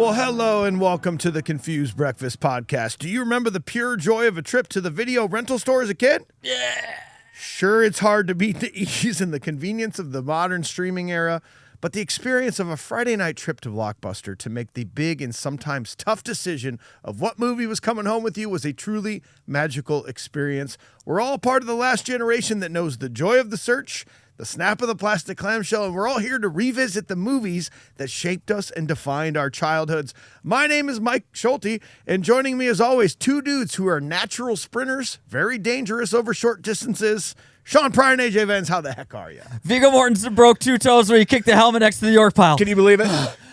Well, hello and welcome to the Confused Breakfast Podcast. Do you remember the pure joy of a trip to the video rental store as a kid? Yeah. Sure, it's hard to beat the ease and the convenience of the modern streaming era, but the experience of a Friday night trip to Blockbuster to make the big and sometimes tough decision of what movie was coming home with you was a truly magical experience. We're all part of the last generation that knows the joy of the search, the snap of the plastic clamshell, and we're all here to revisit the movies that shaped us and defined our childhoods. My name is Mike Schulte, and joining me as always, two dudes who are natural sprinters, very dangerous over short distances. Sean Pryor and AJ Vance, how the heck are you? Viggo Mortensen broke two toes when he kicked the helmet next to the York pile. Can you believe it?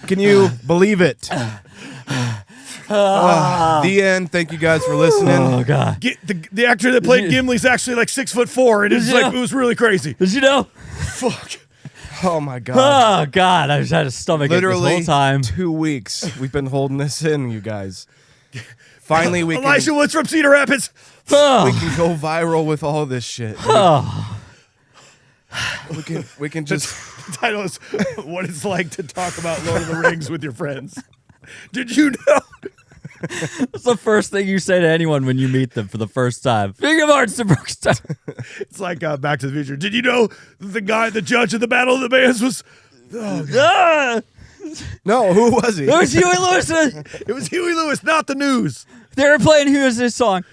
Can you believe it? The end. Thank you guys for listening. Oh, God. The actor that played Gimli's actually like 6'4", and it's like, it was really crazy. Did you know? Fuck. Oh my God. Oh, God. I just had a stomach ache this whole time. 2 weeks we've been holding this in, you guys. Finally, we Elijah can, Woods from Cedar Rapids. we can go viral with all this shit. We can just... The title is What It's Like to Talk About Lord of the Rings with Your Friends. Did you know? That's the first thing you say to anyone when you meet them for the first time. Viggo Mortensen broke his toe. It's like Back to the Future. Did you know the judge of the Battle of the Bands was... Oh, God. No, who was he? It was Huey Lewis. It was Huey Lewis, not the news. They were playing Huey's song.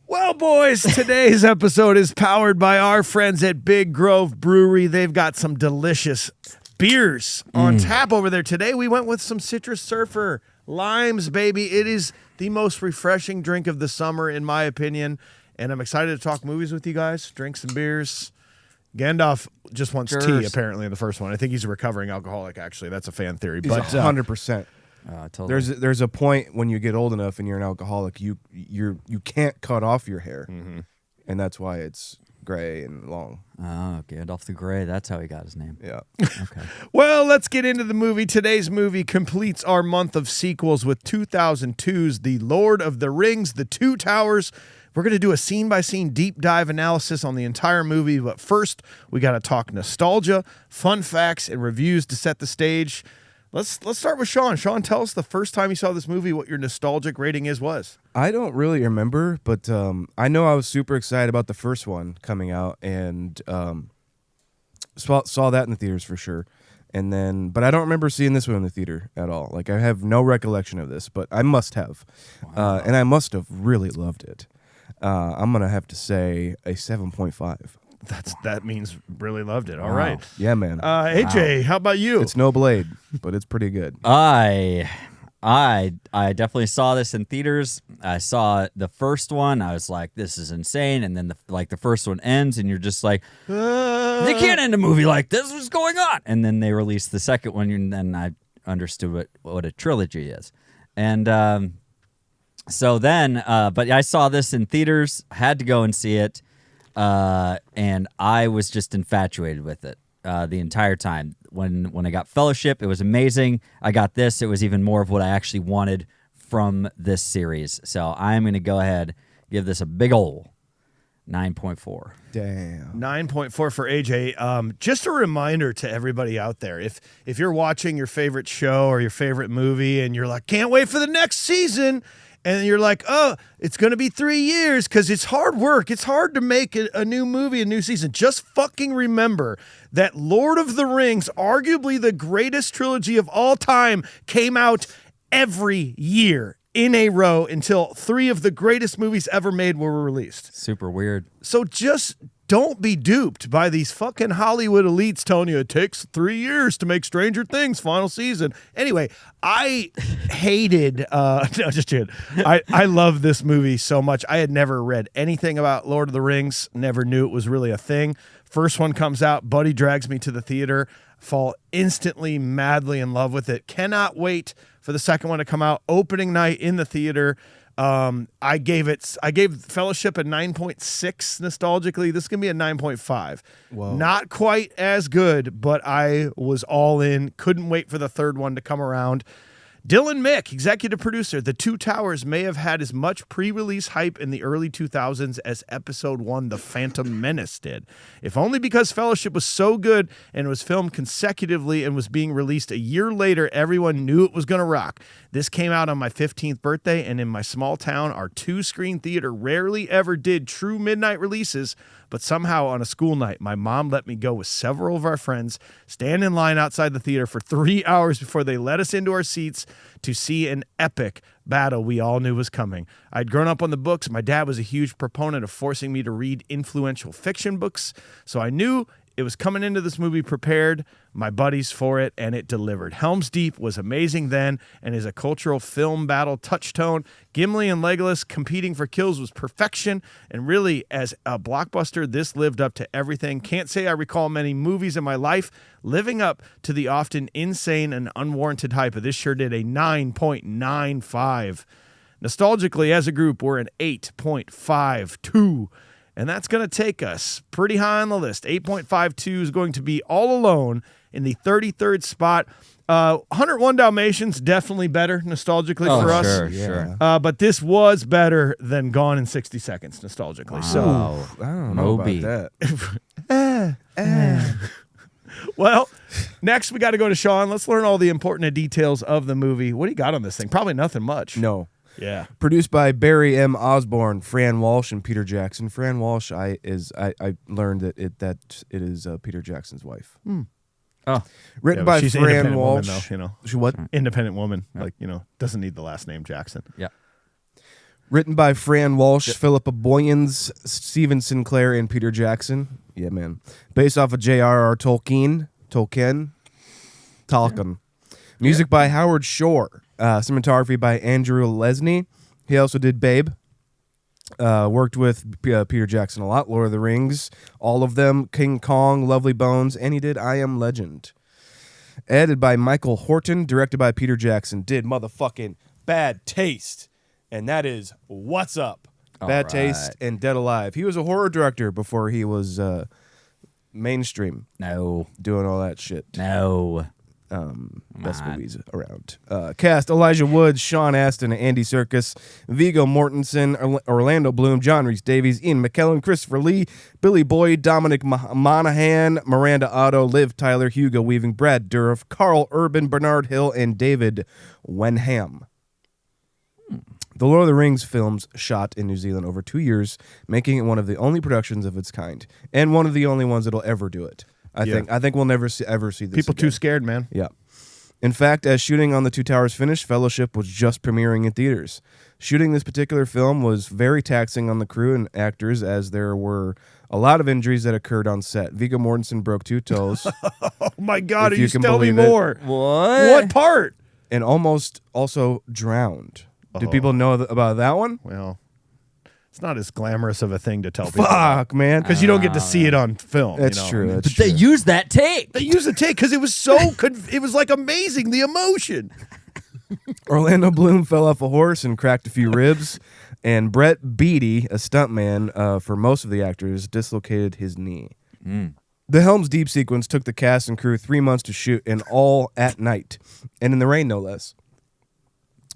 Well, boys, today's episode is powered by our friends at Big Grove Brewery. They've got some delicious beers on tap over there. Today, we went with some Citrus Surfer limes, baby. It is the most refreshing drink of the summer, in my opinion. And I'm excited to talk movies with you guys, drink some beers. Gandalf just wants tea, apparently, in the first one. I think he's a recovering alcoholic, actually. That's a fan theory. He's 100%. Totally. There's a point when you get old enough and you're an alcoholic, you can't cut off your hair, and that's why it's gray and long. Oh, Gandalf the Grey. That's how he got his name. Yeah. Okay. Well, let's get into the movie. Today's movie completes our month of sequels with 2002's The Lord of the Rings, The Two Towers. We're going to do a scene-by-scene deep dive analysis on the entire movie, but first, we got to talk nostalgia, fun facts, and reviews to set the stage. Let's start with Sean. Sean, tell us the first time you saw this movie, what your nostalgic rating was. I don't really remember, but I know I was super excited about the first one coming out, and saw that in the theaters for sure. But I don't remember seeing this one in the theater at all. Like, I have no recollection of this, but I must have. Wow. And I must have really loved it. I'm going to have to say a 7.5. That means really loved it. All right. Yeah, man. AJ, how about you? It's no Blade, but it's pretty good. I definitely saw this in theaters. I saw the first one. I was like, this is insane. And then the first one ends and you're just like, they can't end a movie like this. What's going on? And then they released the second one, and then I understood what a trilogy is. And but I saw this in theaters, had to go and see it. And I was just infatuated with it the entire time. When I got Fellowship, it was amazing. I got this. It was even more of what I actually wanted from this series. So I'm going to go ahead, give this a big ol' 9.4. Damn. 9.4 for AJ. Just a reminder to everybody out there, if you're watching your favorite show or your favorite movie and you're like, can't wait for the next season, and you're like, oh, it's going to be 3 years because it's hard work. It's hard to make a new movie, a new season. Just fucking remember that Lord of the Rings, arguably the greatest trilogy of all time, came out every year in a row until 3 of the greatest movies ever made were released. Super weird. So just don't be duped by these fucking Hollywood elites telling you it takes 3 years to make Stranger Things final season. Anyway, I hated, no, just kidding. I love this movie so much. I had never read anything about Lord of the Rings, never knew it was really a thing. First one comes out, buddy drags me to the theater, fall instantly, madly in love with it. Cannot wait for the second one to come out. Opening night in the theater. I gave Fellowship a 9.6 nostalgically. This is going to be a 9.5. Whoa. Not quite as good, but I was all in. Couldn't wait for the third one to come around. Dylan Mick, executive producer. The Two Towers may have had as much pre-release hype in the early 2000s as Episode 1, The Phantom Menace did. If only because Fellowship was so good and was filmed consecutively and was being released a year later, everyone knew it was going to rock. This came out on my 15th birthday, and in my small town, our two-screen theater rarely ever did true midnight releases, but somehow on a school night, my mom let me go with several of our friends, stand in line outside the theater for 3 hours before they let us into our seats to see an epic battle we all knew was coming. I'd grown up on the books. My dad was a huge proponent of forcing me to read influential fiction books, so I knew it was coming into this movie prepared, my buddies for it, and it delivered. Helm's Deep was amazing then and is a cultural film battle touchstone. Gimli and Legolas competing for kills was perfection, and really, as a blockbuster, this lived up to everything. Can't say I recall many movies in my life living up to the often insane and unwarranted hype, but this sure did. A 9.95. Nostalgically, as a group, we're an 8.52. And that's going to take us pretty high on the list. 8.52 is going to be All Alone in the 33rd spot. 101 Dalmatians, definitely better nostalgically for us. Sure. But this was better than Gone in 60 Seconds nostalgically. Wow. So, I don't know Moby. about that. well, next we got to go to Sean. Let's learn all the important details of the movie. What do you got on this thing? Probably nothing much. No. Yeah. Produced by Barry M. Osborne, Fran Walsh, and Peter Jackson. Fran Walsh, I learned that it is Peter Jackson's wife. Oh, Written by she's an Fran independent Walsh. woman, though, She what? Independent woman, doesn't need the last name Jackson. yeah. Written by Fran Walsh, Philippa Boyens, Stephen Sinclair, and Peter Jackson. Yeah, man. Based off of J.R.R. Tolkien. Music by Howard Shore. Cinematography by Andrew Lesney. He also did Babe. Worked with Peter Jackson a lot. Lord of the Rings. All of them. King Kong, Lovely Bones. And he did I Am Legend. Edited by Michael Horton. Directed by Peter Jackson. Did motherfucking Bad Taste. And that is What's Up. Bad Taste and Dead Alive. He was a horror director before he was mainstream. No. Doing all that shit. No. Best movies around. Cast: Elijah Wood, Sean Astin, Andy Serkis, Viggo Mortensen, Orlando Bloom, John Rhys Davies, Ian McKellen, Christopher Lee, Billy Boyd, Dominic Monaghan, Miranda Otto, Liv Tyler, Hugo Weaving, Brad Dourif, Carl Urban, Bernard Hill, and David Wenham. The Lord of the Rings films shot in New Zealand over 2 years, making it one of the only productions of its kind, and one of the only ones that'll ever do it. I think we'll never ever see this. People again. too scared, man. Yeah. In fact, as shooting on The Two Towers finished, Fellowship was just premiering in theaters. Shooting this particular film was very taxing on the crew and actors, as there were a lot of injuries that occurred on set. Viggo Mortensen broke 2 toes. Oh my God! If You you can tell me believe it. more. What? What part? And almost also drowned. Did people know about that one? Well, it's not as glamorous of a thing to tell people. Fuck, man. Because you don't get to see it on film. That's you know? true. That's But they true. used that take. They used the take because it was so. It was like amazing, the emotion. Orlando Bloom fell off a horse and cracked a few ribs, and Brett Beatty, a stuntman for most of the actors, dislocated his knee. The Helm's Deep sequence took the cast and crew 3 months to shoot, and all at night, and in the rain, no less.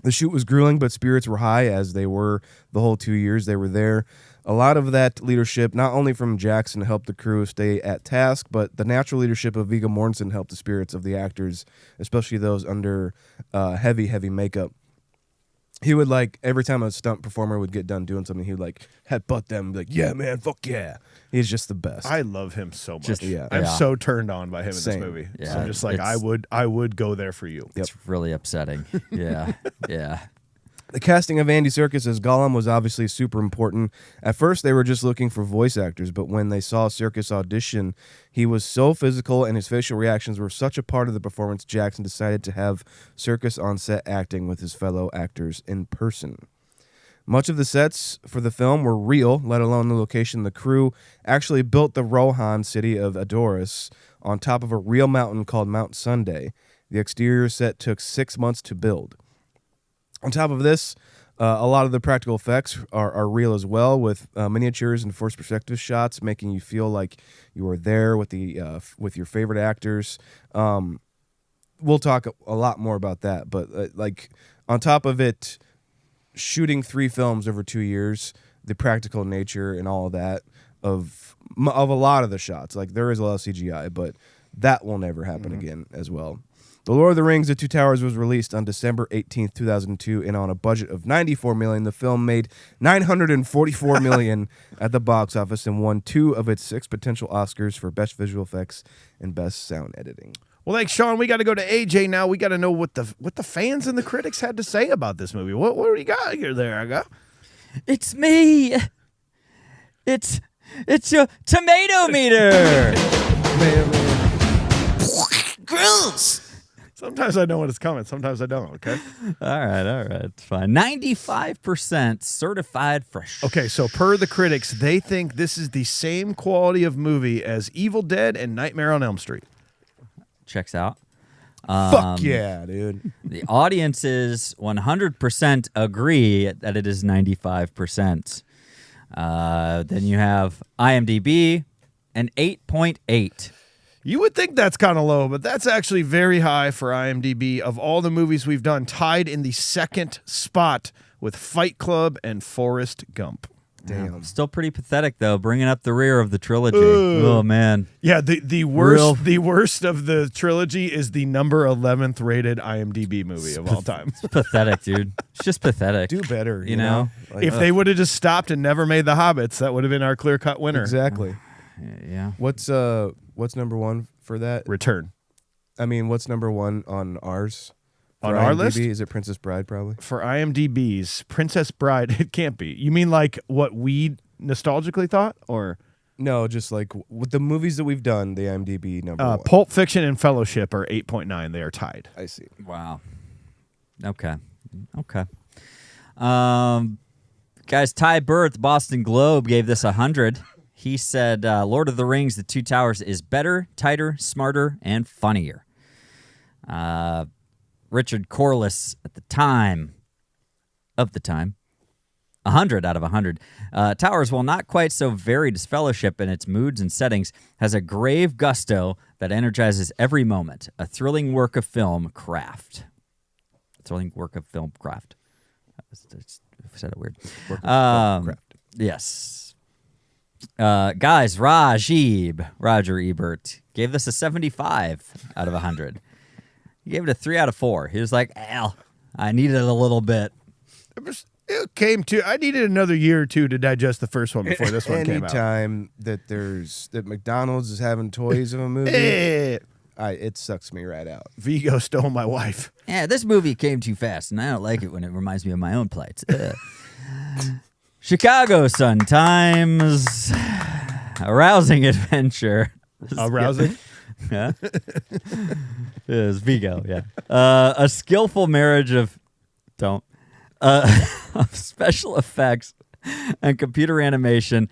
The shoot was grueling, but spirits were high, as they were the whole 2 years they were there. A lot of that leadership, not only from Jackson, helped the crew stay at task, but the natural leadership of Viggo Mortensen helped the spirits of the actors, especially those under heavy makeup. He would, like, every time a stunt performer would get done doing something, he would, like, headbutt them and be like, yeah, man, fuck yeah. He's just the best. I love him so much. Just- yeah. I'm Yeah. so turned on by him Same. in this movie. Yeah, So I'm just like, it's- I would go there for you. Yep. It's really upsetting. Yeah. Yeah. The casting of Andy Serkis as Gollum was obviously super important. At first, they were just looking for voice actors, but when they saw Serkis audition, he was so physical and his facial reactions were such a part of the performance, Jackson decided to have Serkis on set acting with his fellow actors in person. Much of the sets for the film were real, let alone the location. The crew actually built the Rohan city of Adoris on top of a real mountain called Mount Sunday. The exterior set took 6 months to build. On top of this, a lot of the practical effects are real as well, with miniatures and forced perspective shots, making you feel like you are there with the with your favorite actors. we'll talk a lot more about that. But like on top of it, shooting 3 films over 2 years, the practical nature and all of that of a lot of the shots, like there is a lot of CGI, but that will never happen again as well. The Lord of the Rings: The Two Towers was released on December 18th, 2002, and on a budget of $94 million, the film made $944 million at the box office and won 2 of its 6 potential Oscars for Best Visual Effects and Best Sound Editing. Well, thanks, Sean. We got to go to AJ now. We got to know what the fans and the critics had to say about this movie. What do you got here there, I got? It's me. It's your tomato meter. Gross. Sometimes I know when it's coming. Sometimes I don't, okay? All right. It's fine. 95% certified fresh. Okay, so per the critics, they think this is the same quality of movie as Evil Dead and Nightmare on Elm Street. Checks out. Fuck yeah, dude. The audiences 100% agree that it is 95%. Then you have IMDb, an 8.8. You would think that's kind of low, but that's actually very high for IMDb. Of all the movies we've done, tied in the second spot with Fight Club and Forrest Gump. Damn. Still pretty pathetic, though, bringing up the rear of the trilogy. Oh, man. Yeah, the worst of the trilogy is the number 11th rated IMDb movie of all time. It's pathetic, dude. It's just pathetic. Do better, you know? Like, If they would have just stopped and never made The Hobbits, that would have been our clear-cut winner. exactly. Yeah. What's number 1 for that? Return. I mean, what's number 1 on ours? On For our IMDb? list? Is it Princess Bride, probably? For IMDb's Princess Bride, it can't be. You mean like what we nostalgically thought? Or No, just like with the movies that we've done, the IMDb number 1. Pulp Fiction and Fellowship are 8.9. They are tied. I see. Wow. Okay. Guys, Ty Burr at the Boston Globe gave this 100. He said, Lord of the Rings, The Two Towers is better, tighter, smarter, and funnier. Richard Corliss at the time, 100 out of 100. Towers, while not quite so varied as Fellowship in its moods and settings, has a grave gusto that energizes every moment. A thrilling work of film craft. I said it weird. Craft. Yes. Guys, Roger Ebert, gave this a 75 out of 100. He gave it a 3 out of 4. He was like, I needed a little bit. It came to. I needed another year or two to digest the first one before this one came out. Anytime that McDonald's is having toys in a movie, it sucks me right out. Vigo stole my wife. Yeah, this movie came too fast, and I don't like it when it reminds me of my own plights. Chicago Sun-Times, arousing adventure. Arousing? Yeah. It was Vigo, yeah. A skillful marriage of of special effects and computer animation,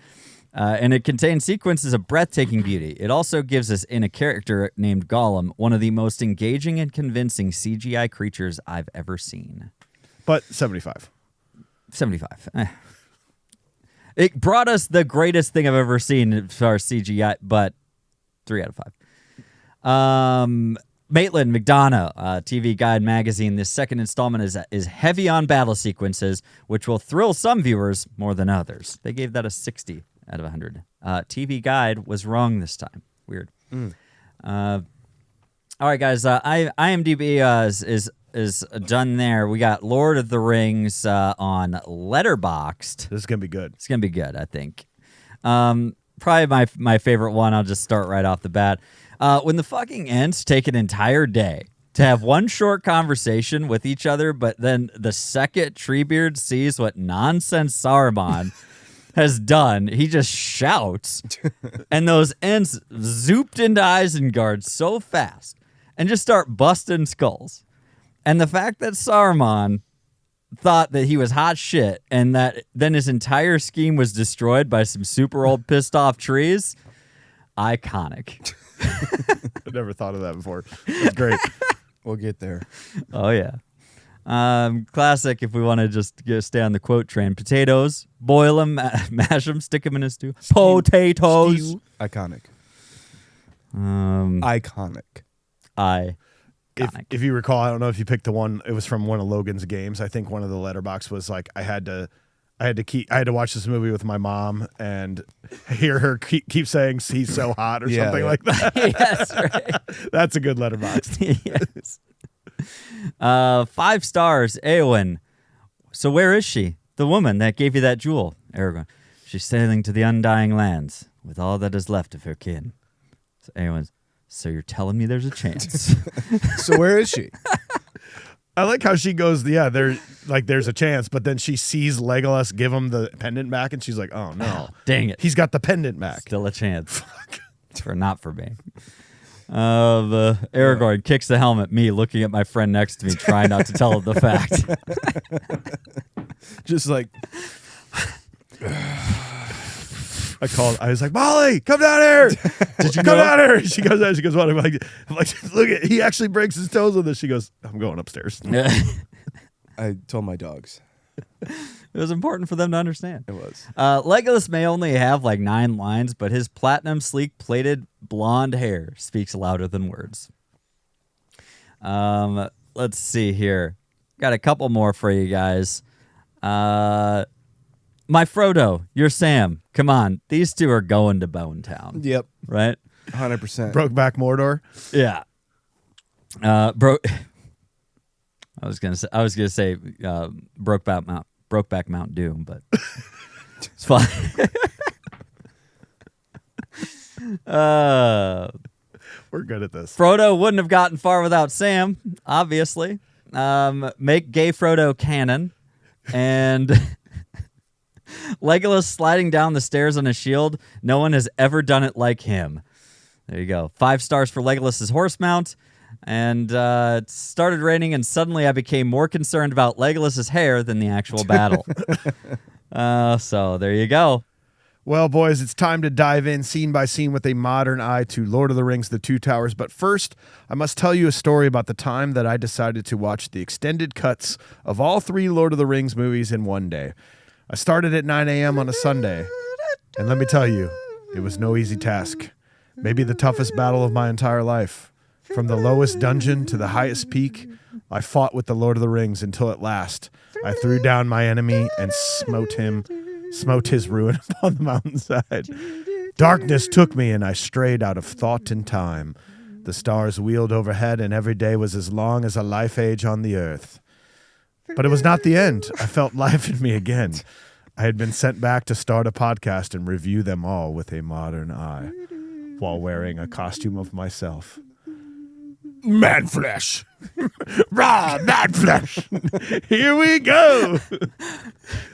and it contains sequences of breathtaking beauty. It also gives us in a character named Gollum one of the most engaging and convincing CGI creatures I've ever seen. But 75. 75. It brought us the greatest thing I've ever seen as far as CGI, but 3 out of 5. Maitland McDonough, TV Guide magazine. This second installment is heavy on battle sequences, which will thrill some viewers more than others. They gave that a 60 out of 100. TV Guide was wrong this time. Weird. All right, guys. IMDb is done there. We got Lord of the Rings on Letterboxd. This is going to be good. It's going to be good, I think. Probably my favorite one. I'll just start right off the bat. When the fucking Ents take an entire day to have one short conversation with each other, but then the second Treebeard sees what nonsense Saruman has done, he just shouts, and those Ents zooped into Isengard so fast and just start busting skulls. And the fact that Saruman thought that he was hot shit and that then his entire scheme was destroyed by some super old pissed off trees, iconic. I never thought of that before. That's great. We'll get there. Oh, yeah. Classic if we want to just stay on the quote train. Potatoes, boil them, mash them, stick them in a stew. Potatoes. Iconic. Iconic. Iconic. iconic. If you recall, I don't know if you picked the one. It was from one of Logan's games. I think one of the letterbox was like I had to watch this movie with my mom and hear her keep saying he's so hot or something like that. Yes, right. That's a good letterbox. Yes. 5 stars, Eowyn. So where is she? The woman that gave you that jewel, Aragorn. She's sailing to the undying lands with all that is left of her kin. So Eowyn, so you're telling me there's a chance? So where is she? I like how she goes, there's a chance, but then she sees Legolas give him the pendant back, and she's like, oh, no. Dang it. He's got the pendant back. Still a chance. Not for me. Aragorn kicks the helmet, me looking at my friend next to me, trying not to tell him the fact. Just like... I was like, Molly, come down here. Did you come down here? She goes, what? I'm like, look at, he actually breaks his toes with this. She goes, I'm going upstairs. I told my dogs. It was important for them to understand. It was. Legolas may only have like 9 lines, but his platinum, sleek-plated blonde hair speaks louder than words. Let's see here. Got a couple more for you guys. My Frodo, you're Sam. Come on, these two are going to Bone Town. Yep. Right? 100%. Brokeback Mordor. Yeah. I was gonna say Brokeback Mount Doom, but it's fine. We're good at this. Frodo wouldn't have gotten far without Sam, obviously. Make gay Frodo canon, and Legolas sliding down the stairs on a shield. No one has ever done it like him. There you go. 5 stars for Legolas's horse mount. And it started raining, and suddenly I became more concerned about Legolas's hair than the actual battle. So there you go. Well, boys, it's time to dive in scene by scene with a modern eye to Lord of the Rings, The Two Towers. But first, I must tell you a story about the time that I decided to watch the extended cuts of all 3 Lord of the Rings movies in one day. I started at 9 a.m. on a Sunday, and let me tell you, it was no easy task. Maybe the toughest battle of my entire life. From the lowest dungeon to the highest peak, I fought with the Lord of the Rings until at last I threw down my enemy and smote his ruin upon the mountainside. Darkness took me and I strayed out of thought and time. The stars wheeled overhead and every day was as long as a life age on the earth. But it was not the end. I felt life in me again. I had been sent back to start a podcast and review them all with a modern eye while wearing a costume of myself. Man flesh. Raw man flesh. Here we go.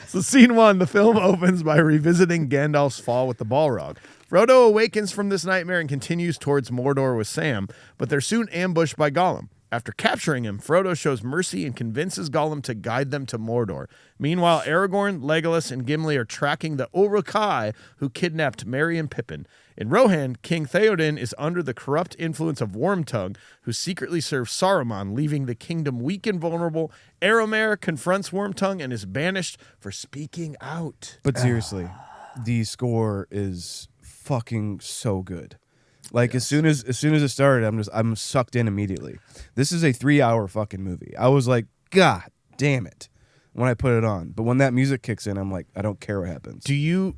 So scene 1, the film opens by revisiting Gandalf's fall with the Balrog. Frodo awakens from this nightmare and continues towards Mordor with Sam, but they're soon ambushed by Gollum. After capturing him, Frodo shows mercy and convinces Gollum to guide them to Mordor. Meanwhile, Aragorn, Legolas, and Gimli are tracking the Uruk-hai who kidnapped Merry and Pippin. In Rohan, King Theoden is under the corrupt influence of Wormtongue, who secretly serves Saruman, leaving the kingdom weak and vulnerable. Éomer confronts Wormtongue and is banished for speaking out. But seriously, the score is fucking so good. Like as soon as it started, I'm sucked in immediately. This is a 3-hour fucking movie. I was like, God damn it, when I put it on. But when that music kicks in, I'm like, I don't care what happens. Do you?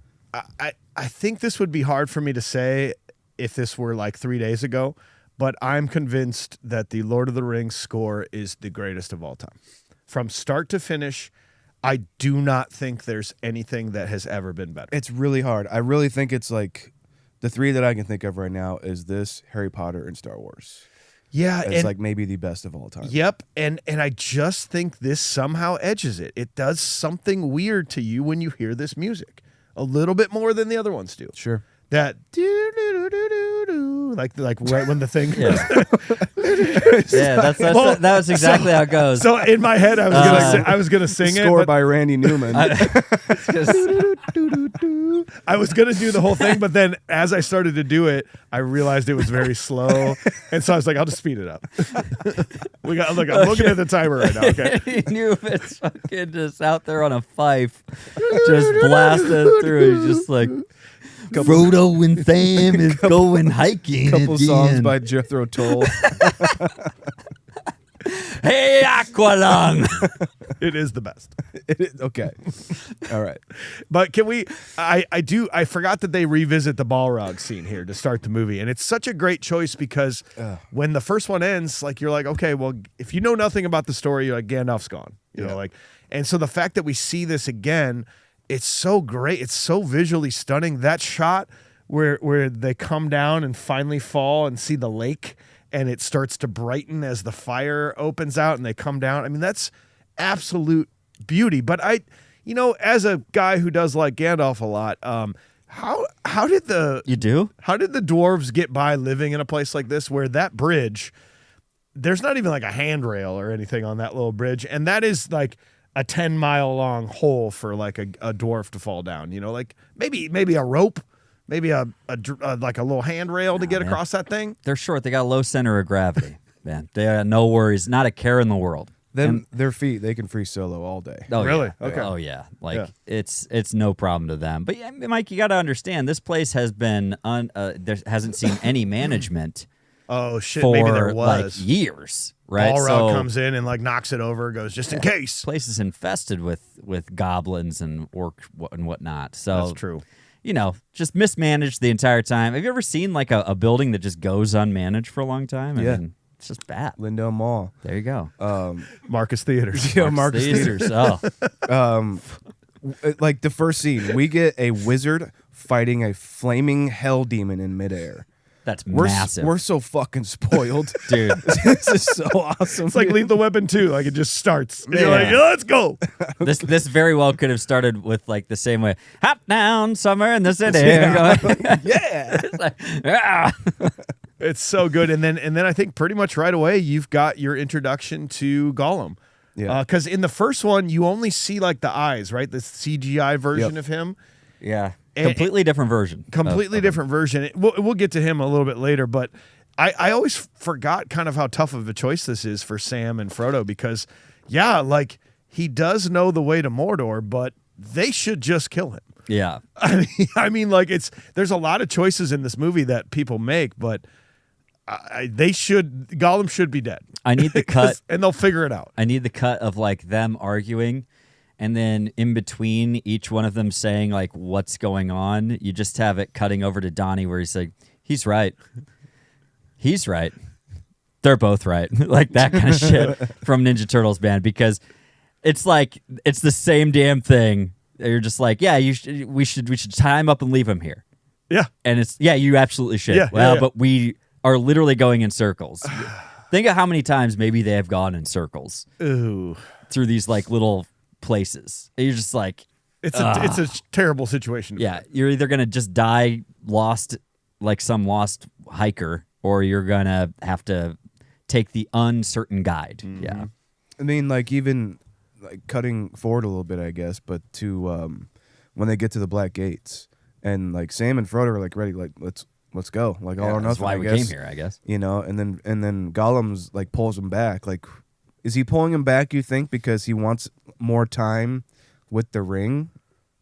I think this would be hard for me to say if this were like 3 days ago, but I'm convinced that the Lord of the Rings score is the greatest of all time. From start to finish, I do not think there's anything that has ever been better. It's really hard. I really think it's like the 3 that I can think of right now is this, Harry Potter, and Star Wars. Yeah, it's like maybe the best of all time. Yep, and I just think this somehow edges it. It does something weird to you when you hear this music. A little bit more than the other ones do. Sure. That like right when the thing Yeah, that was exactly how it goes. So in my head I was gonna sing score it by Randy Newman. I was gonna do the whole thing, but then as I started to do it, I realized it was very slow, and so I was like, I'll just speed it up. I'm looking at the timer right now. Okay. He knew it's fucking just out there on a fife, just blasted through. He's just like, Frodo and Sam is going hiking. Couple at the songs end. by Jethro Tull. Hey, Aqualung. It is the best. Okay. All right. But can we? I forgot that they revisit the Balrog scene here to start the movie, and it's such a great choice because when the first one ends, like you're like, okay, well, if you know nothing about the story, you're like Gandalf's gone, you know, like, and so the fact that we see this again, it's so great, it's so visually stunning. That shot where they come down and finally fall and see the lake, and it starts to brighten as the fire opens out and they come down. I mean, that's absolute beauty. But as a guy who does like Gandalf a lot, how did the dwarves get by living in a place like this where that bridge, there's not even like a handrail or anything on that little bridge, and that is like a 10-mile long hole for like a dwarf to fall down, you know, like maybe a rope, maybe a like a little handrail to get across that thing. They're short. They got a low center of gravity, man. They got no worries, not a care in the world. Their feet, they can free solo all day. Oh, really? Yeah. Okay. Oh yeah, it's no problem to them. But yeah, Mike, you got to understand, this place has been there hasn't seen any management. Oh shit! For maybe there was like years, right? Balrog comes in and like knocks it over, goes just in case. The place is infested with goblins and orc and whatnot. So that's true. You know, just mismanaged the entire time. Have you ever seen like a building that just goes unmanaged for a long time? I mean, it's just bad. Lindell Mall. There you go. Marcus Theaters. Yeah, Marcus Theaters. Oh. Like the first scene, we get a wizard fighting a flaming hell demon in midair. That's massive. We're so fucking spoiled. Dude. This is so awesome. It's like Lethal Weapon 2. Like it just starts. And Yeah. you're like, let's go. This very well could have started with like the same way. Hot down somewhere in the city. Yeah. It's like, ah. It's so good. And then I think pretty much right away you've got your introduction to Gollum. Yeah. Because in the first one you only see like the eyes, right? The CGI version of him. Yeah. Completely different version. Completely different version. We'll get to him a little bit later, but I always forgot kind of how tough of a choice this is for Sam and Frodo because, yeah, like he does know the way to Mordor, but they should just kill him. Yeah. I mean, like there's a lot of choices in this movie that people make, but Gollum should be dead. I need the cut. And they'll figure it out. I need the cut of like them arguing. And then in between each one of them saying like what's going on, you just have it cutting over to Donnie where he's like, he's right. He's right. They're both right. Like that kind of shit from Ninja Turtles, man, because it's like it's the same damn thing. You're just like, yeah, we should tie him up and leave him here. Yeah. And it's you absolutely should. Yeah, well, yeah. But we are literally going in circles. Think of how many times maybe they have gone in circles. Ooh. Through these like little places. You're just like it's a terrible situation. Yeah, you're either gonna just die lost like some lost hiker, or you're gonna have to take the uncertain guide. Mm-hmm. Yeah, I mean, like even like cutting forward a little bit, I guess, but to when they get to the Black Gates and like Sam and Frodo are like ready, like let's go, like all or nothing. That's why we came here, I guess. You know, and then Gollum's like pulls him back, like. Is he pulling him back, you think, because he wants more time with the ring?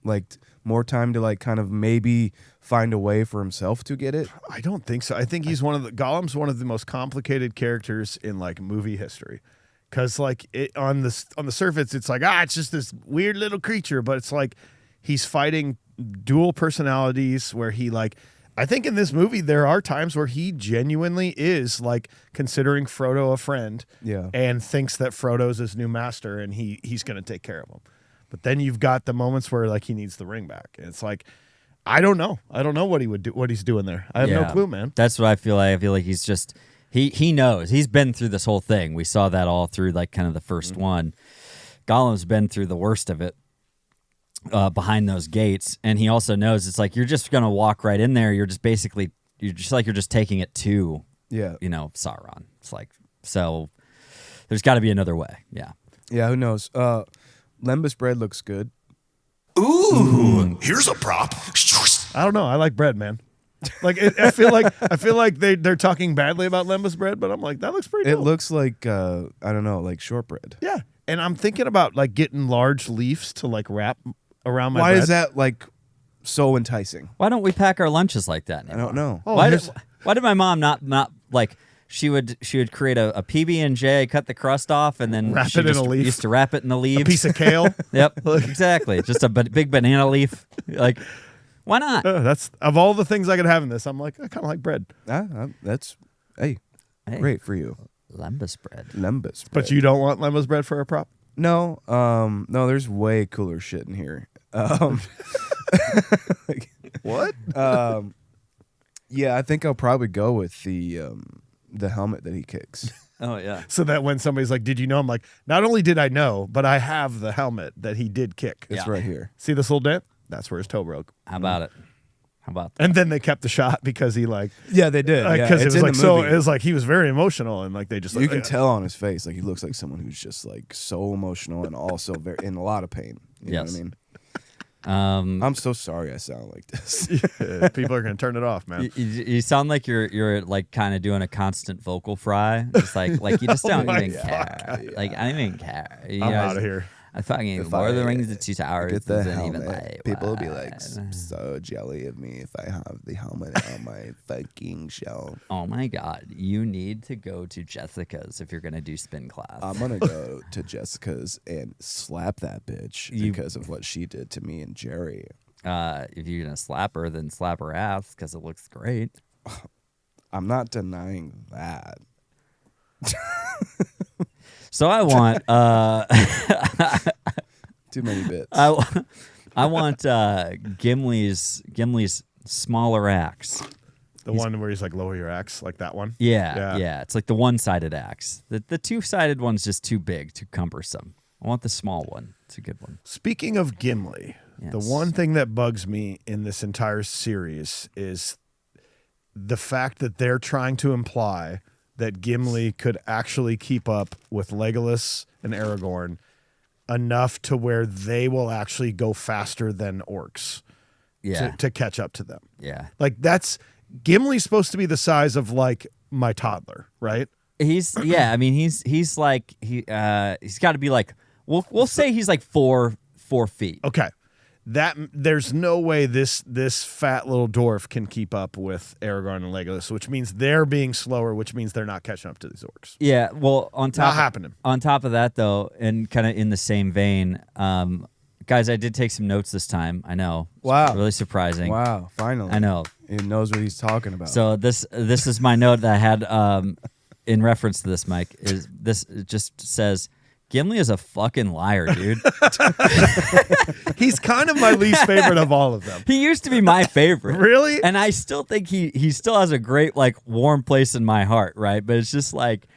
Like, more time to, like, kind of maybe find a way for himself to get it? I don't think so. I think he's Gollum's one of the most complicated characters in, like, movie history. Because, like, on the surface, it's like, it's just this weird little creature. But it's like he's fighting dual personalities where he, like... I think in this movie there are times where he genuinely is like considering Frodo a friend, and thinks that Frodo's his new master and he's going to take care of him. But then you've got the moments where like he needs the ring back, and it's like I don't know what he would do, what he's doing there. I have no clue, man. That's what I feel like. I feel like he's just he knows. He's been through this whole thing. We saw that all through like kind of the first one. Gollum's been through the worst of it. Behind those gates, and he also knows it's like you're just gonna walk right in there. You're just taking it to Sauron. It's like, so there's got to be another way. Yeah, who knows? Lembas bread looks good. Ooh, here's a prop. I don't know. I like bread, man. Like I feel like they're talking badly about Lembas bread, but I'm like, that looks pretty. It dope. looks like I don't know, like shortbread. Yeah, and I'm thinking about like getting large leaves to like wrap around my Why bread. is that like so enticing? Why don't we pack our lunches like that anymore? I don't know. Why did my mom not like she would create a PB&J, cut the crust off, and then Wrap she it in just a leaf. used to wrap it in the leaves. A piece of kale. Yep, exactly. Just a big banana leaf. Like, why not? That's of all the things I could have in this. I'm like, I kind of like bread, That's hey, Hey. great for you. Lembas bread. Lembas. but you don't want Lemma's bread for a prop. No, no, there's way cooler shit in here. What? Yeah, I think I'll probably go with the helmet that he kicks. Oh yeah. So that when somebody's like, "Did you know?" I'm like, "Not only did I know, but I have the helmet that he did kick." It's Yeah. right here. See this little dent? That's where his toe broke. How about it? How about that? And then they kept the shot because he Yeah, they did. because it it's was in like the so. movie. It was like he was very emotional and like they just You can tell on his face, like he looks like someone who's just like so emotional and also very in a lot of pain. You know what I Yes. mean? Um, I'm so sorry I sound like this. people are gonna turn it off, man. you sound like you're like kind of doing a constant vocal fry. Just like you just don't my even care. Like I don't even care. You I'm know, out of here. I fucking If Lord of the I Rings, the 2 Towers. Get the doesn't even helmet. like People will be what? like so jelly of me if I have the helmet on my fucking shelf. Oh my god, you need to go to Jessica's if you're gonna do spin class. I'm gonna go to Jessica's and slap that bitch because of what she did to me and Jerry. If you're gonna slap her, then slap her ass because it looks great. I'm not denying that. So I want Too many bits. I want Gimli's smaller axe. The one where he's like, lower your axe, like that one. Yeah. It's like the one-sided axe. The two-sided one's just too big, too cumbersome. I want the small one. It's a good one. Speaking of Gimli, the Yes. one thing that bugs me in this entire series is the fact that they're trying to imply that Gimli could actually keep up with Legolas and Aragorn enough to where they will actually go faster than orcs Yeah. to catch up to them. Yeah. Like Gimli's supposed to be the size of like my toddler, right? He's I mean he's like he's got to be like we'll say he's like 4 feet. Okay. That there's no way this fat little dwarf can keep up with Aragorn and Legolas, which means they're being slower, which means they're not catching up to these orcs. Yeah, well, Not happening. On top of that, though, and kind of in the same vein, guys, I did take some notes this time. I know. It's Wow. really surprising. Wow, finally. I know. He knows what he's talking about. So this is my note that I had in reference to this, Mike. Is this it just says Gimli is a fucking liar, dude. He's kind of my least favorite of all of them. He used to be my favorite. Really? And I still think he still has a great like warm place in my heart, right? But it's just like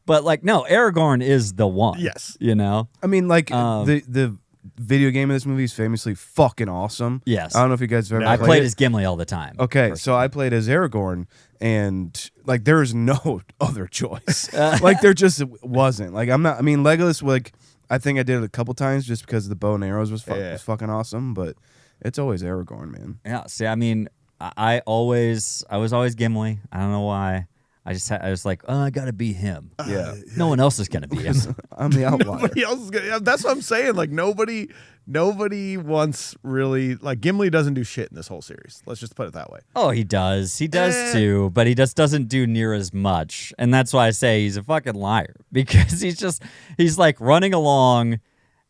no, Aragorn is the one. Yes. You know? I mean, like the video game of this movie is famously fucking awesome. Yes. I don't know if you guys have ever I played played it. as Gimli all the time. Okay, so I played as Aragorn, and like there is no other choice. Like there just wasn't. Like I'm not. I mean, Legolas. Like I think I did it a couple times just because the bow and arrows was fucking awesome. But it's always Aragorn, man. Yeah. See, I mean, I was always Gimli. I don't know why. I was like, oh, I gotta be him. Yeah, No one else is gonna be him. I'm the outlier. Nobody else is gonna. Yeah, that's what I'm saying. Like nobody wants really like Gimli doesn't do shit in this whole series. Let's just put it that way. Oh, he does. He does too, but he just doesn't do near as much. And that's why I say he's a fucking liar because he's like running along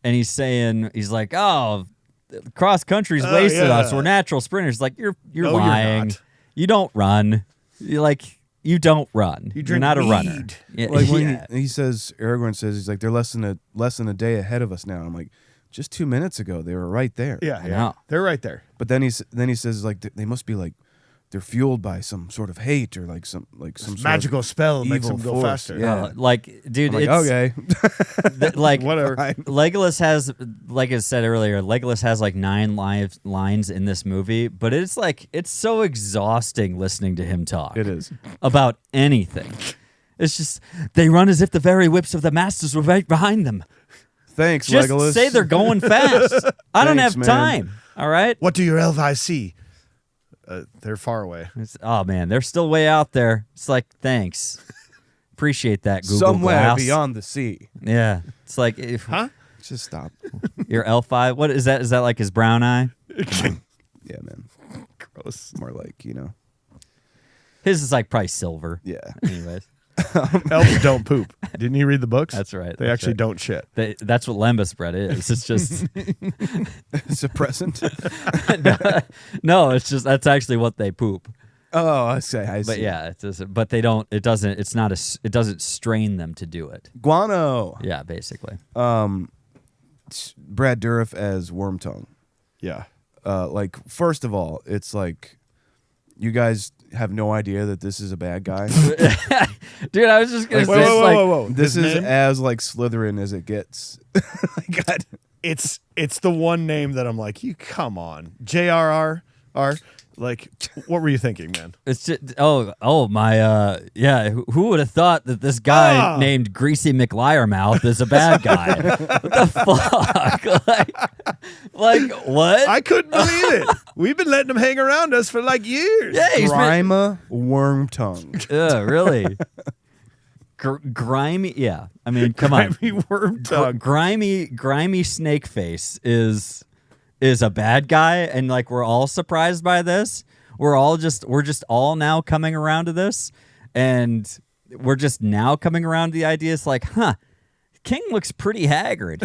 and he's like, oh, cross country's wasted yeah. us. We're natural sprinters. Like you're No, you're lying. not. You don't run. You don't run. You You're drink not a runner. mead. Yeah, Like when yeah. he says, Aragorn says, he's like, they're less than a day ahead of us now. I'm like, just 2 minutes ago they were right there. Yeah, I yeah. know. They're right there. But then he says like they must be like they're fueled by some sort of hate or like some sort of Magical spell makes evil them go force. faster. Yeah. Like, dude, I'm like, it's okay. like Whatever. Fine. Legolas has, like I said earlier, Legolas has like 9 lines in this movie, but it's so exhausting listening to him talk. It is. About anything. It's just they run as if the very whips of the masters were right behind them. Thanks, Just Legolas. say they're going fast. I don't Thanks, have man. time. All right. What do your elf eyes see? They're far away. Oh man, they're still way out there. It's like thanks, appreciate that Google somewhere Glass. beyond the sea. Yeah, it's like if Huh? Just stop. your elf eye. What is that? Is that like his brown eye? Yeah, man. Gross. More like, His is like probably silver. yeah. Anyways, Elves don't poop. Didn't you read the books? That's right. They that's actually right. don't shit. That's what lembas bread is. It's just Suppressant. no. It's just that's actually what they poop. Oh, I see. But yeah, it doesn't. But they don't. It doesn't. It's not a. It doesn't strain them to do it. Guano. Yeah, basically. Brad Dourif as Wormtongue. Yeah. Like, first of all, it's like you guys have no idea that this is a bad guy. Dude, I was just gonna Whoa, say whoa, like whoa, whoa, whoa. This His is name? as like Slytherin as it gets. God. It's the one name that I'm like, you come on. JRR. Like, what were you thinking, man? it's just my yeah. Who would have thought that this guy named Greasy McLiarmouth is a bad guy? What the fuck? like what? I couldn't believe it. We've been letting him hang around us for like years. yeah, he's been, Grima Wormtongue. really. Grimy, yeah. I mean, come on. Grimy Wormtongue. Grimy Snakeface is a bad guy, and like we're all surprised by this. We're just all now coming around to this, and we're just now coming around to the idea. It's like, King looks pretty haggard.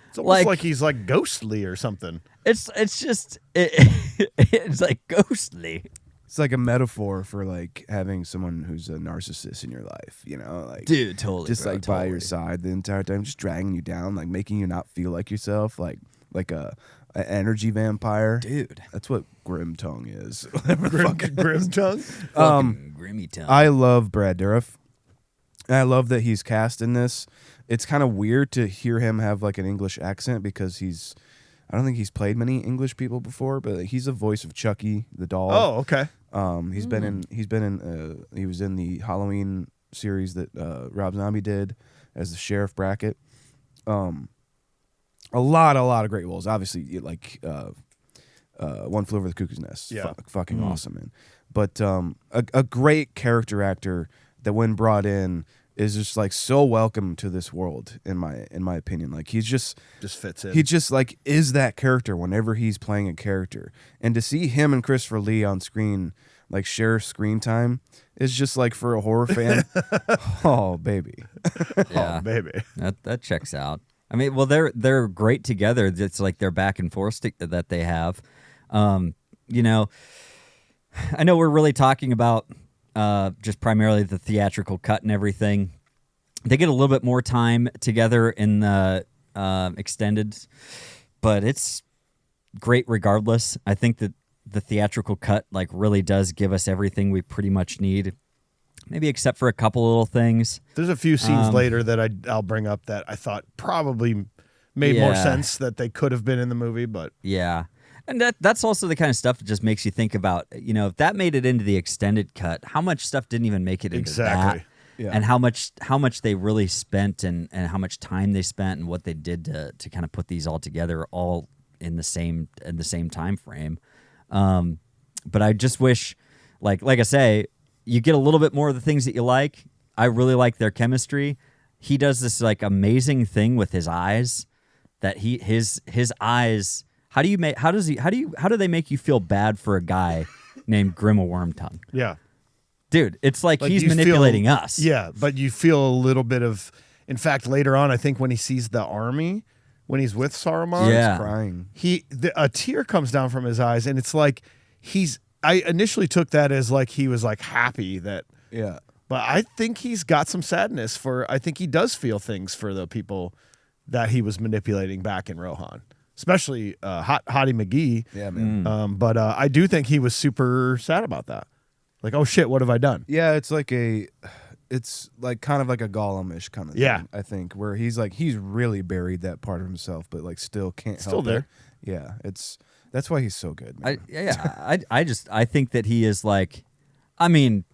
It's almost like- like he's like ghostly or something. it's like ghostly. It's like a metaphor for like having someone who's a narcissist in your life, you know, like Dude, totally. just bro, like by your totally. side the entire time, just dragging you down, like making you not feel like yourself, like a energy vampire. Dude. That's what Grimtongue is. Grimtongue? Fucking grimy tongue. I love Brad Dourif. And I love that he's cast in this. It's kind of weird to hear him have like an English accent because I don't think he's played many English people before, but he's the voice of Chucky the doll. Oh, okay. He was in the Halloween series that Rob Zombie did as the Sheriff Brackett. A lot of great roles. Obviously, like One Flew Over the Cuckoo's Nest. Yeah. Fucking awesome, man. But a great character actor that when brought in is just like so welcome to this world in my opinion. Like he's just fits in. he just like is that character whenever he's playing a character. And to see him and Christopher Lee on screen like share screen time is just like for a horror fan. Oh baby. yeah. Oh, baby. That checks out. I mean, well, they're great together. It's like their back and forth that they have. You know, I know we're really talking about just primarily the theatrical cut and everything. They get a little bit more time together in the extended, but it's great regardless. I think that the theatrical cut like really does give us everything we pretty much need. Maybe except for a couple little things. There's a few scenes later that I'll bring up that I thought probably made more Yeah. sense that they could have been in the movie, but Yeah. And that's also the kind of stuff that just makes you think about, you know, if that made it into the extended cut, how much stuff didn't even make it into Exactly. that? Yeah. And how much they really spent and how much time they spent and what they did to kind of put these all together all in the same time frame. But I just wish like I say, you get a little bit more of the things that you like. I really like their chemistry. He does this like amazing thing with his eyes that his eyes. How do they make you feel bad for a guy named Grima Wormtongue? yeah. Dude, it's like he's you feel- manipulating us. Yeah, but you feel a little bit of, in fact, later on, I think when he sees the army, when he's with Saruman, Yeah. Crying. a tear comes down from his eyes, and it's like I initially took that as like he was like happy that, Yeah. but I think he's got some sadness I think he does feel things for the people that he was manipulating back in Rohan, especially Hottie McGee. Yeah, man. But I do think he was super sad about that. Like, oh shit, what have I done? Yeah, it's like kind of like a Gollum-ish kind of Yeah. thing, I think, where he's really buried that part of himself, but like still can't Still help there. it. Yeah, that's why he's so good, man. I think that he is like, I mean,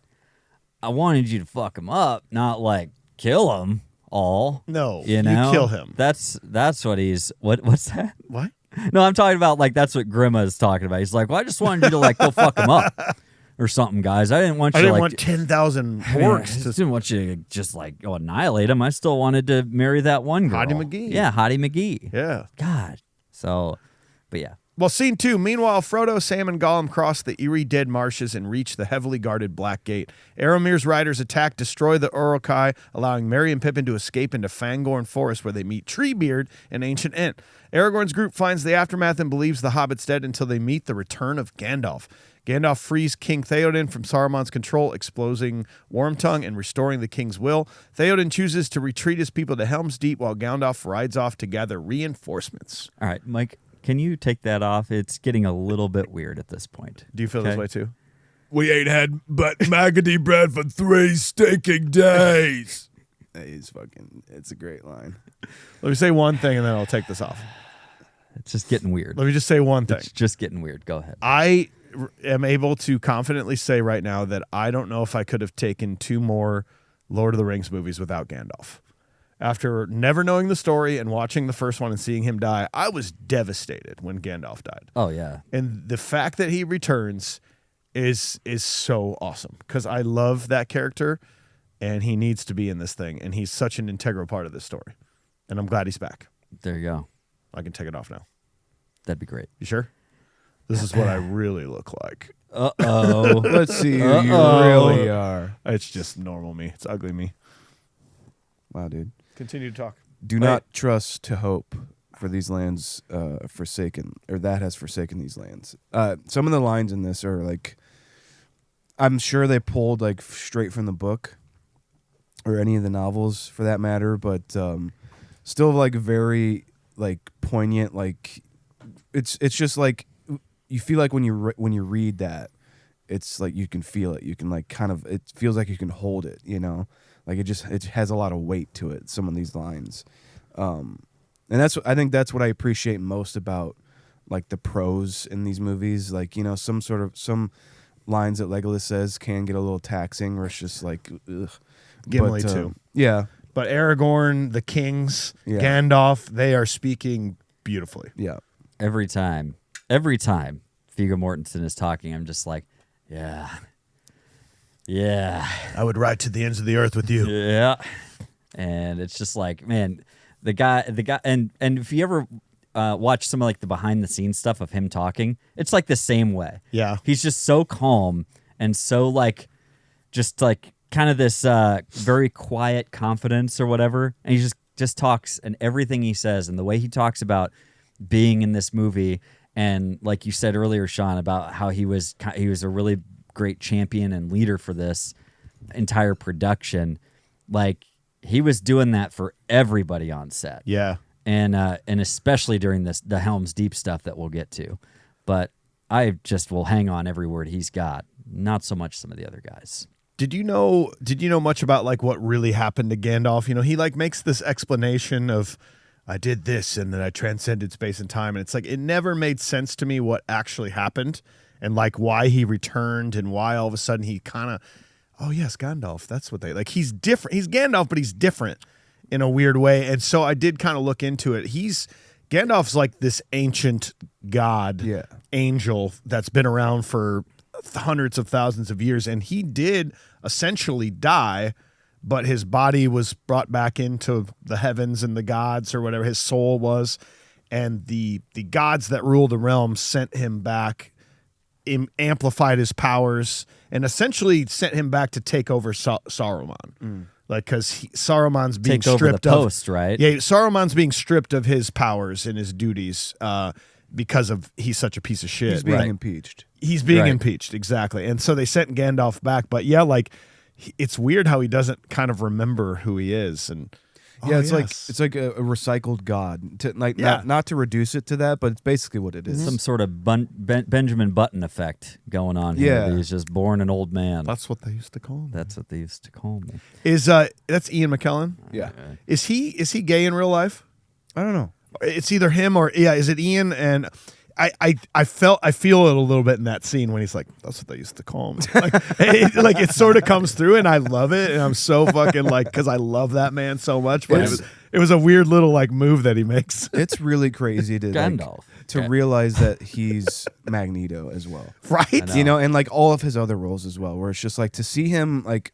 I wanted you to fuck him up, not like kill him all. No, you you know, kill him. That's what he's. What's that? What? No, I'm talking about like that's what Grima is talking about. He's like, well, I just wanted you to like go fuck him up or something, guys. I didn't want you I to didn't like. want 10,000 I orcs just to. didn't want you to just like go annihilate him. I still wanted to marry that one girl. Hottie McGee. Yeah, Hottie McGee. Yeah. God. So, but yeah, Well, scene 2. Meanwhile, Frodo, Sam, and Gollum cross the eerie dead marshes and reach the heavily guarded Black Gate. Aramir's riders attack, destroy the Uruk-hai, allowing Merry and Pippin to escape into Fangorn Forest, where they meet Treebeard and Ancient Ent. Aragorn's group finds the aftermath and believes the Hobbit's dead until they meet the return of Gandalf. Gandalf frees King Theoden from Saruman's control, exposing Wormtongue and restoring the king's will. Theoden chooses to retreat his people to Helm's Deep while Gandalf rides off to gather reinforcements. All right, Mike, can you take that off? It's getting a little bit weird at this point. Do you feel this way too? We ain't had but maggoty bread for 3 stinking days. It's a great line. Let me say one thing and then I'll take this off. It's just getting weird. Let me just say one thing. It's just getting weird. Go ahead. I am able to confidently say right now that I don't know if I could have taken 2 more Lord of the Rings movies without Gandalf. After never knowing the story and watching the first one and seeing him die, I was devastated when Gandalf died. Oh, yeah. And the fact that he returns is so awesome because I love that character and he needs to be in this thing. And he's such an integral part of this story. And I'm glad he's back. There you go. I can take it off now. That'd be great. You sure? This is what I really look like. Uh-oh. Let's see who you really are. It's just normal me. It's ugly me. Wow, dude. Continue to talk. Do not trust to hope, for these lands forsaken, or that has forsaken these lands. Some of the lines in this are like, I'm sure they pulled like straight from the book, or any of the novels for that matter, but still like very like poignant. Like it's just like you feel like when you read that, it's like you can feel it. You can like kind of, it feels like you can hold it. You know. Like it has a lot of weight to it. Some of these lines, and I think that's what I appreciate most about like the prose in these movies. Like, you know, some lines that Legolas says can get a little taxing, where it's just like, ugh. Gimli too. Yeah, but Aragorn, the kings, Yeah. Gandalf, they are speaking beautifully. yeah. Every time Viggo Mortensen is talking, I'm just like, yeah. I would ride to the ends of the earth with you. Yeah. And it's just like, man, the guy, and if you ever watch some of like the behind the scenes stuff of him talking, it's like the same way. Yeah. He's just so calm and so like, just like kind of this very quiet confidence or whatever. And he just talks, and everything he says and the way he talks about being in this movie. And like you said earlier, Sean, about how he was a really great champion and leader for this entire production. Like he was doing that for everybody on set. Yeah. And especially during the Helm's Deep stuff that we'll get to. But I just will hang on every word he's got. Not so much some of the other guys. Did you know much about like what really happened to Gandalf? You know, he like makes this explanation of I did this and then I transcended space and time, and it's like it never made sense to me what actually happened. And like why he returned and why all of a sudden he kind of, oh yes, Gandalf. That's what they like. He's different. He's Gandalf, but he's different in a weird way. And so I did kind of look into it. Gandalf's like this ancient god, angel that's been around for hundreds of thousands of years. And he did essentially die, but his body was brought back into the heavens and the gods or whatever his soul was. And the gods that rule the realm sent him back, amplified his powers, and essentially sent him back to take over Saruman. Like, because Saruman's being Take over stripped the post, of, right? Yeah, Saruman's being stripped of his powers and his duties because of he's such a piece of shit. He's being Right. impeached. He's being Right. impeached, exactly. And so they sent Gandalf back. But yeah, like it's weird how he doesn't kind of remember who he is. And Yeah, it's like a recycled god. Not to reduce it to that, but it's basically what it is. Some sort of Benjamin Button effect going on here. Yeah. He's just born an old man. that's what they used to call him. That's what they used to call me. That's Ian McKellen? Yeah, Is he gay in real life? I don't know. It's either him or is it Ian? And I feel it a little bit in that scene when he's like, that's what they used to call me. Like it sort of comes through, and I love it, and I'm so fucking like, because I love that man so much. But it was a weird little like move that he makes. It's really crazy to Gandalf. to realize that he's Magneto as well, Right? You know, and like all of his other roles as well, where it's just like to see him like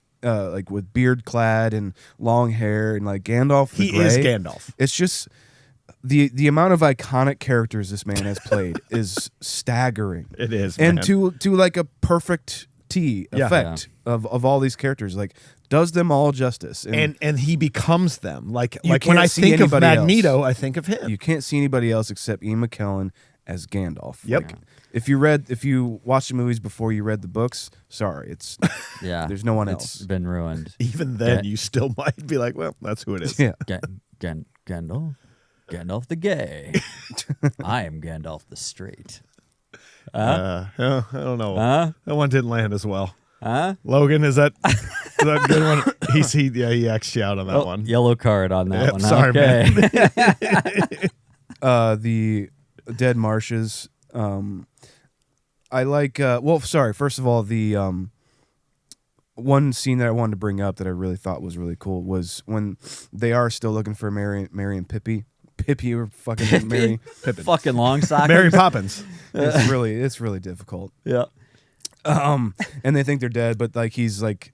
with beard clad and long hair and like Gandalf the He Grey, is Gandalf. It's just the amount of iconic characters this man has played is staggering. It is, and man. to like a perfect effect of all these characters, like does them all justice. And he becomes them. Like You when can't I see think of anybody else. Magneto, I think of him. you can't see anybody else except Ian McKellen as Gandalf. Yep. Like, if you watched the movies before you read the books, sorry, it's Yeah. there's no one It's else. been ruined. Even then, Yeah. you still might be like, well, that's who it is. Yeah. Gandalf the gay. I am Gandalf the straight. I don't know. Huh? That one didn't land as well. Huh? Logan, is that a good one? He X'd you out on that Oh, one. yellow card on that Yep, one. sorry, okay. The Dead Marshes. I like. First of all, the one scene that I wanted to bring up that I really thought was really cool was when they are still looking for Mary and Pippi. Pippi or fucking Mary. Fucking long sock. Mary Poppins. It's really difficult. Yeah. And they think they're dead, but like he's like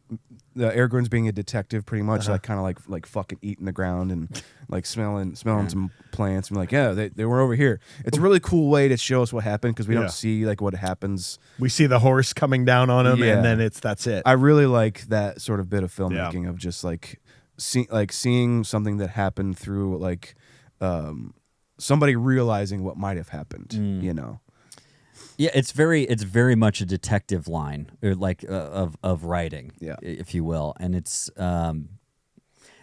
Aragorn's being a detective pretty much, like kind of like fucking eating the ground and like smelling some plants and like, yeah, they were over here. It's a really cool way to show us what happened because we don't see like what happens. We see the horse coming down on him, Yeah. and then that's it. I really like that sort of bit of filmmaking of just like seeing something that happened through like somebody realizing what might have happened, you know. Yeah, it's very much a detective line, or like of writing, if you will, and it's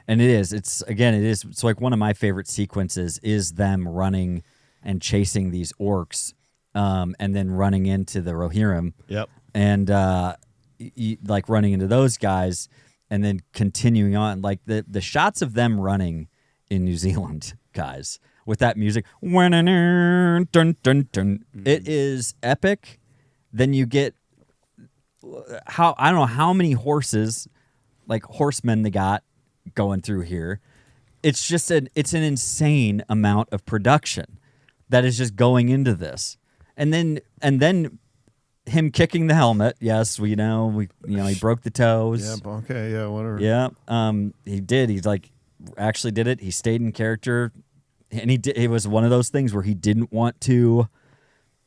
it's like one of my favorite sequences is them running and chasing these orcs, and then running into the Rohirrim, Yep. and like running into those guys, and then continuing on, like the shots of them running in New Zealand, guys. With that music, dun, dun, dun. It is epic. Then you get I don't know how many horses, like horsemen, they got going through here. It's just an insane amount of production that is just going into this, and then him kicking the helmet. Yes, he broke the toes. Yeah. Okay. Yeah. Whatever. Yeah. He did. He's like actually did it. He stayed in character. And it was one of those things where he didn't want to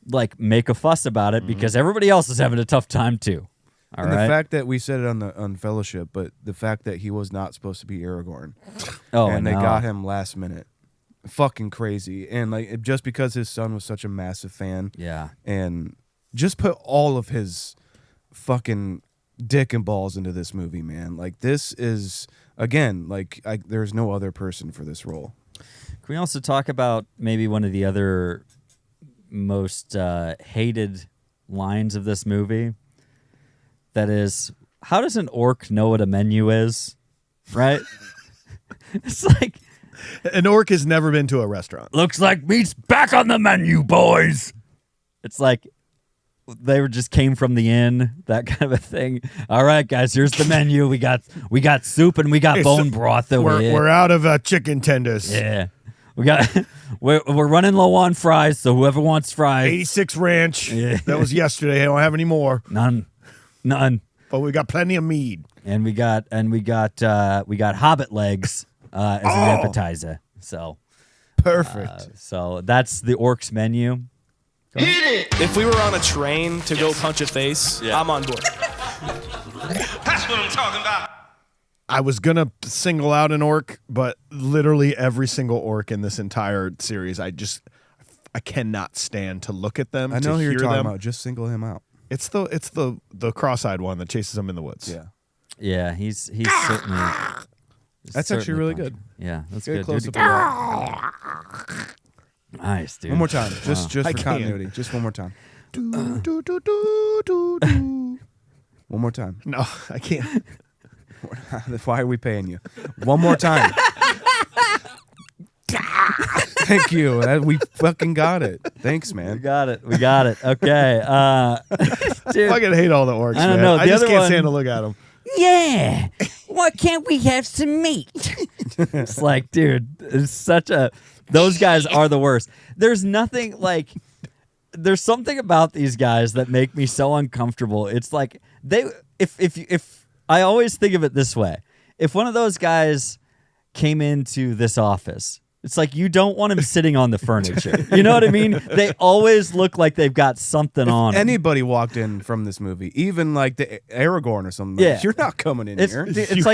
like make a fuss about it because everybody else is having a tough time too. All and right. the fact that we said it on Fellowship, but the fact that he was not supposed to be Aragorn, and they got him last minute, fucking crazy. And like just because his son was such a massive fan, and just put all of his fucking dick and balls into this movie, man. Like this is again, like there's no other person for this role. Can we also talk about maybe one of the other most hated lines of this movie? That is, how does an orc know what a menu is? Right? It's like... An orc has never been to a restaurant. Looks like meat's back on the menu, boys! It's like they just came from the inn, that kind of a thing. All right, guys, here's the menu. We got soup and we got bone broth over here. We're out of chicken tenders. Yeah. We're running low on fries, so whoever wants fries. 86 ranch. Yeah. That was yesterday. I don't have any more. None. But we got plenty of meat. And we got hobbit legs as an appetizer. So Perfect. so that's the orcs menu. If we were on a train to go punch a face, I'm on board. That's what I'm talking about. I was gonna single out an orc, but literally every single orc in this entire series, I cannot stand to look at them. I know to who you're hear talking them. about. Just single him out. It's the cross-eyed one that chases them in the woods. Yeah. Yeah, he's certainly. That's actually really good. Yeah, that's Very good. close Dude, up to that. nice, dude. One more time, just I for can't. continuity. Just one more time. Do, do, do, do, do, do. One more time. No, I can't. Why are we paying you? One more time. Thank you. We fucking got it. Thanks, We man. got it. Okay. Dude. I hate all the orcs. I don't man. know. I The just other can't one- stand to look at them. Yeah. Why can't we have some meat? It's like, dude, it's such a. Those guys are the worst. There's nothing like. There's something about these guys that make me so uncomfortable. It's like if I always think of it this way. If one of those guys came into this office It's like you don't want him sitting on the furniture. You know what I mean? They always look like they've got something on 'em. Anybody walked in from this movie, even like the Aragorn or something, Yeah. like, you're not coming in It's here. it's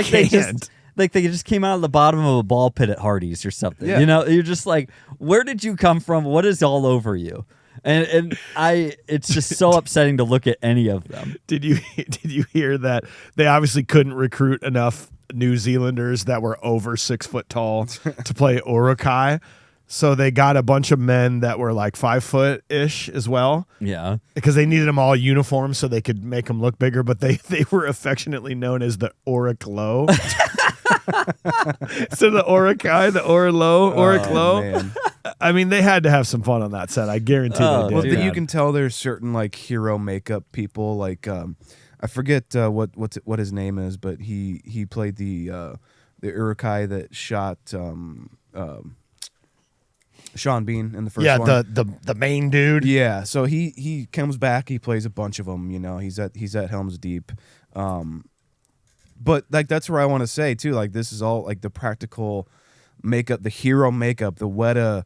like they just came out of the bottom of a ball pit at Hardee's or something. Yeah. You know, you're just like, where did you come from? What is all over you? And it's just so upsetting to look at any of them. Did you hear that they obviously couldn't recruit enough New Zealanders that were over 6 foot tall to play Urukai? So they got a bunch of men that were like 5 foot ish as well. Yeah. Because they needed them all uniform so they could make them look bigger, but they were affectionately known as the Oriclo. So the Urukai, the Oriclo. Man. I mean, they had to have some fun on that set. I guarantee Oh, they did. Well, Dude. you can tell there's certain like hero makeup people. Like I forget what his name is, but he played the Urukai that shot Sean Bean in the first Yeah, one. the main dude. Yeah, so he comes back. He plays a bunch of them. You know, he's at Helm's Deep. But like that's where I want to say too. Like this is all like the practical makeup, the hero makeup, the Weta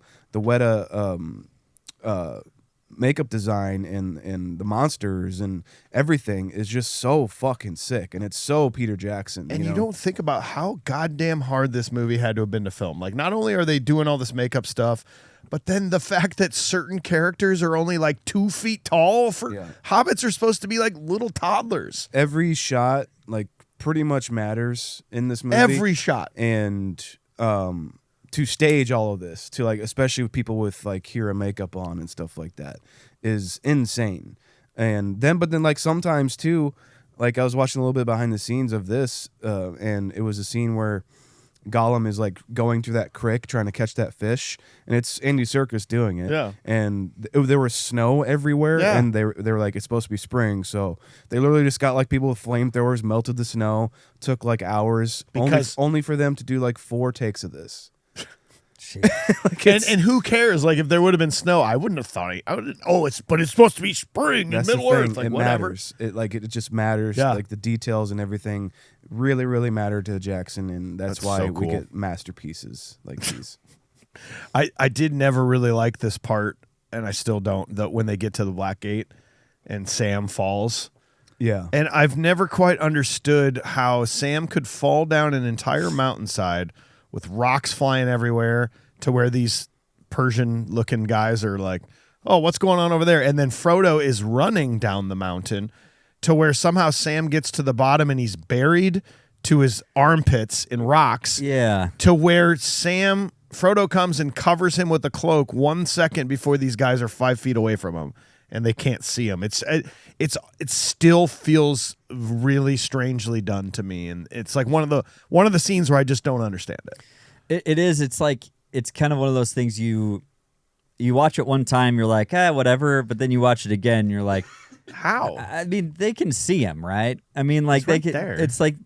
makeup design, and the monsters and everything is just so fucking sick, and it's so Peter Jackson. And you know? don't think about how goddamn hard this movie had to have been to film. Like, not only are they doing all this makeup stuff, but then the fact that certain characters are only like 2 feet tall. Hobbits are supposed to be like little toddlers. Every shot like pretty much matters in this movie. Every shot. And to stage all of this, to like especially with people with like hero makeup on and stuff like that, is insane. And then but then like sometimes too, like I was watching a little bit behind the scenes of this, and it was a scene where Gollum is like going through that creek trying to catch that fish, and it's Andy Serkis doing it. Yeah. And there was snow everywhere, Yeah. and they were like, it's supposed to be spring, so they literally just got like people with flamethrowers, melted the snow, took like hours, Because- only for them to do like 4 takes of this. And who cares? Like, if there would have been snow, I wouldn't have thought. But it's supposed to be spring in That's the Middle thing. Earth. Like, it whatever. matters. It just matters. Yeah. Like the details and everything really, really matter to Jackson, and that's why so we cool. get masterpieces like these. I did never really like this part, and I still don't. When they get to the Black Gate and Sam falls. Yeah. And I've never quite understood how Sam could fall down an entire mountainside with rocks flying everywhere to where these Persian-looking guys are like, oh, what's going on over there? And then Frodo is running down the mountain to where somehow Sam gets to the bottom and he's buried to his armpits in rocks. Yeah. To where Frodo comes and covers him with a cloak 1 second before these guys are 5 feet away from him and they can't see him. It still feels really strangely done to me, and it's like one of the scenes where I just don't understand it. It is. It's like it's kind of one of those things you watch it one time, you're like, whatever, but then you watch it again, you're like, How? I mean, they can see him, right? I mean, like He's right they can. there. It's like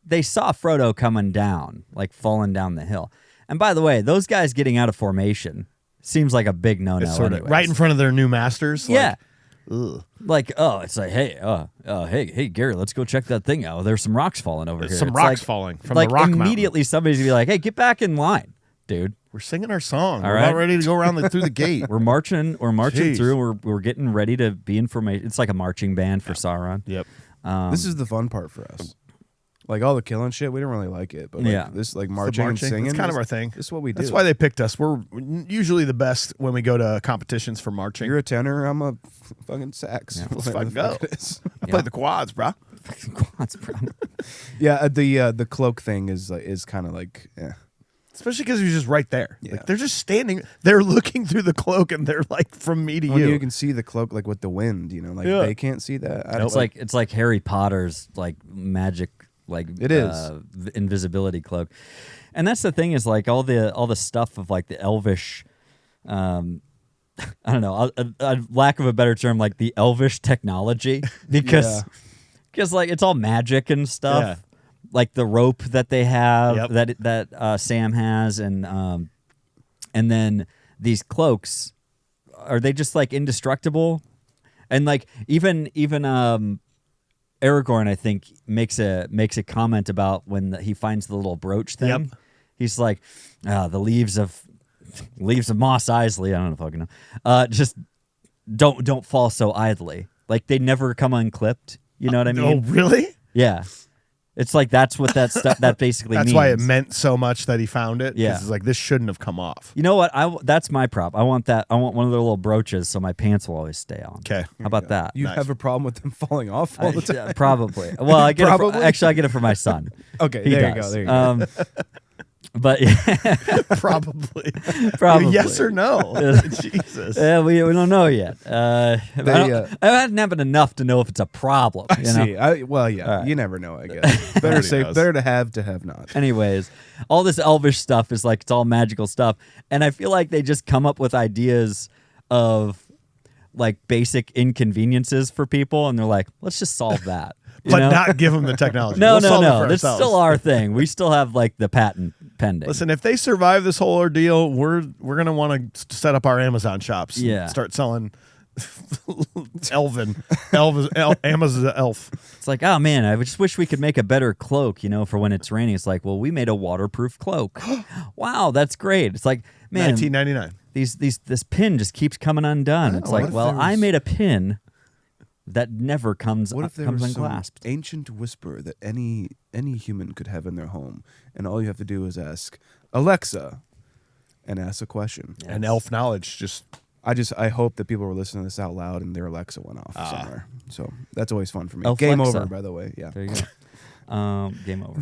they saw Frodo coming down, like falling down the hill. And by the way, those guys getting out of formation seems like a big no-no. It's sort of anyways. right in front of their new masters. Yeah. Ugh. Like, it's like, hey, Gary, let's go check that thing out. There's some rocks falling over here. Some It's rocks like- falling from like the rock immediately mountain. somebody's gonna be like, hey, get back in line, dude. We're singing our song. All We're right. about ready to go around through the gate. We're marching Jeez. through. We're getting ready to be in formation. It's like a marching band for Sauron. Yep. This is the fun part for us. Like all the killing shit, we didn't really like it, but like Yeah. this like The marching and singing, It's kind of this- our thing. This is what we do. That's why they picked us. We're usually the best when we go to competitions for marching. You're a tenor. I'm a fucking sax. Yeah. Let's Whatever fucking the go. fuck it is. I play the quads, bro. Quads, bro. Yeah, the cloak thing is kind of like, Especially because he's just right there. Yeah. Like, they're just standing. They're looking through the cloak, and they're like from me to Well, you. you can see the cloak like with the wind. You know, like Yeah. they can't see that. I don't It's like Harry Potter's like magic, like It is. invisibility cloak. And that's the thing is like all the stuff of like the elvish, I don't know, a lack of a better term, like the elvish technology because like it's all magic and stuff. Yeah. Like the rope that they have Yep. that Sam has, and then these cloaks, are they just like indestructible? And like even Aragorn, I think, makes a comment about when he finds the little brooch thing. Yep. He's like, the leaves of leaves of Moss Isley. I don't know if I can know. Just don't fall so idly. Like they never come unclipped. You know what I mean? Oh, really? Yeah. It's like that's what that stuff that basically That's means. why it meant so much that he found it. 'Cause Yeah. it's like this shouldn't have come off. You know what? That's my prop. I want that. I want one of their little brooches so my pants will always stay on. Okay. How about that? You Nice. have a problem with them falling off all the time? Yeah, probably. Well, I get Probably? actually I get it for my son. Okay, He there you does. go. There you go. But Probably. probably Yes or no? Jesus. Yeah, we don't know yet. I hadn't happened enough to know if it's a problem. I You know? see. Well, yeah. You never know. I guess better Nobody safe. knows. Better to have not. Anyways, all this elvish stuff is like it's all magical stuff, and I feel like they just come up with ideas of like basic inconveniences for people, and they're like, let's just solve that. You But know? not give them the technology. No, We'll no, solve it no. for That's ourselves. still our thing. We still have like the patent pending. Listen, if they survive this whole ordeal, we're gonna want to set up our Amazon shops. And Yeah. start selling Amazon elf. It's like, oh man, I just wish we could make a better cloak, for when it's raining. It's like, well, we made a waterproof cloak. Wow, that's great. It's like, man, 1999. this pin just keeps coming undone. It's what like, if well, there I was- made a pin that never comes What if there comes was some unclasped. ancient whisper that any human could have in their home, and all you have to do is ask Alexa, and ask a question. And elf knowledge just I hope that people were listening to this out loud and their Alexa went off somewhere. So that's always fun for me. Elf Game Alexa. over, by the way. Yeah. There you go. Game over.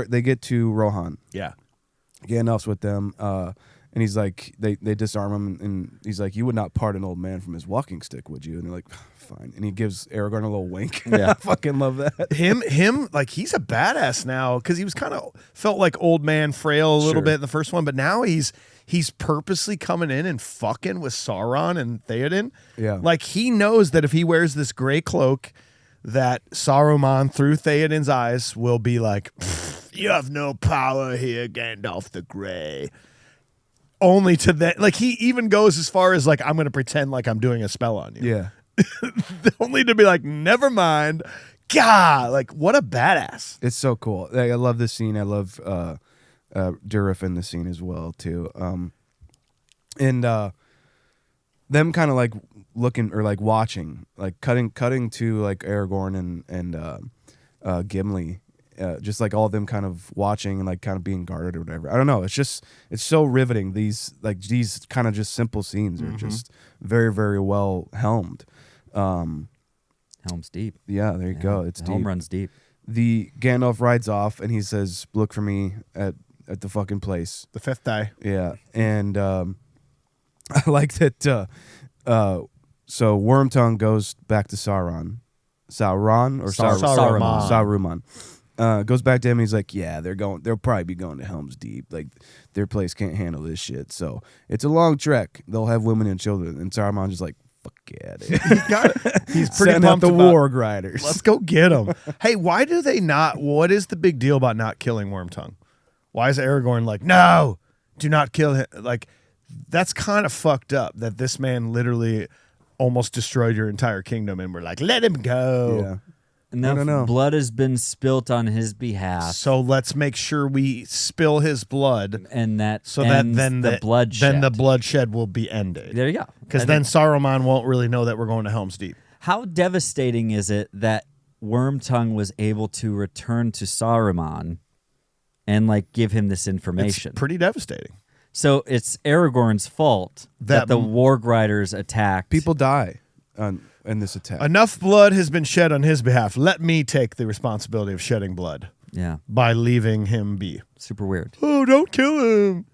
They get to Rohan. yeah. Gandalf's with them, and he's like, they disarm him, and he's like, you would not part an old man from his walking stick, would you? And they're like, fine. And he gives Aragorn a little wink. Yeah. I fucking love that. Him, like he's a badass now because he was kind of felt like old man frail a little Sure. bit in the first one, but now he's purposely coming in and fucking with Sauron and Theoden. Yeah. Like he knows that if he wears this gray cloak, that Saruman through Theoden's eyes will be like, "You have no power here, Gandalf the Grey." Only to that, like he even goes as far as like, I'm going to pretend like I'm doing a spell on you. Yeah. Only to be like, never mind. God, like what a badass. It's so cool. I love this scene. I love Durif in the scene as well too. And them kind of like looking or like watching, like cutting to like Aragorn and Gimli, just like all of them kind of watching and like kind of being guarded or whatever. I don't know. It's so riveting. These kind of just simple scenes are just very, very well helmed. Helm's deep. Yeah, there you go. It's the home deep. runs deep. The Gandalf rides off and he says, "Look for me at the fucking place." The fifth die. Yeah, and I like that. So Wormtongue goes back to Sauron, or Saruman. Saruman. Goes back to him. And he's like, "Yeah, they'll probably be going to Helm's Deep. Like their place can't handle this shit. So it's a long trek. They'll have women and children." And Saruman's just like, "Fuck yeah, dude." He's pretty Send out pumped the about- Warg Riders. Let's go get him. Hey, why do they not? What is the big deal about not killing Wormtongue? Why is Aragorn like, no, do not kill him? Like, that's kind of fucked up that this man literally almost destroyed your entire kingdom, and we're like, let him go. Yeah. Enough know. blood has been spilt on his behalf, So let's make sure we spill his blood, and that so that ends then the bloodshed. Then the bloodshed will be ended. There you go. Because I then think- Saruman won't really know that we're going to Helm's Deep. how devastating is it that Wormtongue was able to return to Saruman and like give him this information? It's pretty devastating. So it's Aragorn's fault that That the Warg Riders attacked. People die in this attack. Enough blood has been shed on his behalf. Let me take the responsibility of shedding blood Yeah, by leaving him be. super weird. Oh, don't kill him.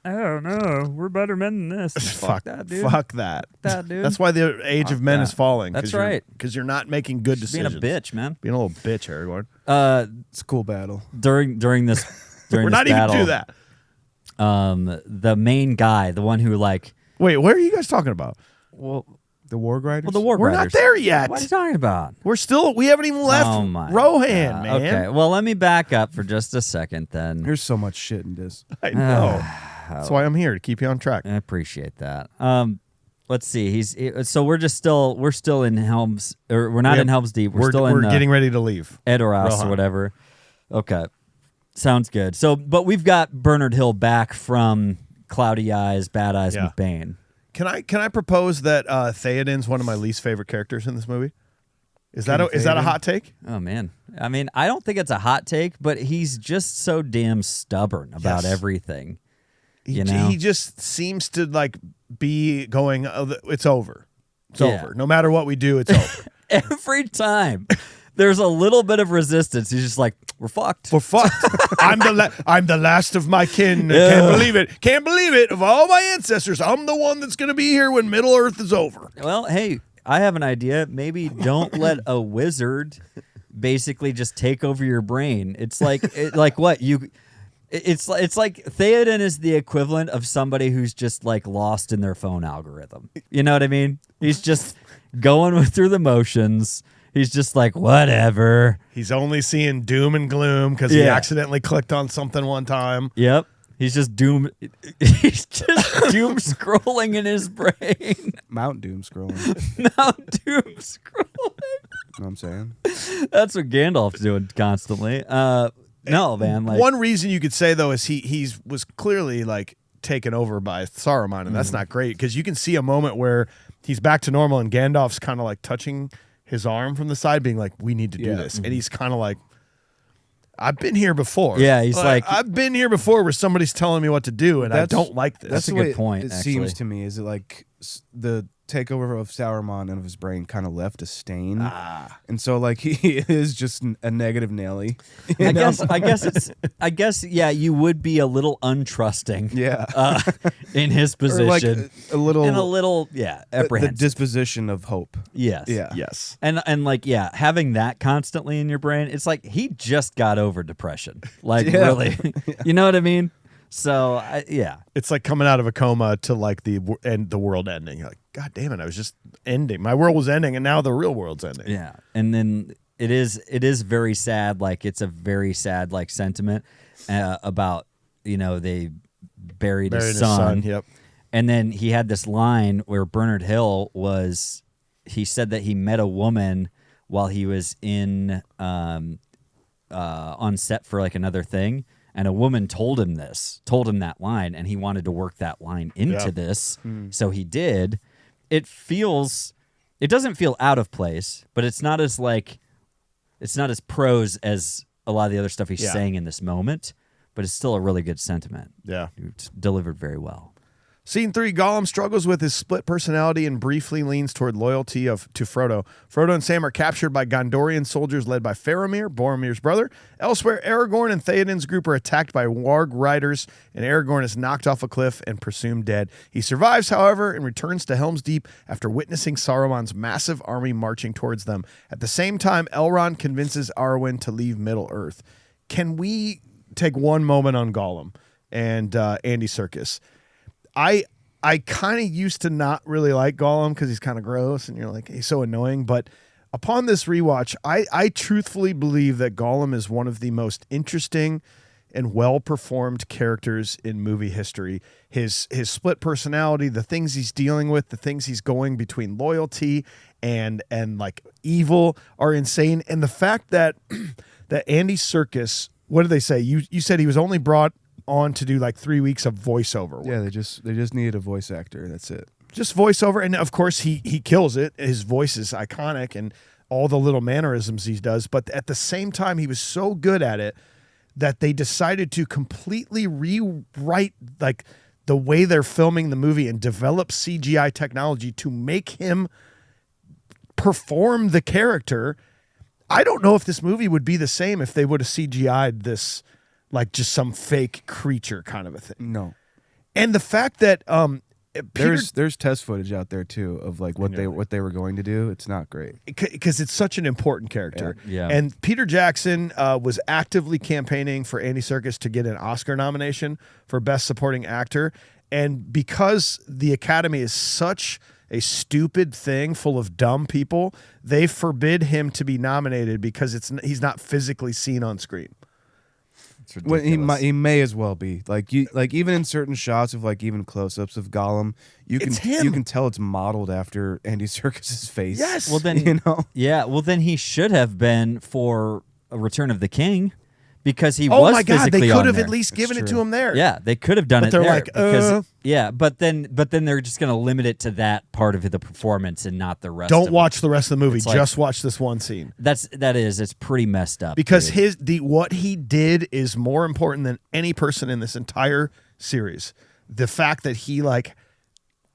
Oh no, we're better men than this. Fuck that, dude. Fuck that. that, dude. That's why the age of men that. is falling. That's right. Because you're not making good Just being decisions. a bitch, man. Being a little bitch, Aragorn. It's a cool battle. During this We're this not battle, even do that. the main guy, the one who like, Wait, what are you guys talking about? well, The Warg Riders? the Warg We're Riders. not there yet. What are you talking about? We haven't even left Oh my Rohan, God. man. Okay, well, let me back up for just a second then. There's so much shit in this. I know. That's why I'm here, to keep you on track. I appreciate that. Let's see. So we're still in Helm's, or we're not Yep. in Helm's Deep. We're still in getting ready to leave. Edoras Rohan. or whatever. Okay, sounds good. So, but we've got Bernard Hill back from cloudy eyes, bad eyes Yeah. McBain. Can I propose that Theoden's one of my least favorite characters in this movie? Is that a hot take? Oh man, I mean, I don't think it's a hot take, but he's just so damn stubborn about Yes. everything. He know? he just seems to like be going. Oh, it's over. It's Yeah. over. No matter what we do, it's over. Every time there's a little bit of resistance, he's just like, "We're fucked." We're fucked. I'm the last of my kin. Can't believe it. Can't believe it. Of all my ancestors, I'm the one that's gonna be here when Middle Earth is over. Well, hey, I have an idea. Maybe don't let a wizard basically just take over your brain. It's like what you. It's like Theoden is the equivalent of somebody who's just like lost in their phone algorithm. You know what I mean? He's just going through the motions. He's just like, whatever. He's only seeing doom and gloom because he Yeah. accidentally clicked on something one time. Yep. He's just doom. He's just doom scrolling in his brain. Mount Doom scrolling. Now doom scrolling. You know what I'm saying? That's what Gandalf's doing constantly. No, man. Like, One reason you could say though is he was clearly like taken over by Saruman, and that's not great because you can see a moment where he's back to normal and Gandalf's kind of like touching his arm from the side, being like, "We need to do this," and he's kind of like, "I've been here before." Yeah, he's like- "I've been here before where somebody's telling me what to do, and I don't like this." That's a the good way point, It actually. seems to me is it like the takeover of Sauron and of his brain kind of left a stain, and so like he is just a negative Nelly. I guess, yeah, you would be a little untrusting. Yeah, In his or position. like a little, and a little, yeah, the apprehensive. disposition of hope. Yes. Yeah. Yes. And like, yeah, having that constantly in your brain, it's like he just got over depression. Like, Yeah. really. You know what I mean? So, yeah. It's like coming out of a coma to like the world ending. You're like, God damn it, I was just ending. My world was ending, and now the real world's ending. Yeah. And then it is very sad. Like, it's a very sad, like, sentiment about, they buried his son. Yep. And then he had this line where Bernard Hill he said that he met a woman while he was on set for like another thing. And a woman told him that line, and he wanted to work that line into this. So he did. It doesn't feel out of place, but it's not as prose as a lot of the other stuff he's saying in this moment, but it's still a really good sentiment. Yeah. It's delivered very well. Scene 3, Gollum struggles with his split personality and briefly leans toward loyalty to Frodo. Frodo and Sam are captured by Gondorian soldiers led by Faramir, Boromir's brother. Elsewhere, Aragorn and Theoden's group are attacked by warg riders, and Aragorn is knocked off a cliff and presumed dead. He survives, however, and returns to Helm's Deep after witnessing Saruman's massive army marching towards them. At the same time, Elrond convinces Arwen to leave Middle-earth. Can we take one moment on Gollum and Andy Serkis? I kind of used to not really like Gollum because he's kind of gross and you're like, he's so annoying. But upon this rewatch, I truthfully believe that Gollum is one of the most interesting and well-performed characters in movie history. His split personality, the things he's dealing with, the things he's going between loyalty and like evil are insane. And the fact that that Andy Serkis, what did they say? You said he was only brought on to do like 3 weeks of voiceover work. Yeah, they just needed a voice actor. That's it. Just voiceover, and of course he kills it. His voice is iconic, and all the little mannerisms he does. But at the same time, he was so good at it that they decided to completely rewrite like the way they're filming the movie and develop CGI technology to make him perform the character. I don't know if this movie would be the same if they would have CGI'd this like just some fake creature kind of a thing. No. And the fact that There's test footage out there too of like what they were going to do. It's not great. because it's such an important character. Yeah. And Peter Jackson was actively campaigning for Andy Serkis to get an Oscar nomination for Best Supporting Actor. And because the Academy is such a stupid thing full of dumb people, they forbid him to be nominated because he's not physically seen on screen. It's Well, ridiculous. he may as well be like even in certain shots of like even close-ups of Gollum, you It's him. can tell it's modeled after Andy Serkis's face. Yes. Well, then, you know. yeah. Well, then he should have been for A Return of the King, because he Oh was my God, physically they could on have there. at least given it to him there. Yeah, they could have done But it they're there like, because but then they're just going to limit it to that part of the performance and not the rest. Don't of watch it. the rest of the movie. It's like- Just watch this one scene. It's pretty messed up Because dude. what he did is more important than any person in this entire series. The fact that he like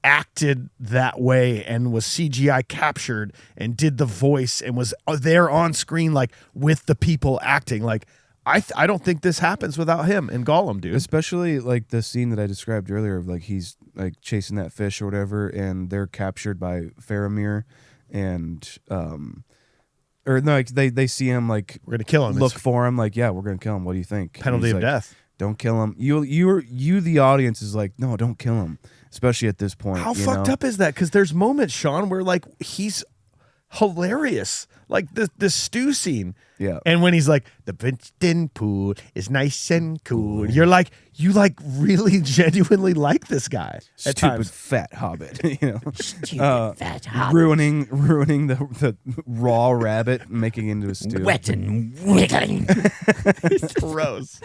acted that way and was CGI captured and did the voice and was there on screen like with the people acting like I don't think this happens without him and Gollum, dude. Especially like the scene that I described earlier of like he's like chasing that fish or whatever, and they're captured by Faramir, and or no, like they see him like We're gonna kill him. look It's for him, like, yeah, we're gonna kill him. What do you think? And penalty he's of like, death. Don't kill him. You the audience is like, no, don't kill him. Especially at this point. How you fucked know? up is that? Because there's moments, Sean, where like he's hilarious. Like the stew scene. Yeah. And when he's like, the Princeton pool is nice and cool. You're like, you like really genuinely like this guy. At Stupid times. fat hobbit, you know, fat hobbit. ruining the raw rabbit, and making it into a stew. wet and wiggling. It's gross.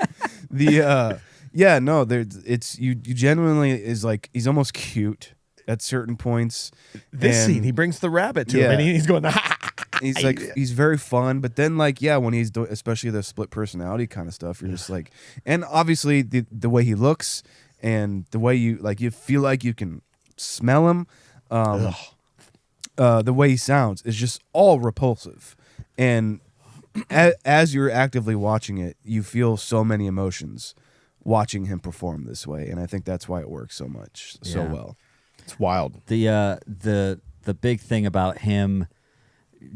The yeah, no, it's you genuinely is like he's almost cute at certain points. This And scene, he brings the rabbit to him Yeah. and he's going, he's like he's very fun, but then like yeah, when he's doing especially the split personality kind of stuff, you're just like, and obviously the way he looks and the way you feel like you can smell him, the way he sounds is just all repulsive, and as you're actively watching it, you feel so many emotions watching him perform this way, and I think that's why it works so much so Yeah. well. It's wild. The big thing about him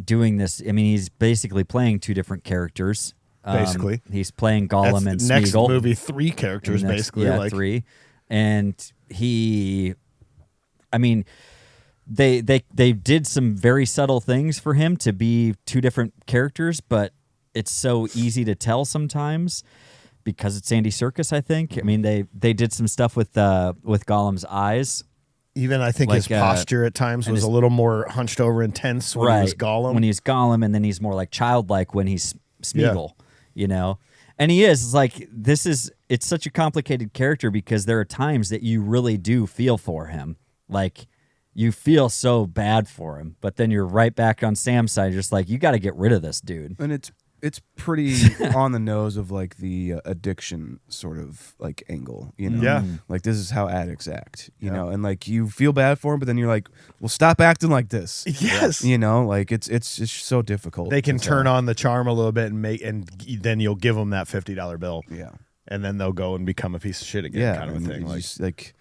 doing this, I mean, he's basically playing two different characters. Basically. He's playing Gollum and That's next Smeagol. movie, 3 characters, Next- basically. yeah, like 3. And I mean, they did some very subtle things for him to be two different characters, but it's so easy to tell sometimes because it's Andy Serkis, I think. I mean, they did some stuff with Gollum's eyes. Even I think his like, posture at times was a little more hunched over and tense when he was Gollum. When he's Gollum, and then he's more like childlike when he's Smeagol, you know? And he is. It's like, it's such a complicated character because there are times that you really do feel for him. Like, you feel so bad for him, but then you're right back on Sam's side, just like, you got to get rid of this dude. And it's pretty on the nose of like the addiction sort of like angle, you know? Yeah. Like this is how addicts act, you know? And like you feel bad for him, but then you're like, well, stop acting like this. Yes. You know, like it's just so difficult. They can to turn tell. on the charm a little bit and then you'll give them that $50 bill. Yeah. And then they'll go and become a piece of shit again, Yeah. kind of a and thing. it's Like, just, like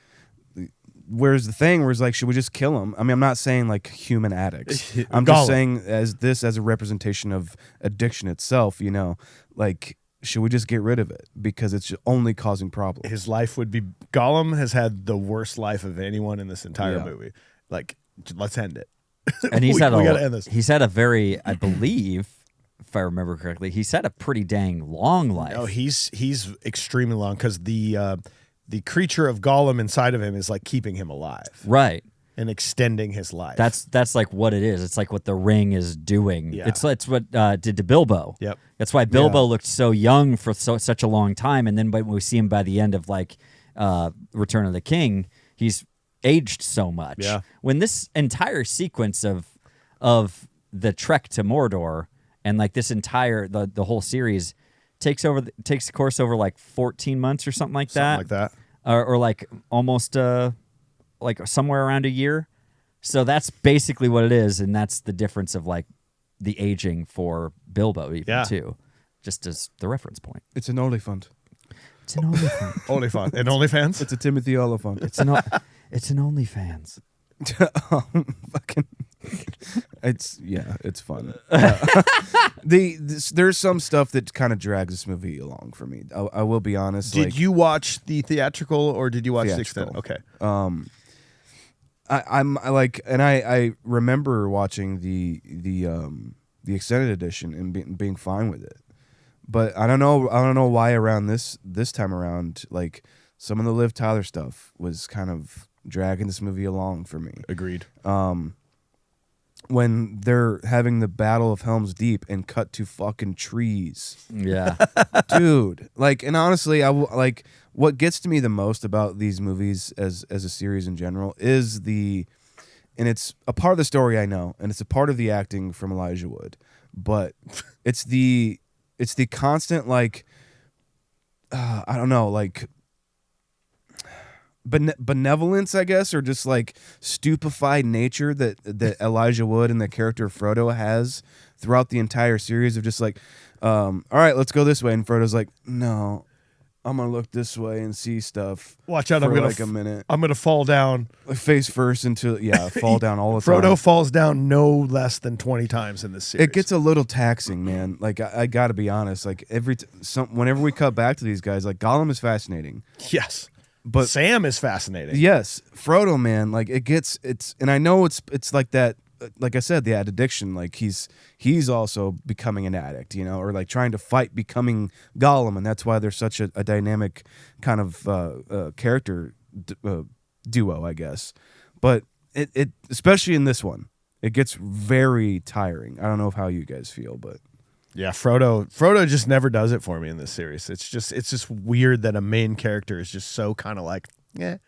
where's the thing where it's like, should we just kill him? I mean, I'm not saying like human addicts. I'm Gollum. just saying as a representation of addiction itself, you know, like should we just get rid of it because it's only causing problems? his life would be Gollum has had the worst life of anyone in this entire Yeah. movie. Like, let's end it. And he's we gotta end this. he's had a very, I believe, if I remember correctly, he's had a pretty dang long life. No, he's extremely long because the creature of Gollum inside of him is like keeping him alive Right. and extending his life. That's like what it is. It's like what the ring is doing. Yeah. It's what did to Bilbo. Yep. That's why Bilbo looked so young for such a long time, and then when we see him by the end of like Return of the King, he's aged so much. Yeah. When this entire sequence of the trek to Mordor and like this entire the whole series takes course over like 14 months or something like something that. like that. Or like almost like somewhere around a year. So that's basically what it is, and that's the difference of like the aging for Bilbo even too, just as the reference point. It's an Oliphant. It's an OnlyFans. OnlyFans. And OnlyFans? It's a Timothy Oliphant. It's an OnlyFans. Fucking, it's fun. There's some stuff that kind of drags this movie along for me. I will be honest. Did you watch the theatrical or did you watch the extended? Theatrical. Okay. I remember watching the extended edition and being fine with it. But I don't know why around this time around, like some of the Liv Tyler stuff was kind of dragging this movie along for me. Agreed. when they're having the Battle of Helm's Deep and cut to fucking trees. Yeah. Dude, like, and honestly, like what gets to me the most about these movies as a series in general is and it's a part of the story, I know, and it's a part of the acting from Elijah Wood, but it's the constant, like, I don't know, like benevolence, I guess, or just like stupefied nature that Elijah Wood and the character Frodo has throughout the entire series of just like, all right, let's go this way, and Frodo's like, no, I'm gonna look this way and see stuff. Watch out! For I'm gonna like a minute. I'm gonna fall down. Like face first into fall down all the time. Frodo falls down no less than 20 times in this series. It gets a little taxing, man. Like I got to be honest. Like whenever we cut back to these guys, like Gollum is fascinating. Yes, but Sam is fascinating. Yes, Frodo, man. Like and I know it's like that. Like I said, the addiction. Like he's also becoming an addict, or like trying to fight becoming Gollum, and that's why there's such a dynamic kind of character duo, I guess. But it especially in this one, it gets very tiring. I don't know how you guys feel, but yeah, Frodo just never does it for me in this series. It's just weird that a main character is just so kind of like, yeah.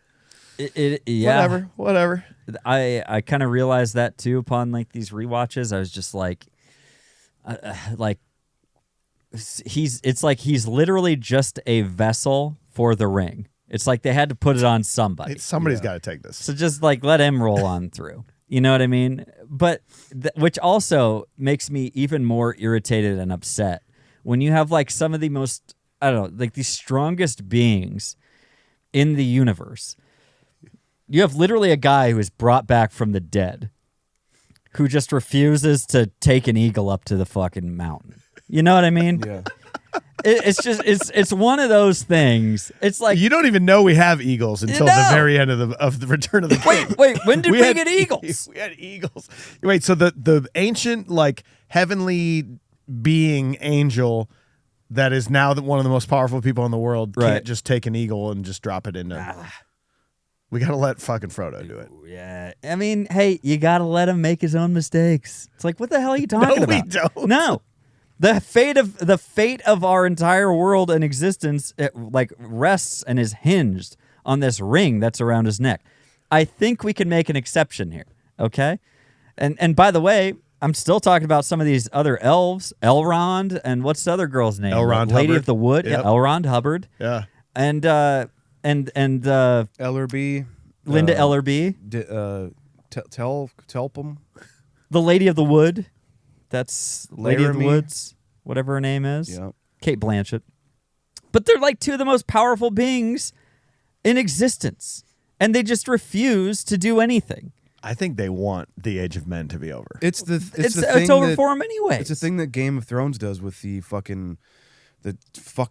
Yeah. Whatever. I kind of realized that too upon like these rewatches. I was just like it's like he's literally just a vessel for the ring. It's like they had to put it on somebody. Somebody's got to take this. So just like let him roll on through. You know what I mean? But which also makes me even more irritated and upset when you have like some of the most, I don't know, like the strongest beings in the universe. You have literally a guy who is brought back from the dead who just refuses to take an eagle up to the fucking mountain. You know what I mean? yeah. It's one of those things. It's like You don't even know we have eagles until the very end of the Return of the King. Wait, when did we get eagles? We had eagles. Wait, so the ancient like heavenly being angel that is now one of the most powerful people in the world can't just take an eagle and just drop it into. We got to let fucking Frodo do it. Yeah. I mean, hey, you got to let him make his own mistakes. It's like, what the hell are you talking about? We don't. No. The fate of our entire world and existence rests and is hinged on this ring that's around his neck. I think we can make an exception here, okay? And by the way, I'm still talking about some of these other elves, Elrond, and what's the other girl's name? Elrond Lady Hubbard. of the Wood. Yep. Yeah, Elrond Hubbard. Yeah. And Ellerby, Linda Ellerby, Telpum, the Lady of the Wood. That's Lady of the Laramie. Woods, whatever her name is. Yeah. Kate Blanchett. But they're like two of the most powerful beings in existence, and they just refuse to do anything. I think they want the Age of Men to be over. It's It's thing over that- for them anyway. It's a thing that Game of Thrones does with the fucking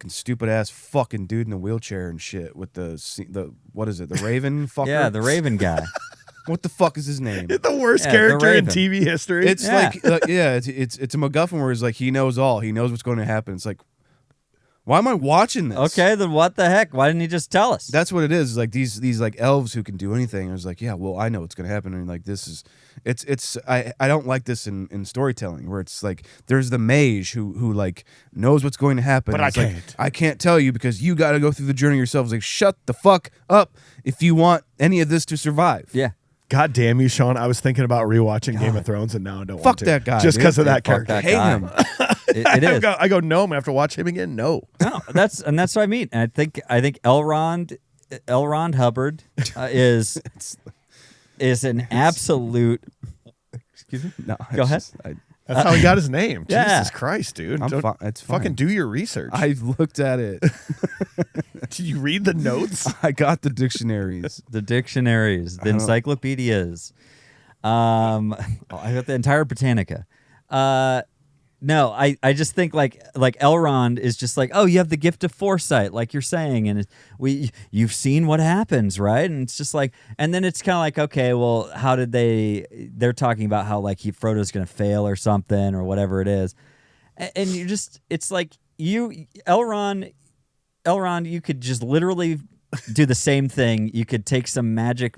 stupid ass fucking dude in a wheelchair and shit with the what is it, the Raven fucker? Yeah, the Raven guy. What the fuck is his name? The worst Yeah, character the in Raven. TV history. It's Yeah. it's a MacGuffin where he's like he knows all, he knows what's going to happen. It's like, why am I watching this? Okay, then what the heck? Why didn't he just tell us? That's what it is. Like these like elves who can do anything. And it's like, yeah, well, I know what's gonna happen. And like this is, I don't like this in storytelling where it's like there's the mage who like knows what's going to happen. But And I it's like, can't. I can't tell you because you got to go through the journey yourself. It's like, shut the fuck up if you want any of this to survive. Yeah. God damn you, Sean. I was thinking about rewatching Game of Thrones and now I don't want Fuck to. that guy, Just dude. because of Yeah, that fuck character. that Hate guy. him. It is. I go, no, I'm going to have to watch him again. No. No, that's what I mean. And I think Elrond Hubbard is an absolute. Excuse me. No, Go ahead. That's how he got his name. Yeah. Jesus Christ, dude. I'm Don't fi- it's fine. fucking do your research. I looked at it. Did you read the notes? I got the dictionaries. The dictionaries, the encyclopedias. I got the entire Britannica. No, I just think like Elrond is just like, oh, you have the gift of foresight, like you're saying, and you've seen what happens, right? And it's just like, and then it's kind of like, okay, well, how did they're talking about how like Frodo's gonna fail or something or whatever it is, and you just, it's like Elrond, you could just literally do the same thing. You could take some magic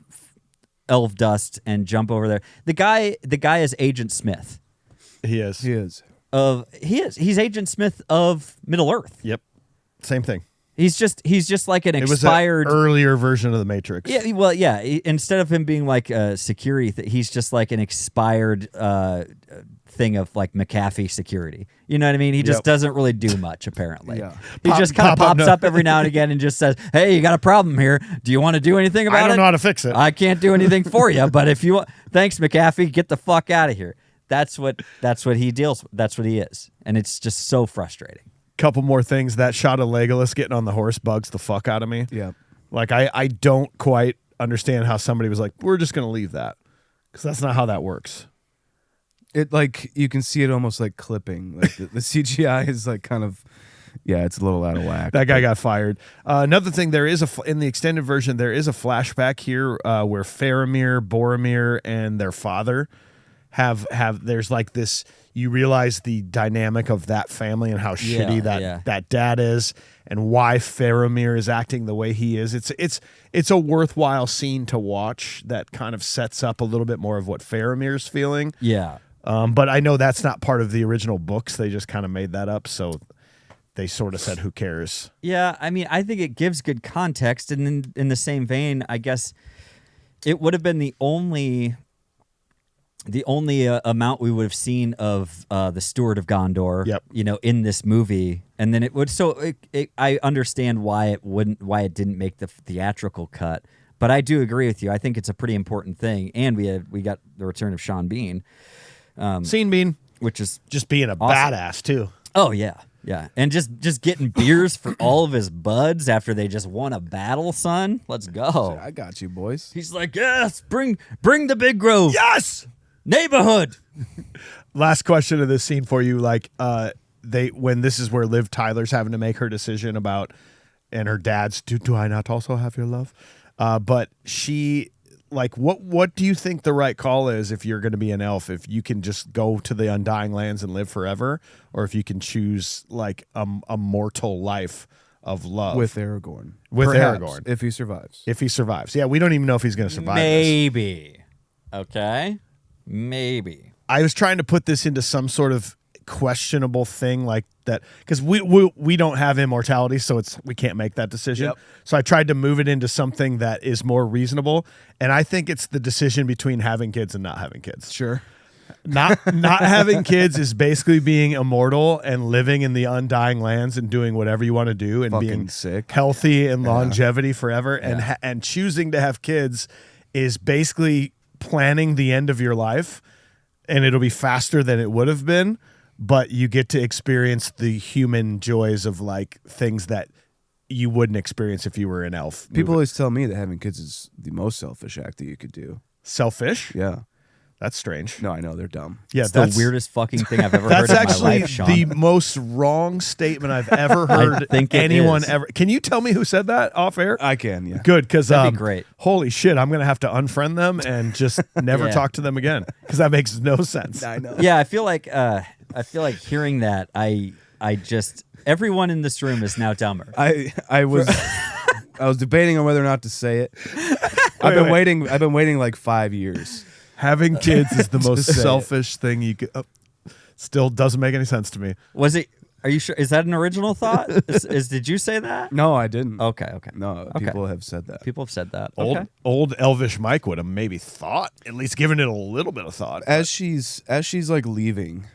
elf dust and jump over there. The guy is Agent Smith. He is. He's Agent Smith of Middle Earth. Yep. Same thing. He's just like an It was expired an earlier version of the Matrix. Yeah, well, yeah. Instead of him being like a security, he's just like an expired thing of like McAfee security. You know what I mean? He just doesn't really do much, apparently. Yeah. He just kind of pop up pops up every now and again and just says, "Hey, you got a problem here. Do you want to do anything about it? I don't know how to fix it. I can't do anything for you, but if you want, thanks, McAfee. Get the fuck out of here." That's what he deals with. That's what he is, and it's just so frustrating. Couple more things. That shot of Legolas getting on the horse bugs the fuck out of me. Yeah. Like, I don't quite understand how somebody was like, we're just going to leave that. Because that's not how that works. It like you can see it almost like clipping. Like the CGI is like kind of, yeah, it's a little out of whack. That guy got fired. Another thing, there is in the extended version, there is a flashback here where Faramir, Boromir, and their father have there's like this. You realize the dynamic of that family and how shitty that dad is, and why Faramir is acting the way he is. It's a worthwhile scene to watch that kind of sets up a little bit more of what Faramir's feeling. Yeah. But I know that's not part of the original books. They just kind of made that up, so they sort of said, "Who cares?" Yeah, I mean, I think it gives good context, and in the same vein, I guess it would have been the only amount we would have seen of the Steward of Gondor, in this movie, and then it would. So I understand why it didn't make the theatrical cut, but I do agree with you. I think it's a pretty important thing, and we got the return of Sean Bean, Scene Bean, which is just being a awesome. badass too. Oh yeah, and just getting beers for all of his buds after they just won a battle, son. Let's go. I got you, boys. He's like, yes, bring the big grove. Yes. Neighborhood. Last question of this scene for you, like when this is where Liv Tyler's having to make her decision about, and her dad's, do I not also have your love? But she, like, what do you think the right call is if you're going to be an elf? If you can just go to the Undying Lands and live forever, or if you can choose like a mortal life of love With Aragorn. Aragorn, if he survives. if he survives. Yeah, we don't even know if he's going to survive. This. Maybe. Okay. Maybe. I was trying to put this into some sort of questionable thing like that, because we don't have immortality, so we can't make that decision. Yep. So I tried to move it into something that is more reasonable, and I think it's the decision between having kids and not having kids. Sure. Not having kids is basically being immortal and living in the Undying Lands and doing whatever you want to do and Fucking being sick. healthy and longevity forever. And choosing to have kids is basically planning the end of your life, and it'll be faster than it would have been, but you get to experience the human joys of like things that you wouldn't experience if you were an elf. People always tell me that having kids is the most selfish act that you could do. Selfish? Yeah. That's strange. No, I know they're dumb. Yeah, It's the weirdest fucking thing I've ever heard That's in my actually life, Sean. the most wrong statement I've ever heard think it anyone is. ever. Can you tell me who said that off air? I can, yeah. Good, because That'd be great. Holy shit, I'm gonna have to unfriend them and just never Yeah. talk to them again, because that makes no sense. I know. Yeah, I feel like hearing that, I just everyone in this room is now dumber. I was debating on whether or not to say it. I've been waiting like 5 years. Having kids is the most say it. selfish thing you could. Still doesn't make any sense to me. Was it? Are you sure? Is that an original thought? Did you say that? No, I didn't. Okay. No, Okay. people have said that. People have said that. Okay. Old Elvish Mike would have maybe thought, at least given it a little bit of thought. As she's like leaving,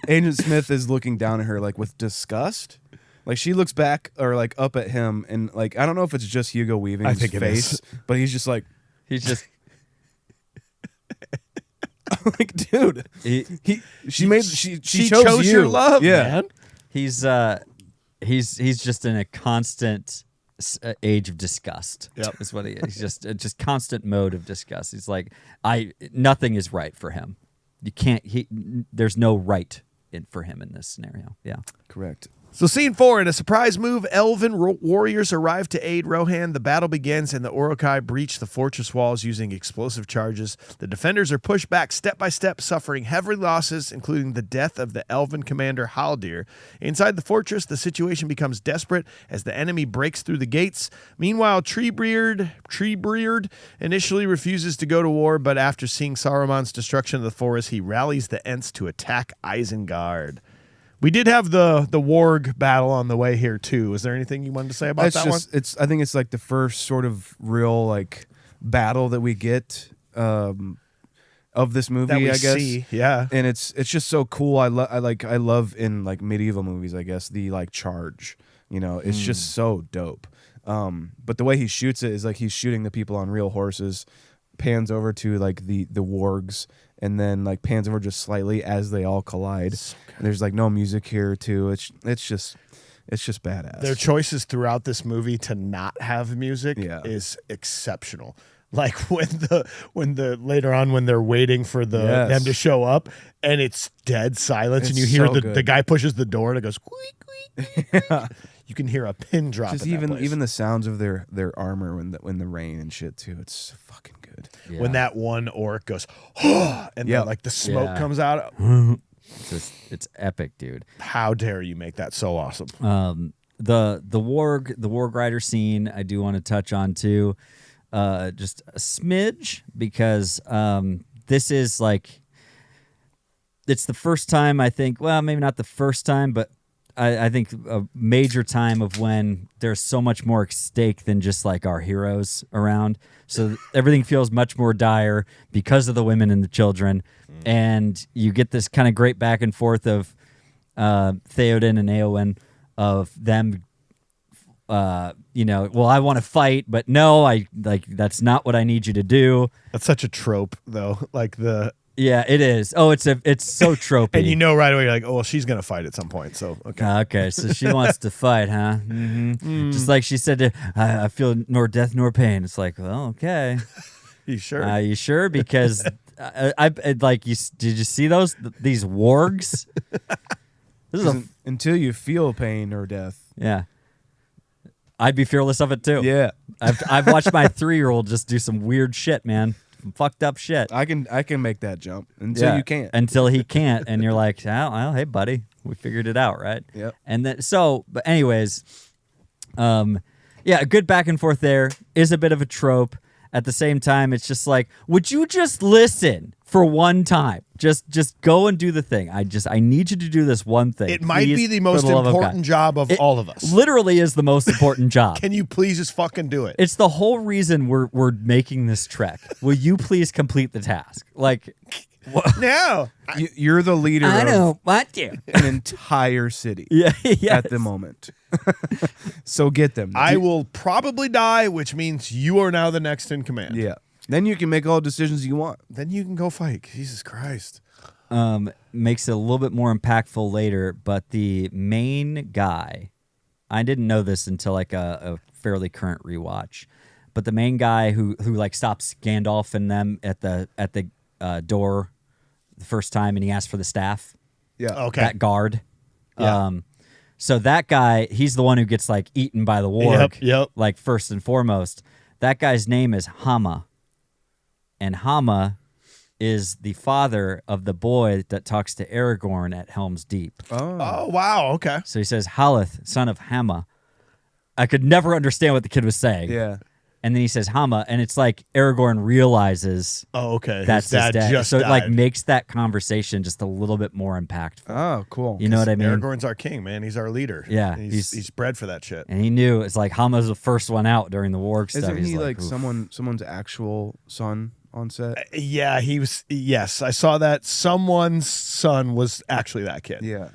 Agent Smith is looking down at her like with disgust. Like she looks back or like up at him, and like I don't know if it's just Hugo Weaving's think it face, is. but he's just like, He's just like, dude, she She chose you. your love, yeah. man. he's just in a constant age of disgust. Yep. Is what he is. He's just constant mode of disgust. He's like, nothing is right for him. You can't. There's no right for him in this scenario. Yeah. Correct. So scene 4, in a surprise move, elven warriors arrive to aid Rohan. The battle begins and the Uruk-hai breach the fortress walls using explosive charges. The defenders are pushed back step by step, suffering heavy losses, including the death of the elven commander Haldir. Inside the fortress, the situation becomes desperate as the enemy breaks through the gates. Meanwhile, Treebeard initially refuses to go to war, but after seeing Saruman's destruction of the forest, he rallies the Ents to attack Isengard. We did have the warg battle on the way here too. Is there anything you wanted to say about that one? I think it's like the first sort of real like battle that we get of this movie. That we I guess. see, yeah. And it's just so cool. I love in like medieval movies. I guess the like charge. You know, it's just so dope. But the way he shoots it is like he's shooting the people on real horses. Pans over to like the wargs, and then like pans over just slightly as they all collide. So there's like no music here too. It's just badass. Their choices throughout this movie to not have music Yeah. is exceptional. Like when the later on when they're waiting for them to show up and it's dead silence and you It's hear so the good. guy pushes the door and it goes squeak, squeak, squeak. You can hear a pin drop. Just in that place. even the sounds of their armor when the rain and shit too. It's fucking good. Yeah. when that one orc goes, and Yeah. then like the smoke Yeah. comes out. It's epic, dude. How dare you make that so awesome? The warg rider scene I do want to touch on too, just a smidge because this is like it's the first time I think. Well, maybe not the first time, but I think a major time of when there's so much more at stake than just like our heroes around. So everything feels much more dire because of the women and the children, and you get this kind of great back and forth of Theoden and Eowyn of them. Well, I want to fight, but no, that's not what I need you to do. That's such a trope, though. Like Yeah, it is. Oh, it's so tropey. and you know right away, you're like, oh, well, she's gonna fight at some point. So okay. Okay, so she wants to fight, huh? Just like she said, I feel nor death nor pain. It's like, well, okay. You sure? You sure? Because did you see these wargs? This is Until you feel pain or death. yeah. I'd be fearless of it too. Yeah. I've watched my 3-year-old just do some weird shit, man. Some fucked up shit. I can make that jump until you can't. Until he can't, and you're like, oh, well, hey, buddy, we figured it out, right? Yep. And then but anyways, a good back and forth there is a bit of a trope. At the same time, it's just like, would you just listen for one time? Just go and do the thing. I need you to do this one thing. It might please, be the for most love of God. important job of It all of us. Literally is the most important job. Can you please just fucking do it? It's the whole reason we're making this trek. Will you please complete the task? Like, No. You're the leader of want to. an entire city Yeah, at the moment. So get them. I will probably die, which means you are now the next in command. Yeah. Then you can make all the decisions you want. Then you can go fight. Jesus Christ. Makes it a little bit more impactful later, but the main guy, I didn't know this until like a fairly current rewatch, but the main guy who like stops Gandalf and them at the door the first time and he asks for the staff. Yeah. Okay. That guard. Yeah. So that guy, he's the one who gets like eaten by the warg. Yep. Like first and foremost. That guy's name is Hama. And Hama is the father of the boy that talks to Aragorn at Helm's Deep. Oh, wow. Okay. So he says, Haleth, son of Hama. I could never understand what the kid was saying. Yeah. And then he says Hama, and it's like Aragorn realizes Oh, okay. that's His dad just so it like died. makes that conversation just a little bit more impactful. Oh, cool. You know what I mean? Aragorn's our king, man. He's our leader. Yeah, He's bred for that shit. And he knew it's like Hama's the first one out during the warg stuff. Isn't He's he like "Oof." someone's actual son on set? Yeah, he was. Yes, I saw that. Someone's son was actually that kid. Yeah.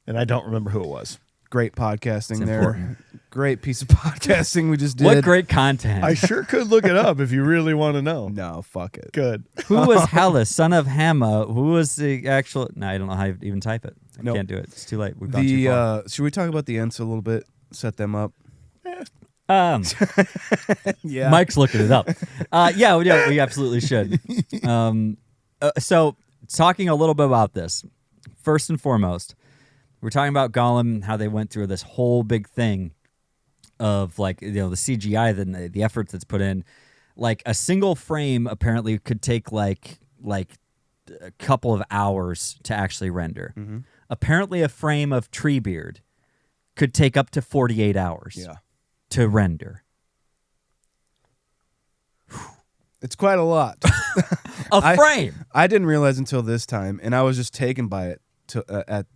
And I don't remember who it was. Great podcasting It's there. important. Great piece of podcasting we just did. What great content. I sure could look it up if you really want to know. No, fuck it. Good. Who was Haleth, son of Hama? Who was the actual? No, I don't know how to even type it. I Nope. can't do it. It's too late. We've gone too far. Should we talk about the Ents a little bit? Set them up. Yeah. Mike's looking it up. Yeah, we absolutely should. So, talking a little bit about this, first and foremost, We're talking about Gollum, how they went through this whole big thing of like, the CGI, the efforts that's put in. Like a single frame apparently could take like a couple of hours to actually render. Mm-hmm. Apparently a frame of Treebeard could take up to 48 hours to render. It's quite a lot. Frame. I didn't realize until this time, and I was just taken by it at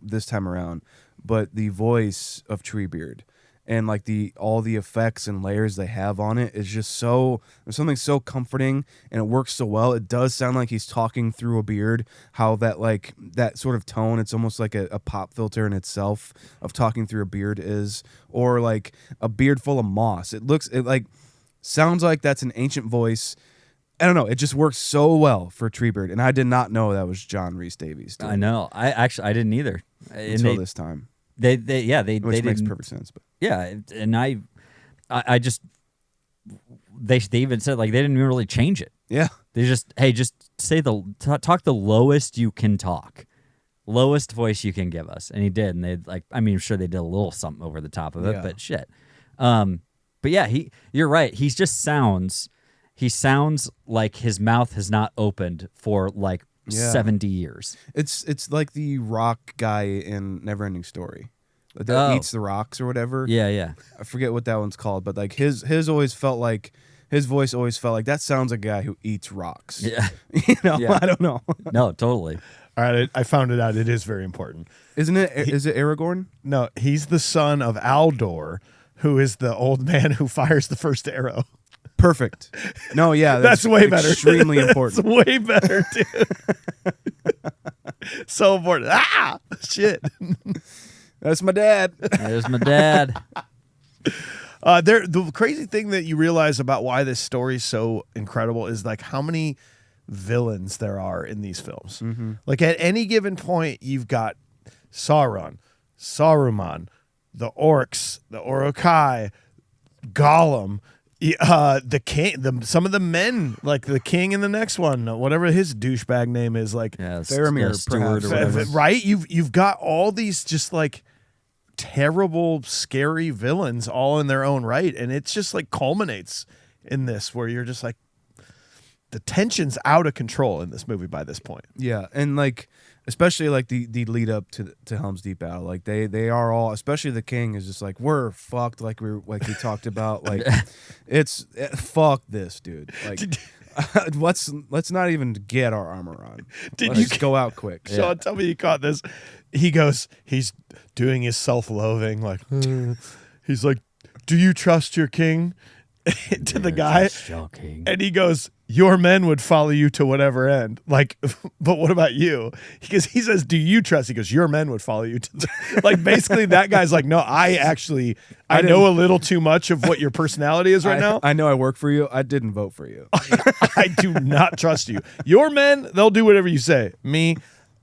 this time around. But the voice of Treebeard and like all the effects and layers they have on it is just there's something so comforting, and it works so well. It does sound like he's talking through a beard. How that sort of tone, it's almost like a pop filter in itself of talking through a beard is, or like a beard full of moss. It sounds like that's an ancient voice. I don't know. It just works so well for Treebeard, and I did not know that was John Rhys Davies. I know. I didn't either Until this time. Which makes didn't, perfect sense. But yeah, and I just they even said like they didn't even really change it. yeah, They just say talk the lowest you can talk, lowest voice you can give us, and he did. And they I'm sure they did a little something over the top of it, Yeah. but shit. But yeah, you're right. He sounds like his mouth has not opened for 70 years. it's like the rock guy in Neverending Story that eats the rocks or whatever. Yeah. I forget what that one's called, but like his voice always felt like that sounds like a guy who eats rocks. Yeah. I don't know. No, totally. All right, I found it out. It is very important. Isn't it? Is it Aragorn? No, he's the son of Aldor, who is the old man who fires the first arrow. Perfect. No, yeah, That's way better. Extremely important. It's way better, dude. So important. Ah, shit. That's my dad. There's my dad. The crazy thing that you realize about why this story is so incredible is like how many villains there are in these films. Mm-hmm. Like at any given point, you've got Sauron, Saruman, the orcs, the Uruk-hai, Gollum, the king, some of the men, like the king in the next one, whatever his douchebag name is, like Faramir, Stewart or perhaps. whatever. right? You've got all these just like terrible, scary villains all in their own right, and it's just like culminates in this where you're just like the tension's out of control in this movie by this point. Yeah, and like especially like the lead up to Helm's Deep battle, like they are all, especially the king is just like we're fucked, like we talked about, like fuck this, dude. Like let's not even get our armor on. Let's just go out quick. Sean, tell me you caught this. He's doing his self-loathing, like he's like, "Do you trust your king?" to the guy, and he goes, "Your men would follow you to whatever end." Like, but what about you? Because he says, "Do you trust?" He goes, "Your men would follow you to." Like, basically, that guy's like, "No, I know a little too much of what your personality is right now. I know I work for you. I didn't vote for you. I do not trust you. Your men, they'll do whatever you say. Me,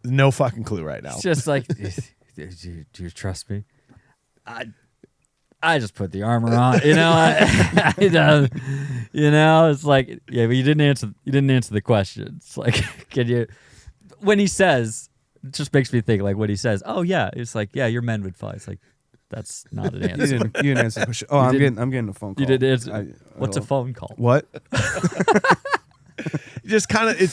no fucking clue right now." It's just like, do you trust me? I just put the armor on, it's like, yeah, but you didn't answer the question. It's like, can you, when he says, it just makes me think like when he says, "Oh yeah," it's like, yeah, your men would fly. It's like, that's not an answer. You didn't answer the question. Oh, I'm getting a phone call. You didn't answer. What's a phone call? What? It's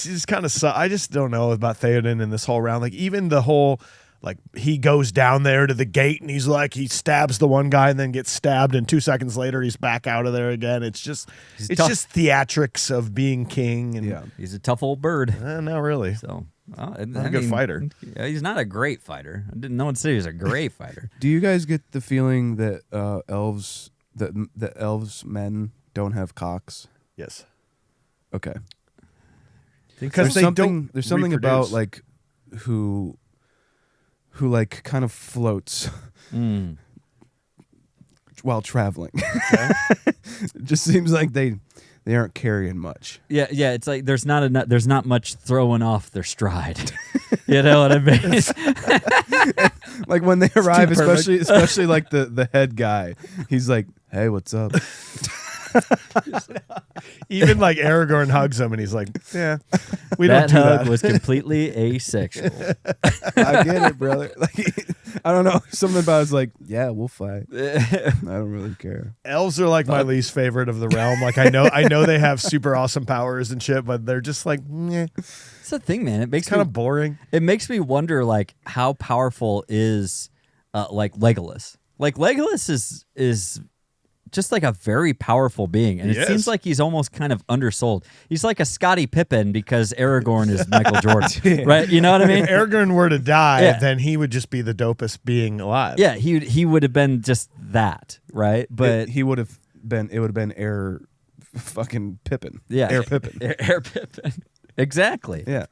just kind of, I just don't know about Theoden in this whole round. Like even the whole, like he goes down there to the gate and he's like, he stabs the one guy and then gets stabbed, and 2 seconds later he's back out of there again. It's just just theatrics of being king. And Yeah. He's a tough old bird. not really. So, Not a good fighter. Yeah, he's not a great fighter. No one said he was a great fighter. Do you guys get the feeling that elves men don't have cocks? Yes. Okay. Because There's something about reproduce. like who like kind of floats while traveling. It just seems like they aren't carrying much. Yeah. It's like there's not much throwing off their stride. You know what I mean? Like when they arrive, too perfect. especially like the head guy, he's like, "Hey, what's up?" Even like Aragorn hugs him and he's like, "Yeah, we That don't do hug that." was completely asexual. I get it, brother. Like, I don't know. Something about it's like, yeah, we'll fight. I don't really care. Elves are like my least favorite of the realm. Like I know they have super awesome powers and shit, but they're just like, meh. It's the thing, man. It makes Kind me of boring. It makes me wonder, like, how powerful is, like Legolas. Like Legolas is just like a very powerful being, and it seems like he's almost kind of undersold. He's like a Scottie Pippen because Aragorn is Michael Jordan, right? You know what I mean? If Aragorn were to die, then he would just be the dopest being alive. Yeah, he would have been just that, right? But He would have been. It would have been Air fucking Pippen. yeah, Air Pippen. Air Pippen, exactly. Yeah.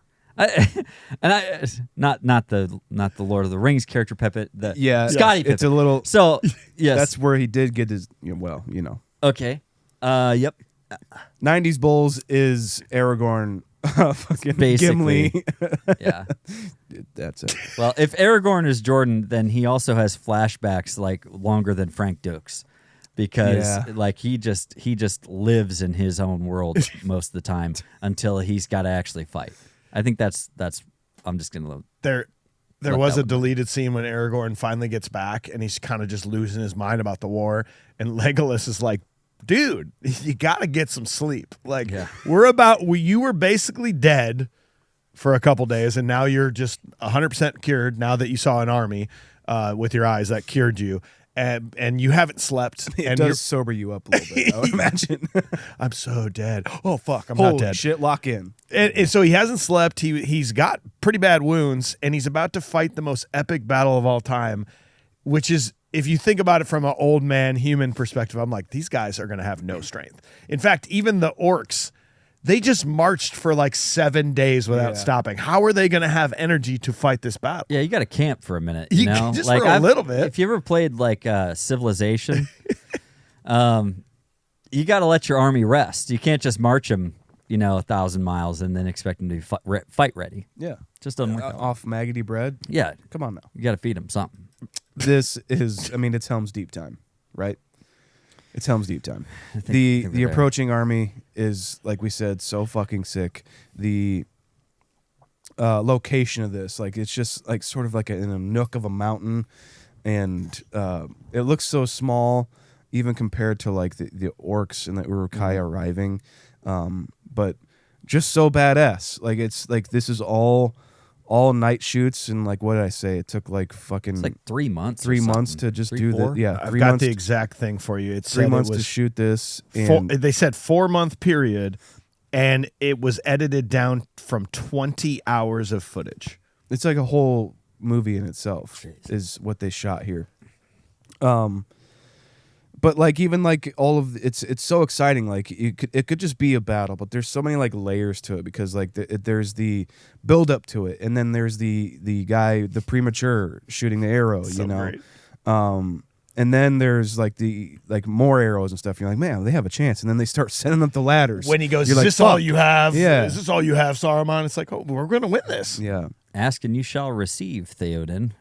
Not the Lord of the Rings character Pippen. Scottie Pippen. It's a little. So yes, That's where he did get his. Well, okay. Yep. 90s Bulls is Aragorn. Fucking Basically. Gimli. Yeah. That's it. Well, if Aragorn is Jordan, then he also has flashbacks like longer than Frank Dukes, because like he just lives in his own world most of the time until he's got to actually fight. I think that's. I'm just gonna. There was a deleted scene when Aragorn finally gets back and he's kind of just losing his mind about the war, and Legolas is like, dude, you got to get some sleep. Like you were basically dead for a couple days, and now you're just 100% cured now that you saw an army with your eyes that cured you. And you haven't slept. It and does sober you up a little bit, I would imagine. I'm so dead. Oh, fuck, I'm Holy not dead. shit, lock in. And so he hasn't slept. He's got pretty bad wounds, and he's about to fight the most epic battle of all time, which is, if you think about it from an old man human perspective, I'm like, these guys are going to have no strength. In fact, even the orcs, they just marched for like 7 days without stopping. How are they going to have energy to fight this battle? Yeah, you got to camp for a minute. You know, just like for a little bit. If you ever played like Civilization, you got to let your army rest. You can't just march them, 1,000 miles and then expect them to be fight ready. Yeah. Just doesn't work out. Off Maggoty bread? Yeah, Come on now. you got to feed them something. This is, it's Helm's Deep time, right? It's Helm's Deep time. I think The we're there. approaching army is, like we said, so fucking sick. The location of this, like, it's just like sort of like in a nook of a mountain, and it looks so small, even compared to like the orcs and the Uruk-hai arriving, but just so badass. Like, it's like this is all night shoots, and like, what did I say? It took like fucking It's like 3 months. 3 or months something. to just 3, do 4? that. Yeah, I've 3 got months. the exact thing for you. It 3 said months it was to shoot this. And they said 4-month period, and it was edited down from 20 hours of footage. it's like a whole movie in itself. Is what they shot here. But like, even like all of it's so exciting. Like, it could just be a battle, but there's so many like layers to it, because like there's the build up to it, and then there's the guy, the premature shooting the arrow, Great. And then there's like the more arrows and stuff. You're like, man, they have a chance, and then they start setting up the ladders. When he goes, You're is like, this all fuck. you have? Yeah. Is this all you have, Saruman? It's like, oh, we're going to win this. Yeah. Ask and you shall receive, Theoden.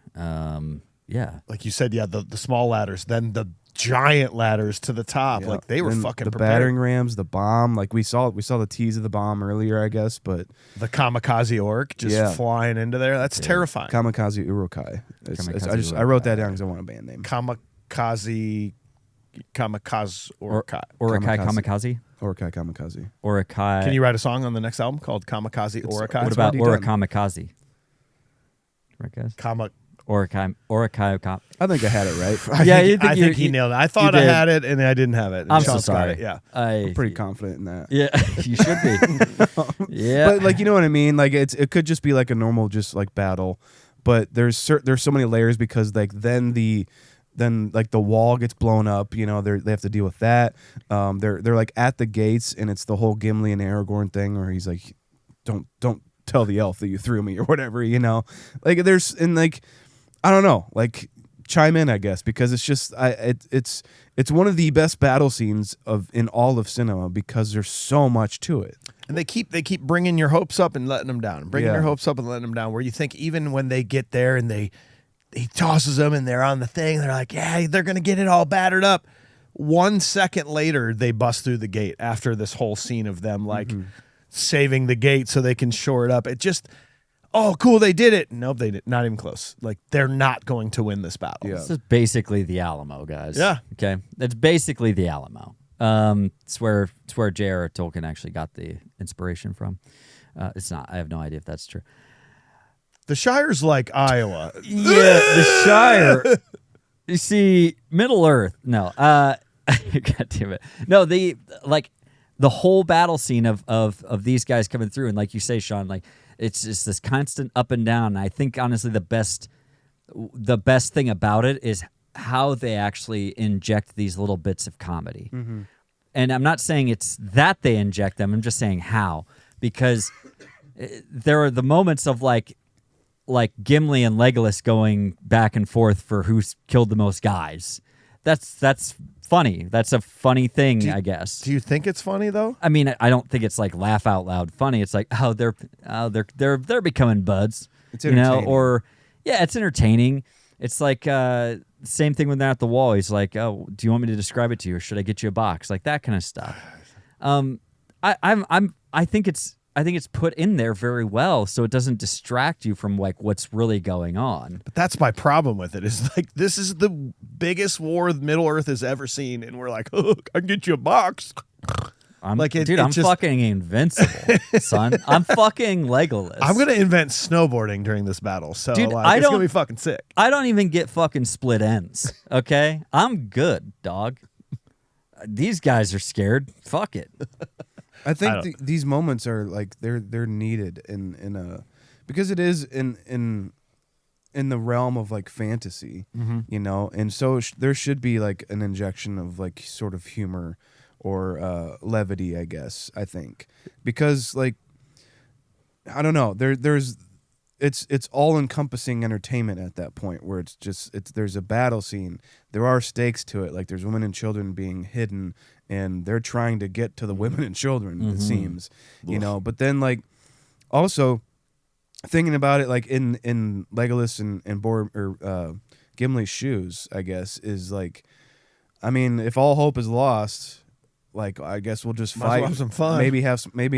Yeah. Like you said, the small ladders, then the giant ladders to the top. Yeah. Like, they were And fucking the prepared. battering rams, the bomb. Like, we saw the tease of the bomb earlier, I guess, but The kamikaze orc just flying into there. That's terrifying. Kamikaze Uruk-hai. Kamikaze I wrote that Uruk-hai, down because I want a band name. Kamikaze orc. Orokai Kamikaze? Uruk-hai Kamikaze. Orokai. Can you write a song on the next album called Kamikaze Orokai? What about already done. Orokamikaze? Right, guys? Orokai. Orokai. I think I had it right. I think he nailed it. I thought I did. had it and I didn't have it. And I'm so Sean's got sorry. it, Yeah. I'm pretty confident in that. Yeah, you should be. Yeah. But like, you know what I mean? Like, it could just be like a normal just like battle, but there's so many layers, because like then like the wall gets blown up, they have to deal with that. They're like at the gates, and it's the whole Gimli and Aragorn thing where he's like, don't tell the elf that you threw me, or whatever, like there's, and like, I don't know, like, chime in, I guess, because it's just it's one of the best battle scenes in all of cinema, because there's so much to it. And they keep bringing your hopes up and letting them down. Bringing Yeah. your hopes up and letting them down, where you think even when they get there and he tosses them and they're on the thing, they're like, yeah, they're going to get it all battered up. 1 second later, they bust through the gate after this whole scene of them like saving the gate so they can shore it up. It just, oh, cool, they did it. Nope, they did not even close. Like, they're not going to win this battle. Yeah. This is basically the Alamo, guys. Yeah. Okay. It's basically the Alamo. It's where J.R.R. Tolkien actually got the inspiration from. It's not. I have no idea if that's true. The Shire's like Iowa. Yeah, the Shire. You see, Middle Earth. No. God damn it. No, the whole battle scene of these guys coming through, and like you say, Sean, like it's just this constant up and down. And I think honestly the best thing about it is how they actually inject these little bits of comedy. Mm-hmm. And I'm not saying it's that they inject them. I'm just saying how, because there are the moments of like Gimli and Legolas going back and forth for who's killed the most guys. That's funny. That's a funny thing, I guess. Do you think it's funny though? I mean, I don't think it's like laugh out loud funny. It's like, they're becoming buds. It's entertaining. Or yeah, it's entertaining. It's like same thing when they're at the wall. He's like, oh, do you want me to describe it to you, or should I get you a box? Like that kind of stuff. I think it's put in there very well, so it doesn't distract you from like what's really going on. But that's my problem with it. Is like, this is the biggest war Middle Earth has ever seen, and we're like, oh, I can get you a box. I'm fucking invincible, son. I'm fucking Legolas. I'm gonna invent snowboarding during this battle, so Dude, it's gonna be fucking sick. I don't even get fucking split ends. Okay, I'm good, dog. These guys are scared. Fuck it. I think these moments are like they're needed in a because it is in the realm of like fantasy, you know, and so there should be like an injection of like sort of humor or levity, I guess. I think because like I don't know, it's all encompassing entertainment at that point where there's a battle scene, there are stakes to it, like there's women and children being hidden. And they're trying to get to the women and children, it seems, you know. But then, like, also thinking about it, like in Legolas and Gimli's shoes, I guess, is like, I mean, if all hope is lost, like, I guess we'll just fight, have some fun, maybe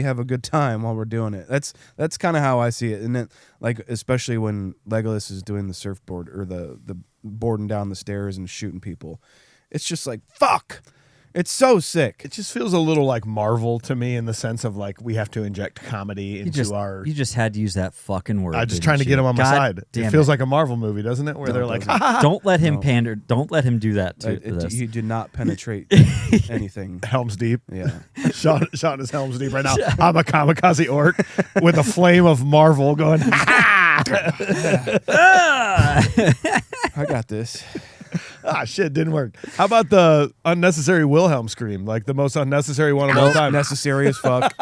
have a good time while we're doing it. That's kind of how I see it, and then, like, especially when Legolas is doing the surfboard or the boarding down the stairs and shooting people, it's just like fuck. It's so sick. It just feels a little like Marvel to me in the sense of like we have to inject comedy into our. You just had to use that fucking word. I'm just trying to get him on my side. It feels like a Marvel movie, doesn't it? Where they're like, don't let him pander. Don't let him do that to this. You did not penetrate anything. Helm's Deep. Yeah. Sean is Helm's Deep right now. I'm a kamikaze orc with a flame of Marvel going. I got this. Ah, shit, didn't work. How about the unnecessary Wilhelm scream? Like the most unnecessary one of all time. Necessary as fuck.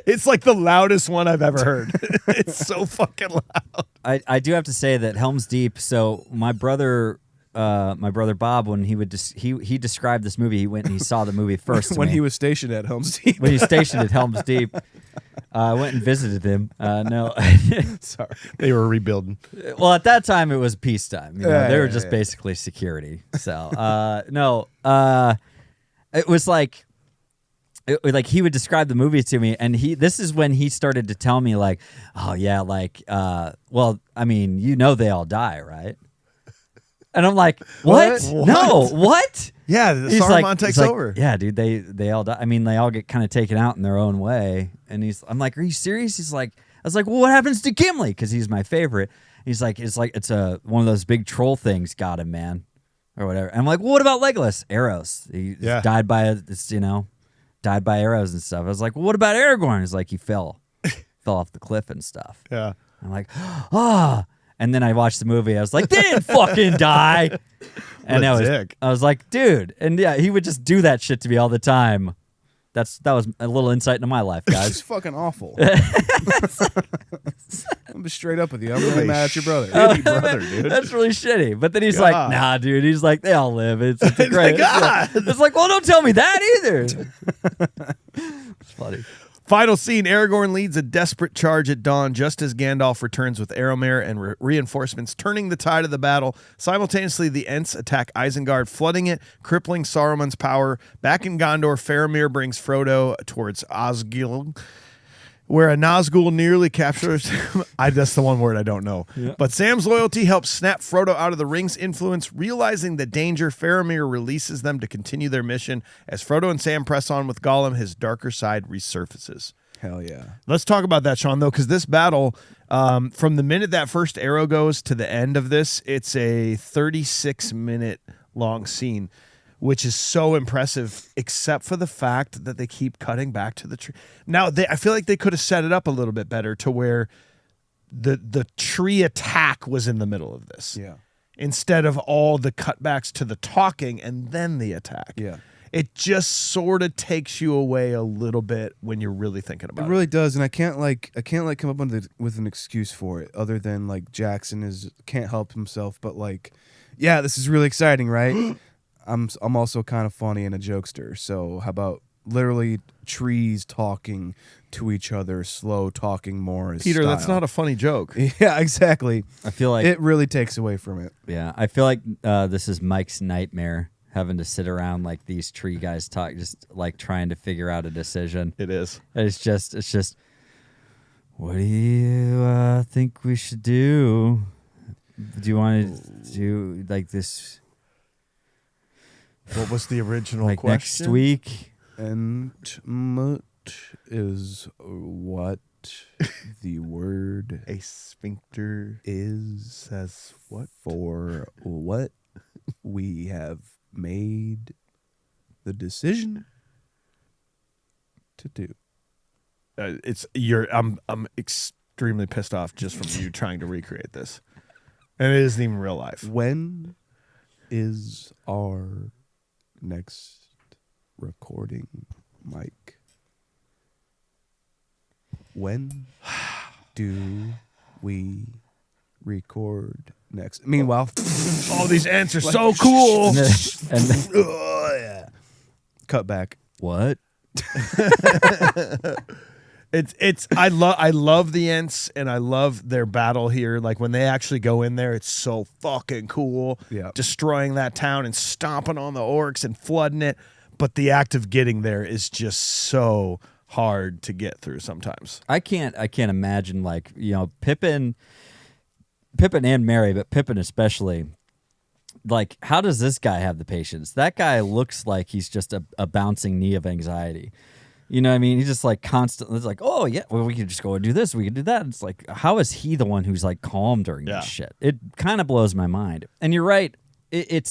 It's like the loudest one I've ever heard. It's so fucking loud. I do have to say that Helm's Deep. So my brother Bob, when he described this movie, he went and he saw the movie first. When he was stationed at Helm's Deep. When he was stationed at Helm's Deep. I went and visited him. No, sorry, they were rebuilding. Well, at that time it was peacetime. They were just basically security. So it was like he would describe the movie to me, and this is when he started to tell me like, oh yeah, like well, I mean, they all die, right? And I'm like, what? No, what? Yeah, Saruman takes over. Yeah, dude, they all die. I mean, they all get kind of taken out in their own way. And I'm like, are you serious? He's like, I was like, well, what happens to Gimli? Because he's my favorite. He's like, it's one of those big troll things got him, man, or whatever. And I'm like, well, what about Legolas? Arrows. He died by arrows and stuff. I was like, well, what about Aragorn? He's like, he fell off the cliff and stuff. Yeah. I'm like, ah. And then I watched the movie. I was like, they didn't fucking die. And I was like, dude. And yeah, he would just do that shit to me all the time. That was a little insight into my life, guys. It's fucking awful. I'm just straight up with you. I'm really mad at your brother. Brother, dude. That's really shitty. But then he's like, nah, dude. He's like, they all live. It's great. God. It's like, well, don't tell me that either. It's funny. Final scene, Aragorn leads a desperate charge at dawn just as Gandalf returns with Éomer and reinforcements, turning the tide of the battle. Simultaneously, the Ents attack Isengard, flooding it, crippling Saruman's power. Back in Gondor, Faramir brings Frodo towards Osgiliath, where a Nazgul nearly captures him. That's the one word I don't know. Yeah. But Sam's loyalty helps snap Frodo out of the ring's influence. Realizing the danger, Faramir releases them to continue their mission. As Frodo and Sam press on with Gollum, his darker side resurfaces. Hell yeah. Let's talk about that, Sean, though, because this battle, from the minute that first arrow goes to the end of this, it's a 36-minute long scene, which is so impressive, except for the fact that they keep cutting back to the tree. Now, I feel like they could have set it up a little bit better to where the tree attack was in the middle of this. Yeah. Instead of all the cutbacks to the talking and then the attack. Yeah. It just sort of takes you away a little bit when you're really thinking about it. It really does, and I can't come up with an excuse for it other than like Jackson can't help himself, but like, yeah, this is really exciting, right? I'm also kind of funny and a jokester, so how about literally trees talking to each other, slow talking more as Peter, style. that's not a funny joke. Yeah, exactly. I feel like It really takes away from it. Yeah, I feel like this is Mike's nightmare, having to sit around like these tree guys talk, just like trying to figure out a decision. It is. It's just. What do you think we should do? Do you want to do like this? What was the original Like question? next week? And mut is what the word A sphincter is says what? for what we have made the decision to do. I'm extremely pissed off just from you trying to recreate this, and it isn't even real life. When is our next recording, Mike? When do we record next? Meanwhile, All these answers so cool. And oh, yeah. Cut back. what? I love the Ents and I love their battle here. Like when they actually go in there, it's so fucking cool. Yeah. Destroying that town and stomping on the orcs and flooding it. But the act of getting there is just so hard to get through sometimes. I can't imagine, like, you know, Pippin and Merry, but Pippin especially. Like, how does this guy have the patience? That guy looks like he's just a bouncing knee of anxiety. You know what I mean? He's just like constantly, it's like, oh yeah, well, we could just go and do this, we could do that. It's like, how is he the one who's like calm during this shit? It kind of blows my mind. And you're right. It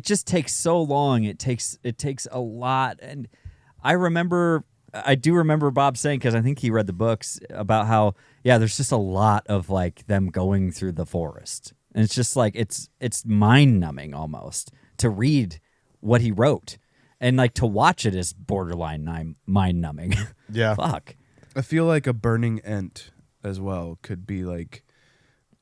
just takes so long. It takes a lot. And I do remember Bob saying, because I think he read the books, about how, yeah, there's just a lot of like them going through the forest. And it's just like, it's mind numbing almost to read what he wrote. And like to watch it is borderline mind numbing. Yeah. Fuck. I feel like a burning ent as well could be like,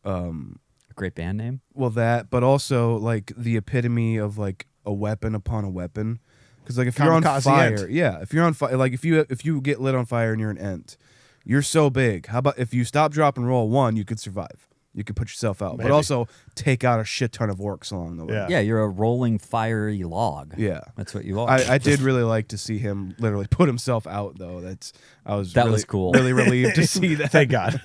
Great band name. well, that, but also like the epitome of like a weapon upon a weapon. Because like if you're on Kamikaze fire, ent. yeah, if you're on fire, like if you get lit on fire and you're an ent, you're so big. How about if you stop, drop, and roll one, you could survive. You could put yourself out, Maybe. but also take out a shit ton of orcs along the way. Yeah. Yeah, you're a rolling fiery log. Yeah. That's what you are. I did really like to see him literally put himself out, though. That was cool. Really relieved to see that. Thank God.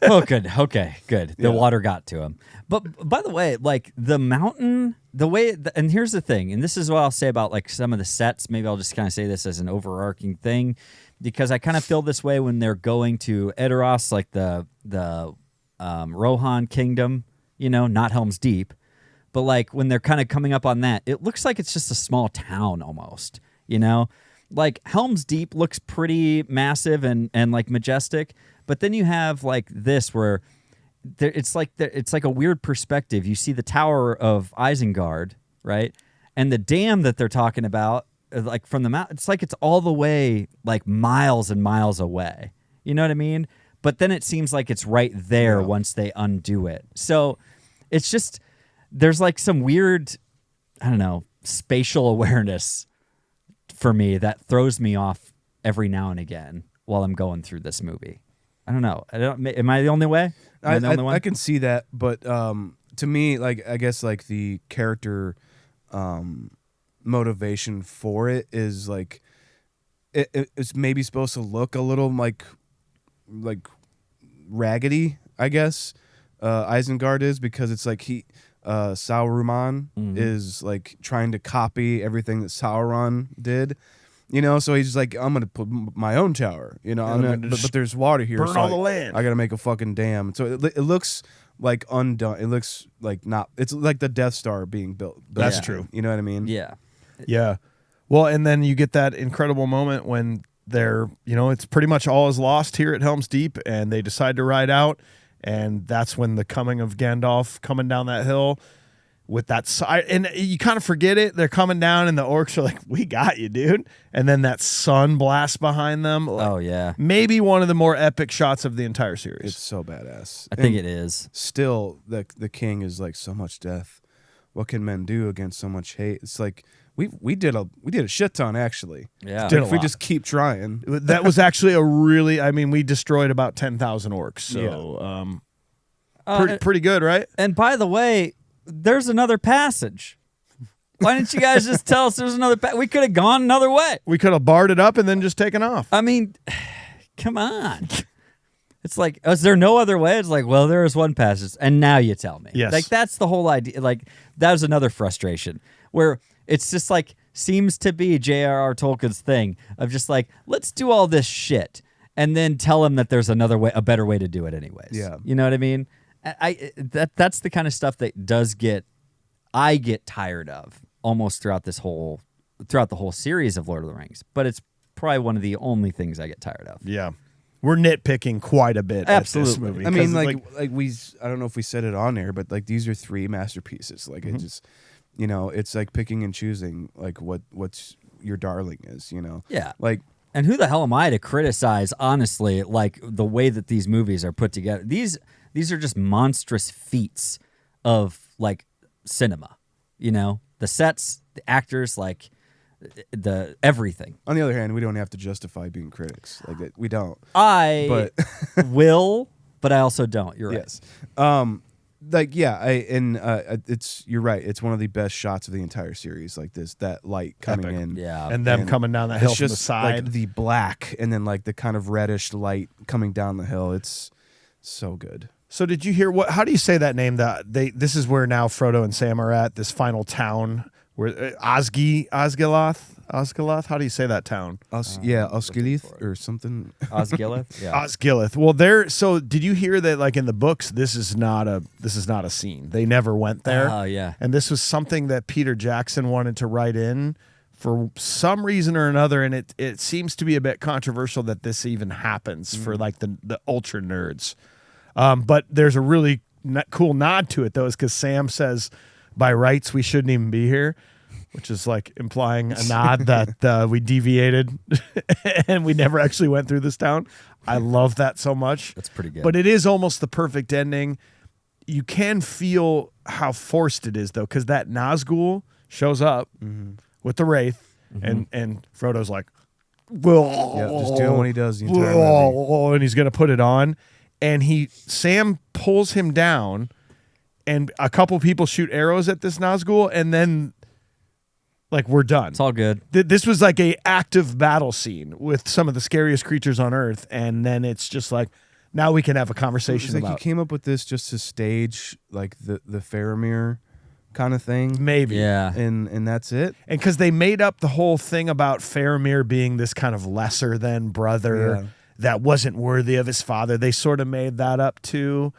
Oh, good. Okay, good. The Yeah. water got to him. But by the way, like the mountain, the way, and here's the thing, and this is what I'll say about like some of the sets. Maybe I'll just kind of say this as an overarching thing, because I kind of feel this way when they're going to Edoras, like the Rohan Kingdom, you know, not Helm's Deep, but like when they're kind of coming up on that, it looks like it's just a small town almost, you know? Like Helm's Deep looks pretty massive and like majestic, but then you have like this where it's like a weird perspective. You see the Tower of Isengard, right? And the dam that they're talking about, like from the mountain, it's like it's all the way like miles and miles away. You know what I mean? But then it seems like it's right there once they undo it. So it's just, there's like some weird, I don't know, spatial awareness for me that throws me off every now and again while I'm going through this movie. I don't know. Am I the only way? Am I the only one? I can see that, but to me, like I guess like the character motivation for it is like it's maybe supposed to look a little like like raggedy, I guess. Isengard is, because it's like Sauron is like trying to copy everything that Sauron did. So he's like, I'm gonna put my own tower. But there's water here. burn so all the land. I gotta make a fucking dam. So it looks like undone. It looks like not. It's like the Death Star being built. That's again. true. You know what I mean? Yeah. Yeah. Well, and then you get that incredible moment when they're, it's pretty much all is lost here at Helm's Deep, and they decide to ride out, and that's when the coming of Gandalf coming down that hill with that side, and you kind of forget it. They're coming down, and the orcs are like, "We got you, dude!" And then that sun blast behind them. Oh yeah. Maybe one of the more epic shots of the entire series. It's so badass. I think it is. Still, the king is like, so much death. What can men do against so much hate? It's like we did a shit ton, actually. Yeah. Did a If we lot. just keep trying. That was actually we destroyed about 10,000 orcs. So, pretty good, right? And by the way, there's another passage. Why didn't you guys just tell us there's another we could have gone another way. We could have barred it up and then just taken off. I mean, come on. It's like, is there no other way? It's like, well, there is one passage, and now you tell me. Yes. Like, that's the whole idea. Like, that was another frustration, where it's just like, seems to be J.R.R. Tolkien's thing of just like, let's do all this shit, and then tell him that there's another way, a better way to do it anyways. Yeah. You know what I mean? That's the kind of stuff that I get tired of almost throughout the whole series of Lord of the Rings. But it's probably one of the only things I get tired of. Yeah. We're nitpicking quite a bit Absolutely. at this movie. I mean, 'cause, I don't know if we said it on air, but like these are 3 masterpieces. Like it just, it's like picking and choosing like what's your darling is. Yeah. Like. And who the hell am I to criticize, honestly, like the way that these movies are put together? These are just monstrous feats of like cinema, the sets, the actors, like the everything. On the other hand, we don't have to justify being critics. Like that, we don't. I will, but I also don't. You're right. Yes. It's you're right. It's one of the best shots of the entire series. Like that light coming Epic. in. Yeah. and them coming down that hill It's from the just side. like the black and then like the kind of reddish light coming down the hill. It's so good. So did you hear how do you say that name? This is where now Frodo and Sam are at, this final town where Osgiliath. How do you say that town? Osgiliath or something. Osgiliath? Yeah. Osgiliath. Well, so did you hear that like in the books this is not a scene. They never went there. Oh, yeah. And this was something that Peter Jackson wanted to write in for some reason or another, and it seems to be a bit controversial that this even happens for like the ultra nerds. But there's a really cool nod to it, though, is because Sam says, by rights, we shouldn't even be here, which is like implying a nod that we deviated and we never actually went through this town. I love that so much. That's pretty good. But it is almost the perfect ending. You can feel how forced it is, though, because that Nazgul shows up with the Wraith, and Frodo's like, Yeah, just doing what he does the entire movie. and he's going to put it on. And Sam pulls him down, and a couple people shoot arrows at this Nazgul, and then, like, we're done. It's all good. This was like a active battle scene with some of the scariest creatures on Earth, and then it's just like, now we can have a conversation It's like about he came up with this just to stage like the Faramir kind of thing. maybe. Yeah. And that's it. And because they made up the whole thing about Faramir being this kind of lesser than brother that wasn't worthy of his father. They sort of made that up too.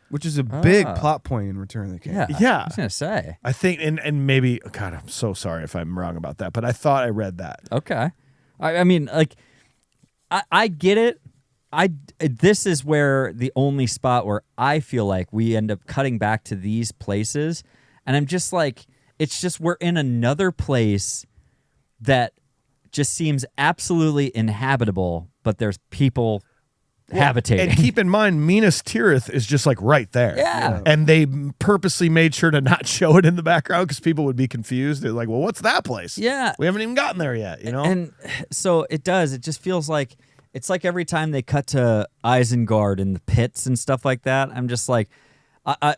Which is a big plot point in Return of the King. Yeah. Yeah. I was going to say. I think, and maybe, God, I'm so sorry if I'm wrong about that, but I thought I read that. Okay. I mean, like, I get it. This is where the only spot where I feel like we end up cutting back to these places, and I'm just like, it's just we're in another place that just seems absolutely inhabitable, but there's people habitating. And keep in mind, Minas Tirith is just like right there. Yeah. And they purposely made sure to not show it in the background because people would be confused. They're like, well, what's that place? Yeah. We haven't even gotten there yet, you know? And so it does. It just feels like it's like every time they cut to Isengard and the pits and stuff like that, I'm just like,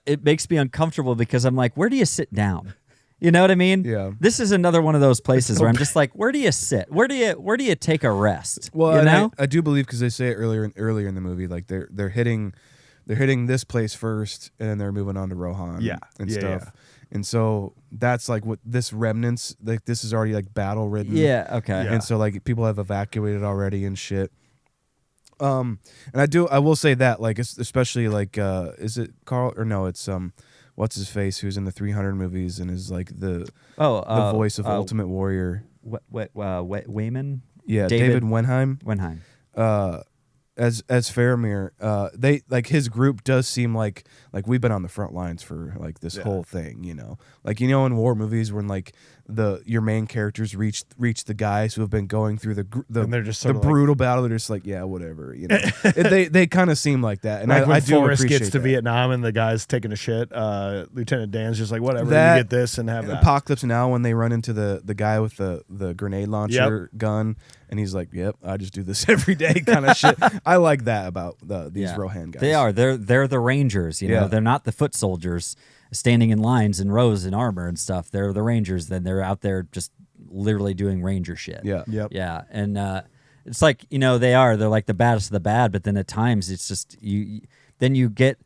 it makes me uncomfortable because I'm like, where do you sit down? You know what I mean? Yeah. This is another one of those places where I'm just like, where do you sit? Where do you take a rest? Well, you and know? I do believe because they say it earlier in the movie, like they're hitting this place first, and then they're moving on to Rohan, and stuff. Yeah. And so that's like what this remnants, like this is already like battle ridden. Yeah. Okay. Yeah. And so like people have evacuated already and shit. And I will say that, like, especially like, is it Carl or no? It's what's his face, who's in the 300 movies and is like the voice of Ultimate Warrior. Wayman. Yeah, David Wenheim. Wenheim. As Faramir, they like his group does seem like we've been on the front lines for like this whole thing, you know, like, you know, in war movies when like your main characters reach the guys who have been going through And they're just the sort of like- brutal battle, they're just like, yeah, whatever, you know. they kind of seem like that, and Like when I do Forrest appreciate gets to that. Vietnam and the guy's taking a shit, Lieutenant Dan's just like, whatever, That- you get this and have that. Apocalypse Now, when they run into the guy with the grenade launcher gun, and he's like, "Yep, I just do this every day," kind of shit. I like that about these Rohan guys. They are. They're the Rangers. You know, they're not the foot soldiers standing in lines and rows in armor and stuff. They're the Rangers. Then they're out there just literally doing Ranger shit. Yeah. Yep. Yeah. And it's like, you know, they're like the baddest of the bad, but then at times it's just you get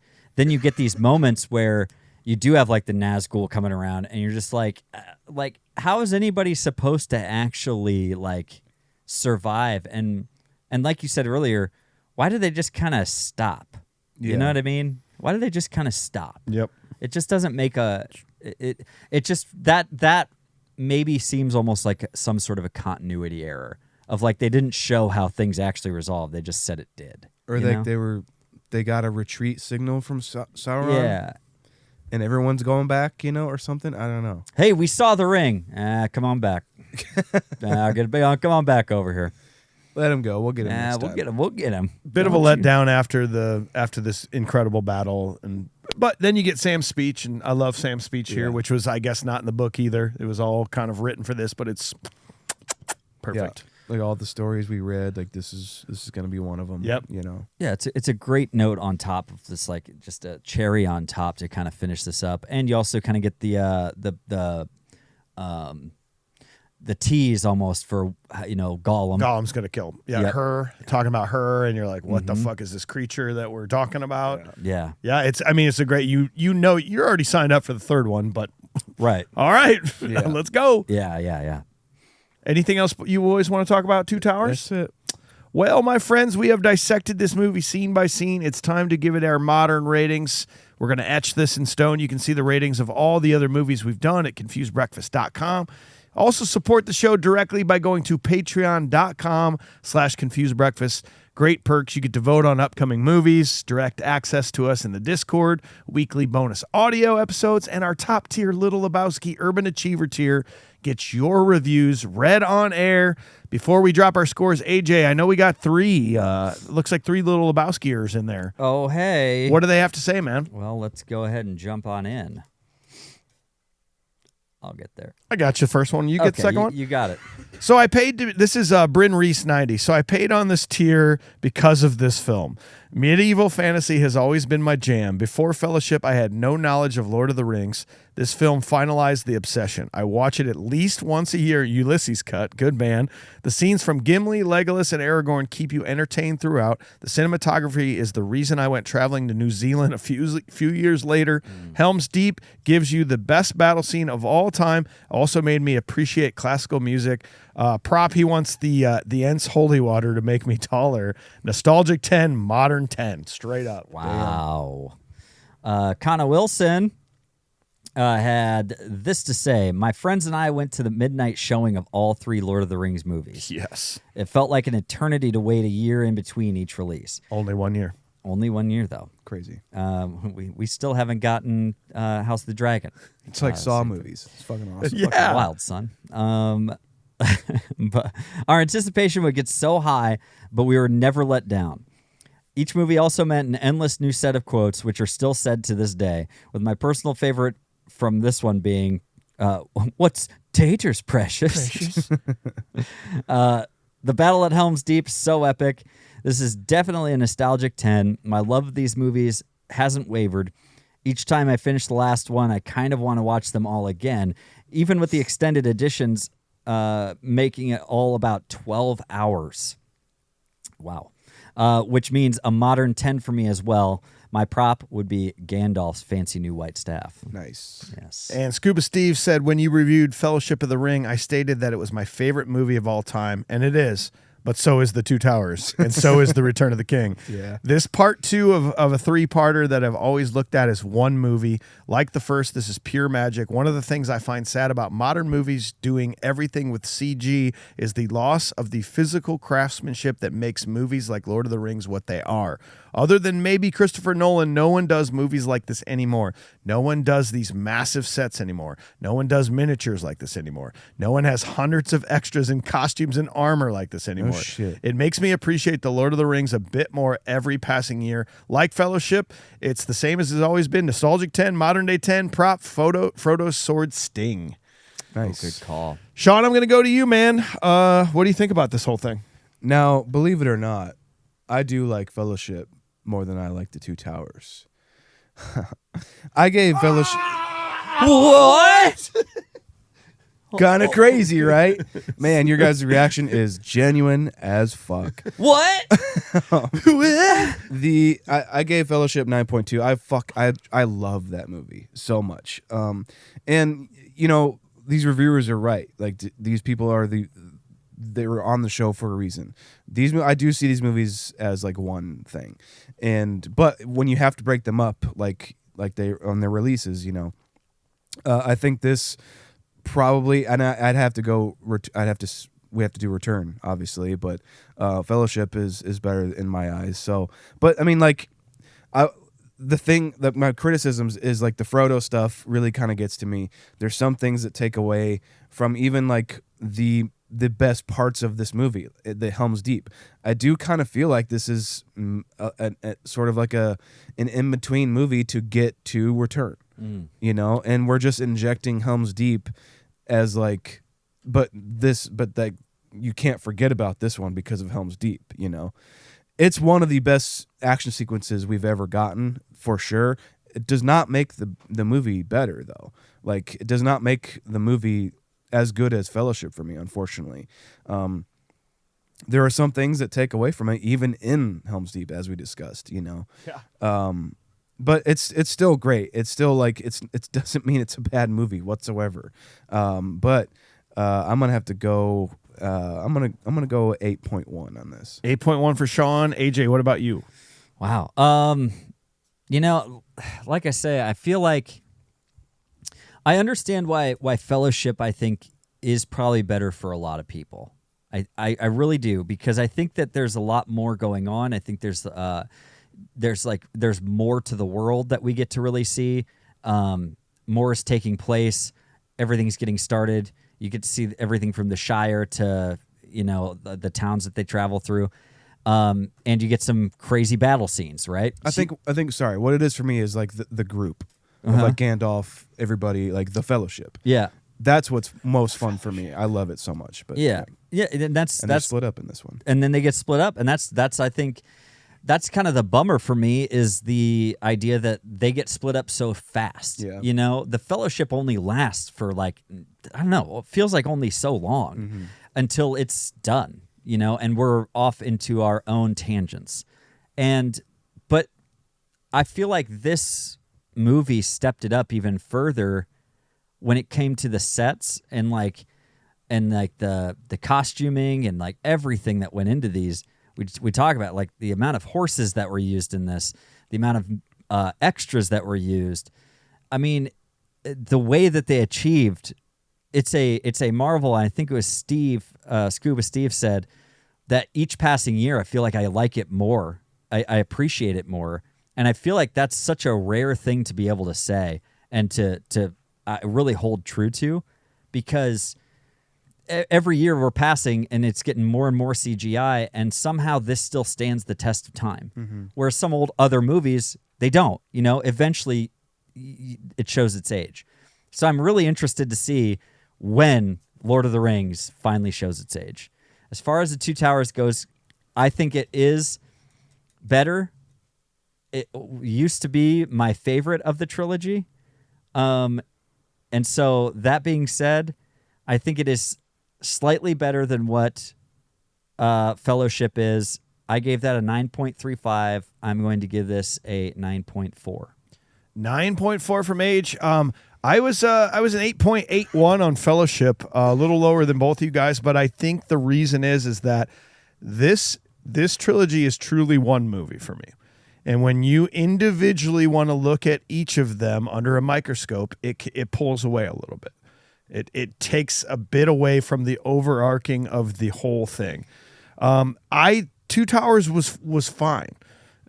these moments where you do have like the Nazgul coming around and you're just like how is anybody supposed to actually like survive? And like you said earlier, why do they just kind of stop? You know what I mean? Why do they just kind of stop? Yep. It just doesn't make it just that maybe seems almost like some sort of a continuity error of like they didn't show how things actually resolved. They just said it did. Or you like know? they got a retreat signal from Sauron. Yeah. And everyone's going back, you know, or something. I don't know. Hey, we saw the ring. Come on back. Come on back over here. Let him go. We'll get him. Next time. We'll get him. Bit of a letdown after this incredible battle, but then you get Sam's speech, and I love Sam's speech here, which was, I guess, not in the book either. It was all kind of written for this, but it's perfect. Like all the stories we read, like this is going to be one of them. Yep. You know. Yeah, it's a great note on top of this, like just a cherry on top to kind of finish this up, and you also kind of get the tease almost for, you know, Gollum. Gollum's gonna kill. Yep. Her talking about her, and you're like, what the fuck is this creature that we're talking about? Yeah. Yeah, it's a great. You know, you're already signed up for the third one, but Right. all right, Yeah. let's go. Yeah. Anything else you always want to talk about? Two Towers. That's it. Well, my friends, we have dissected this movie scene by scene. It's time to give it our modern ratings. We're going to etch this in stone. You can see the ratings of all the other movies we've done at confusedbreakfast.com. Also support the show directly by going to patreon.com/confusedbreakfast. Great perks. You get to vote on upcoming movies, direct access to us in the Discord, weekly bonus audio episodes, and our top tier Little Lebowski Urban Achiever tier gets your reviews read on air. Before we drop our scores, AJ, I know we got three. Looks like 3 Little Lebowskiers in there. Oh, hey. What do they have to say, man? Well, let's go ahead and jump on in. I'll get there. I got you the first one. You get the second one? You got it. So I paid this is Bryn Reese 90. So I paid on this tier because of this film. Medieval fantasy has always been my jam. Before Fellowship, I had no knowledge of Lord of the Rings. This film finalized the obsession. I watch it at least once a year. Ulysses cut, good man. The scenes from Gimli, Legolas, and Aragorn keep you entertained throughout. The cinematography is the reason I went traveling to New Zealand a few years later. Helm's Deep gives you the best battle scene of all time. Also made me appreciate classical music. Prop, he wants the Ents holy water to make me taller. Nostalgic 10, modern 10, straight up. Wow. Connor Wilson had this to say. My friends and I went to the midnight showing of all 3 Lord of the Rings movies. Yes. It felt like an eternity to wait a year in between each release. Only 1 year. Only 1 year, though. Crazy. We still haven't gotten House of the Dragon. It's like Saw movies. It's fucking awesome. Yeah. Fucking wild, son. But our anticipation would get so high, but we were never let down. Each movie also meant an endless new set of quotes, which are still said to this day, with my personal favorite from this one being, what's taters, precious? The battle at Helm's Deep, so epic. This is definitely a nostalgic 10. My love of these movies hasn't wavered. Each time I finish the last one, I kind of want to watch them all again, even with the extended editions, making it all about 12 hours. Wow. Which means a modern 10 for me as well. My prop would be Gandalf's fancy new white staff. Nice. Yes. And Scuba Steve said, when you reviewed Fellowship of the Ring, I stated that it was my favorite movie of all time, and it is. But so is The Two Towers, and so is The Return of the King. Yeah. This part 2 of a 3-parter that I've always looked at as one movie. Like the first, this is pure magic. One of the things I find sad about modern movies doing everything with CG is the loss of the physical craftsmanship that makes movies like Lord of the Rings what they are. Other than maybe Christopher Nolan, no one does movies like this anymore. No one does these massive sets anymore. No one does miniatures like this anymore. No one has hundreds of extras and costumes and armor like this anymore. shit. It makes me appreciate the Lord of the Rings a bit more every passing year. Like Fellowship, it's the same as it's always been. Nostalgic 10, modern day 10, prop, Frodo's sword sting. Nice. Good call. Sean, I'm going to go to you, man. What do you think about this whole thing? Now, believe it or not, I do like Fellowship more than I like The Two Towers. I gave Fellowship... What? Kind of crazy, right? Man, your guys' reaction is genuine as fuck. What? I gave Fellowship 9.2. I love that movie so much. And you know, these reviewers are right. Like these people are they were on the show for a reason. I do see these movies as like one thing, but when you have to break them up like they on their releases, you know, I think this probably, and I'd have to go. We have to do Return, obviously, but Fellowship is better in my eyes. So, but I mean, like, the thing that my criticisms is like the Frodo stuff really kind of gets to me. There's some things that take away from even like the best parts of this movie, the Helm's Deep. I do kind of feel like this is a sort of like an in-between movie to get to Return, you know, and we're just injecting Helm's Deep as like, but that you can't forget about this one because of Helm's Deep, you know. It's one of the best action sequences we've ever gotten, for sure. It does not make the movie better, though. Like, it does not make the movie as good as Fellowship for me, unfortunately. There are some things that take away from it, even in Helm's Deep, as we discussed, you know. Yeah. But it's still great. It's still like it doesn't mean it's a bad movie whatsoever. But I'm gonna have to go. I'm gonna go 8.1 on this. 8.1 for Sean. AJ, what about you? Wow. You know, like I say, I feel like I understand why Fellowship, I think, is probably better for a lot of people. I really do, because I think that there's a lot more going on. I think there's more to the world that we get to really see. More is taking place. Everything's getting started. You get to see everything from the Shire to, you know, the towns that they travel through. And you get some crazy battle scenes, right? I think. Sorry, what it is for me is like the group of like Gandalf, everybody, like the Fellowship. Yeah, that's what's most fun for me. I love it so much. But yeah, and they're split up in this one. And then they get split up, and that's I think that's kind of the bummer for me, is the idea that they get split up so fast. Yeah. You know, the Fellowship only lasts for like, I don't know, it feels like only so long until it's done. You know, and we're off into our own tangents. But I feel like this movie stepped it up even further when it came to the sets and the costuming and like everything that went into these. We talk about like the amount of horses that were used in this, the amount of extras that were used. I mean, the way that they achieved. It's a marvel. I think it was Scuba Steve said that each passing year, I feel like I like it more. I appreciate it more. And I feel like that's such a rare thing to be able to say and to really hold true to, because every year we're passing and it's getting more and more CGI, and somehow this still stands the test of time. Whereas some old other movies, they don't. You know, eventually it shows its age. So I'm really interested to see when Lord of the Rings finally shows its age. As far as The Two Towers goes, I think it is better. It used to be my favorite of the trilogy. And so that being said, I think it is slightly better than what Fellowship is. I gave that a 9.35. I'm going to give this a 9.4. 9.4 from Age. I was an 8.81 on Fellowship, a little lower than both of you guys, but I think the reason is that this trilogy is truly one movie for me. And when you individually want to look at each of them under a microscope, it pulls away a little bit. It takes a bit away from the overarching of the whole thing. Two Towers was fine.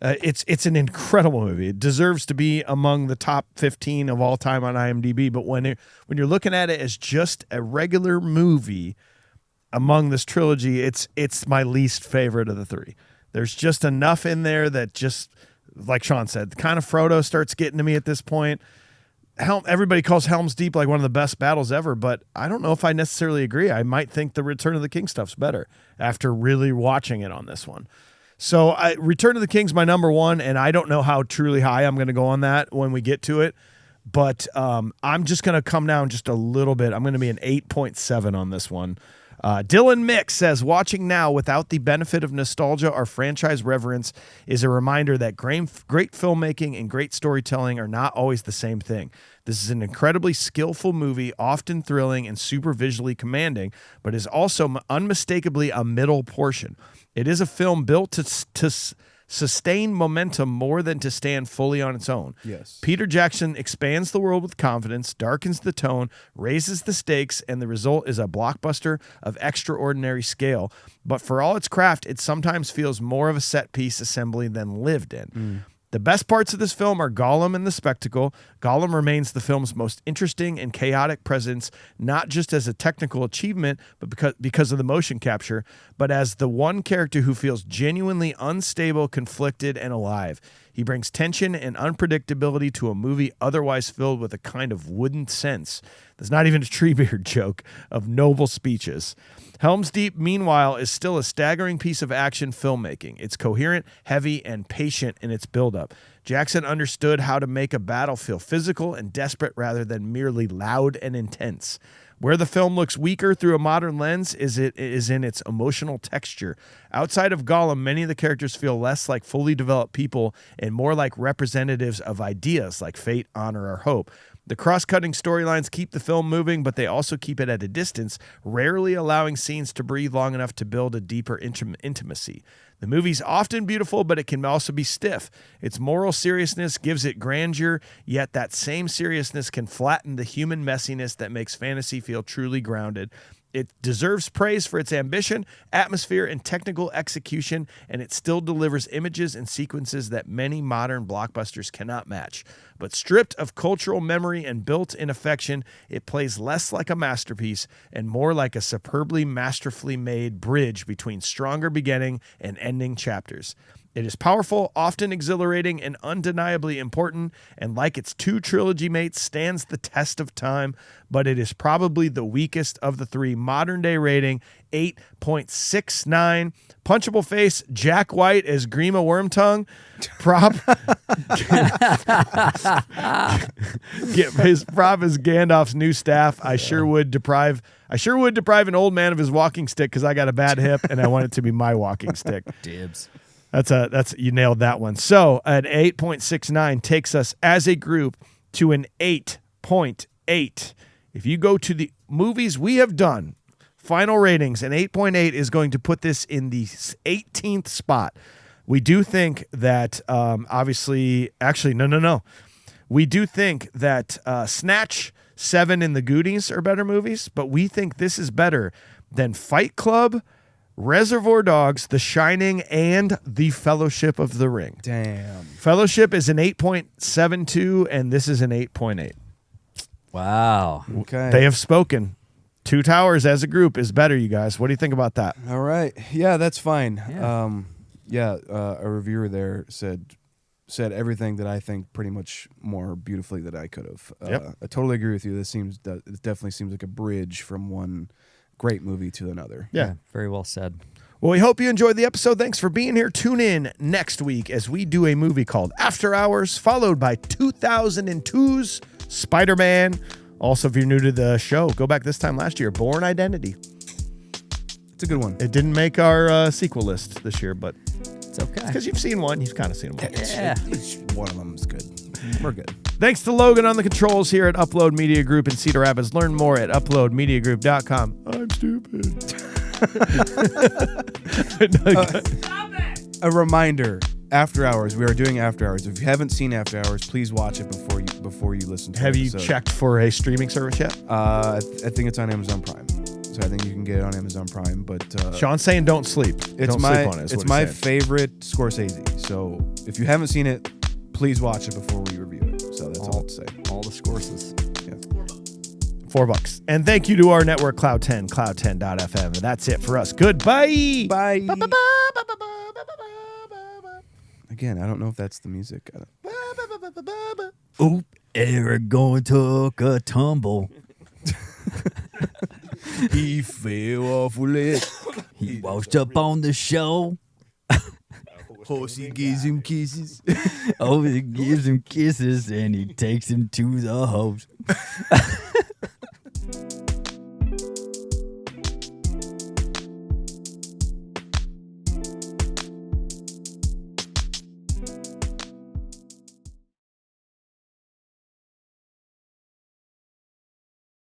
It's an incredible movie. It deserves to be among the top 15 of all time on IMDb. But when you're looking at it as just a regular movie among this trilogy, it's my least favorite of the three. There's just enough in there that just, like Sean said, the kind of Frodo starts getting to me at this point. Everybody calls Helm's Deep like one of the best battles ever, but I don't know if I necessarily agree. I might think the Return of the King stuff's better after really watching it on this one. So Return of the King's my number one, and I don't know how truly high I'm going to go on that when we get to it, but I'm just going to come down just a little bit. I'm going to be an 8.7 on this one. Dylan Mick says, watching now without the benefit of nostalgia or franchise reverence is a reminder that great filmmaking and great storytelling are not always the same thing. This is an incredibly skillful movie, often thrilling and super visually commanding, but is also unmistakably a middle portion. It is a film built to sustain momentum more than to stand fully on its own. Yes. Peter Jackson expands the world with confidence, darkens the tone, raises the stakes, and the result is a blockbuster of extraordinary scale. But for all its craft, it sometimes feels more of a set-piece assembly than lived in. The best parts of this film are Gollum and the spectacle. Gollum remains the film's most interesting and chaotic presence, not just as a technical achievement, but because of the motion capture, but as the one character who feels genuinely unstable, conflicted, and alive. He brings tension and unpredictability to a movie otherwise filled with a kind of wooden sense. There's not even a Treebeard joke of noble speeches. Helm's Deep, meanwhile, is still a staggering piece of action filmmaking. It's coherent, heavy, and patient in its buildup. Jackson understood how to make a battle feel physical and desperate rather than merely loud and intense. Where the film looks weaker through a modern lens is in its emotional texture. Outside of Gollum, many of the characters feel less like fully developed people and more like representatives of ideas like fate, honor, or hope. The cross-cutting storylines keep the film moving, but they also keep it at a distance, rarely allowing scenes to breathe long enough to build a deeper intimacy. The movie's often beautiful, but it can also be stiff. Its moral seriousness gives it grandeur, yet that same seriousness can flatten the human messiness that makes fantasy feel truly grounded. It deserves praise for its ambition, atmosphere, and technical execution, and it still delivers images and sequences that many modern blockbusters cannot match. But stripped of cultural memory and built-in affection, it plays less like a masterpiece and more like a superbly masterfully made bridge between stronger beginning and ending chapters. It is powerful, often exhilarating, and undeniably important, and like its two trilogy mates, stands the test of time, but it is probably the weakest of the three. Modern-day rating, 8.69. Punchable face, Jack White as Grima Wormtongue. Prop. His prop is Gandalf's new staff. I sure would deprive an old man of his walking stick because I got a bad hip and I want it to be my walking stick. Dibs. That's you nailed that one. So an 8.69 takes us as a group to an 8.8. If you go to the movies we have done, final ratings, an 8.8 is going to put this in the 18th spot. We do think that no. We do think that Snatch, Seven, and The Goonies are better movies, but we think this is better than Fight Club, Reservoir Dogs, The Shining, and The Fellowship of the Ring. Damn. Fellowship is an 8.72, and this is an 8.8. Wow. Okay. They have spoken. Two Towers as a group is better, you guys. What do you think about that? All right. Yeah, that's fine. Yeah. A reviewer there said everything that I think pretty much more beautifully than I could have. Yep. I totally agree with you. It definitely seems like a bridge from one great movie to another. Yeah. Very well said. Well, we hope you enjoyed the episode. Thanks for being here. Tune in next week as we do a movie called After Hours, followed by 2002's Spider-Man. Also, if you're new to the show, go back this time last year. Born Identity. It's a good one. It didn't make our sequel list this year, but It's okay. because you've seen one. You've kind of seen one. Yeah. One of them is good. We're good. Thanks to Logan on the controls here at Upload Media Group in Cedar Rapids. Learn more at uploadmediagroup.com. I'm stupid. A reminder: After Hours. We are doing After Hours. If you haven't seen After Hours, please watch it before you listen to it. Have you checked for a streaming service yet? I think it's on Amazon Prime, so I think you can get it on Amazon Prime. But Sean's saying don't sleep. it's Don't my sleep on it. is it's what my he's saying. favorite Scorsese. So if you haven't seen it, please watch it before we review it. So that's all I'll say. All the Scourses. Yeah. $4. And thank you to our network, Cloud 10, cloud10.fm. And that's it for us. Goodbye. Bye. Again, I don't know if that's the music. Oop, Eric going took a tumble. He fell off a ledge. He washed up on the show. Horsey gives him kisses. Oh, he gives him kisses and he takes him to the hose.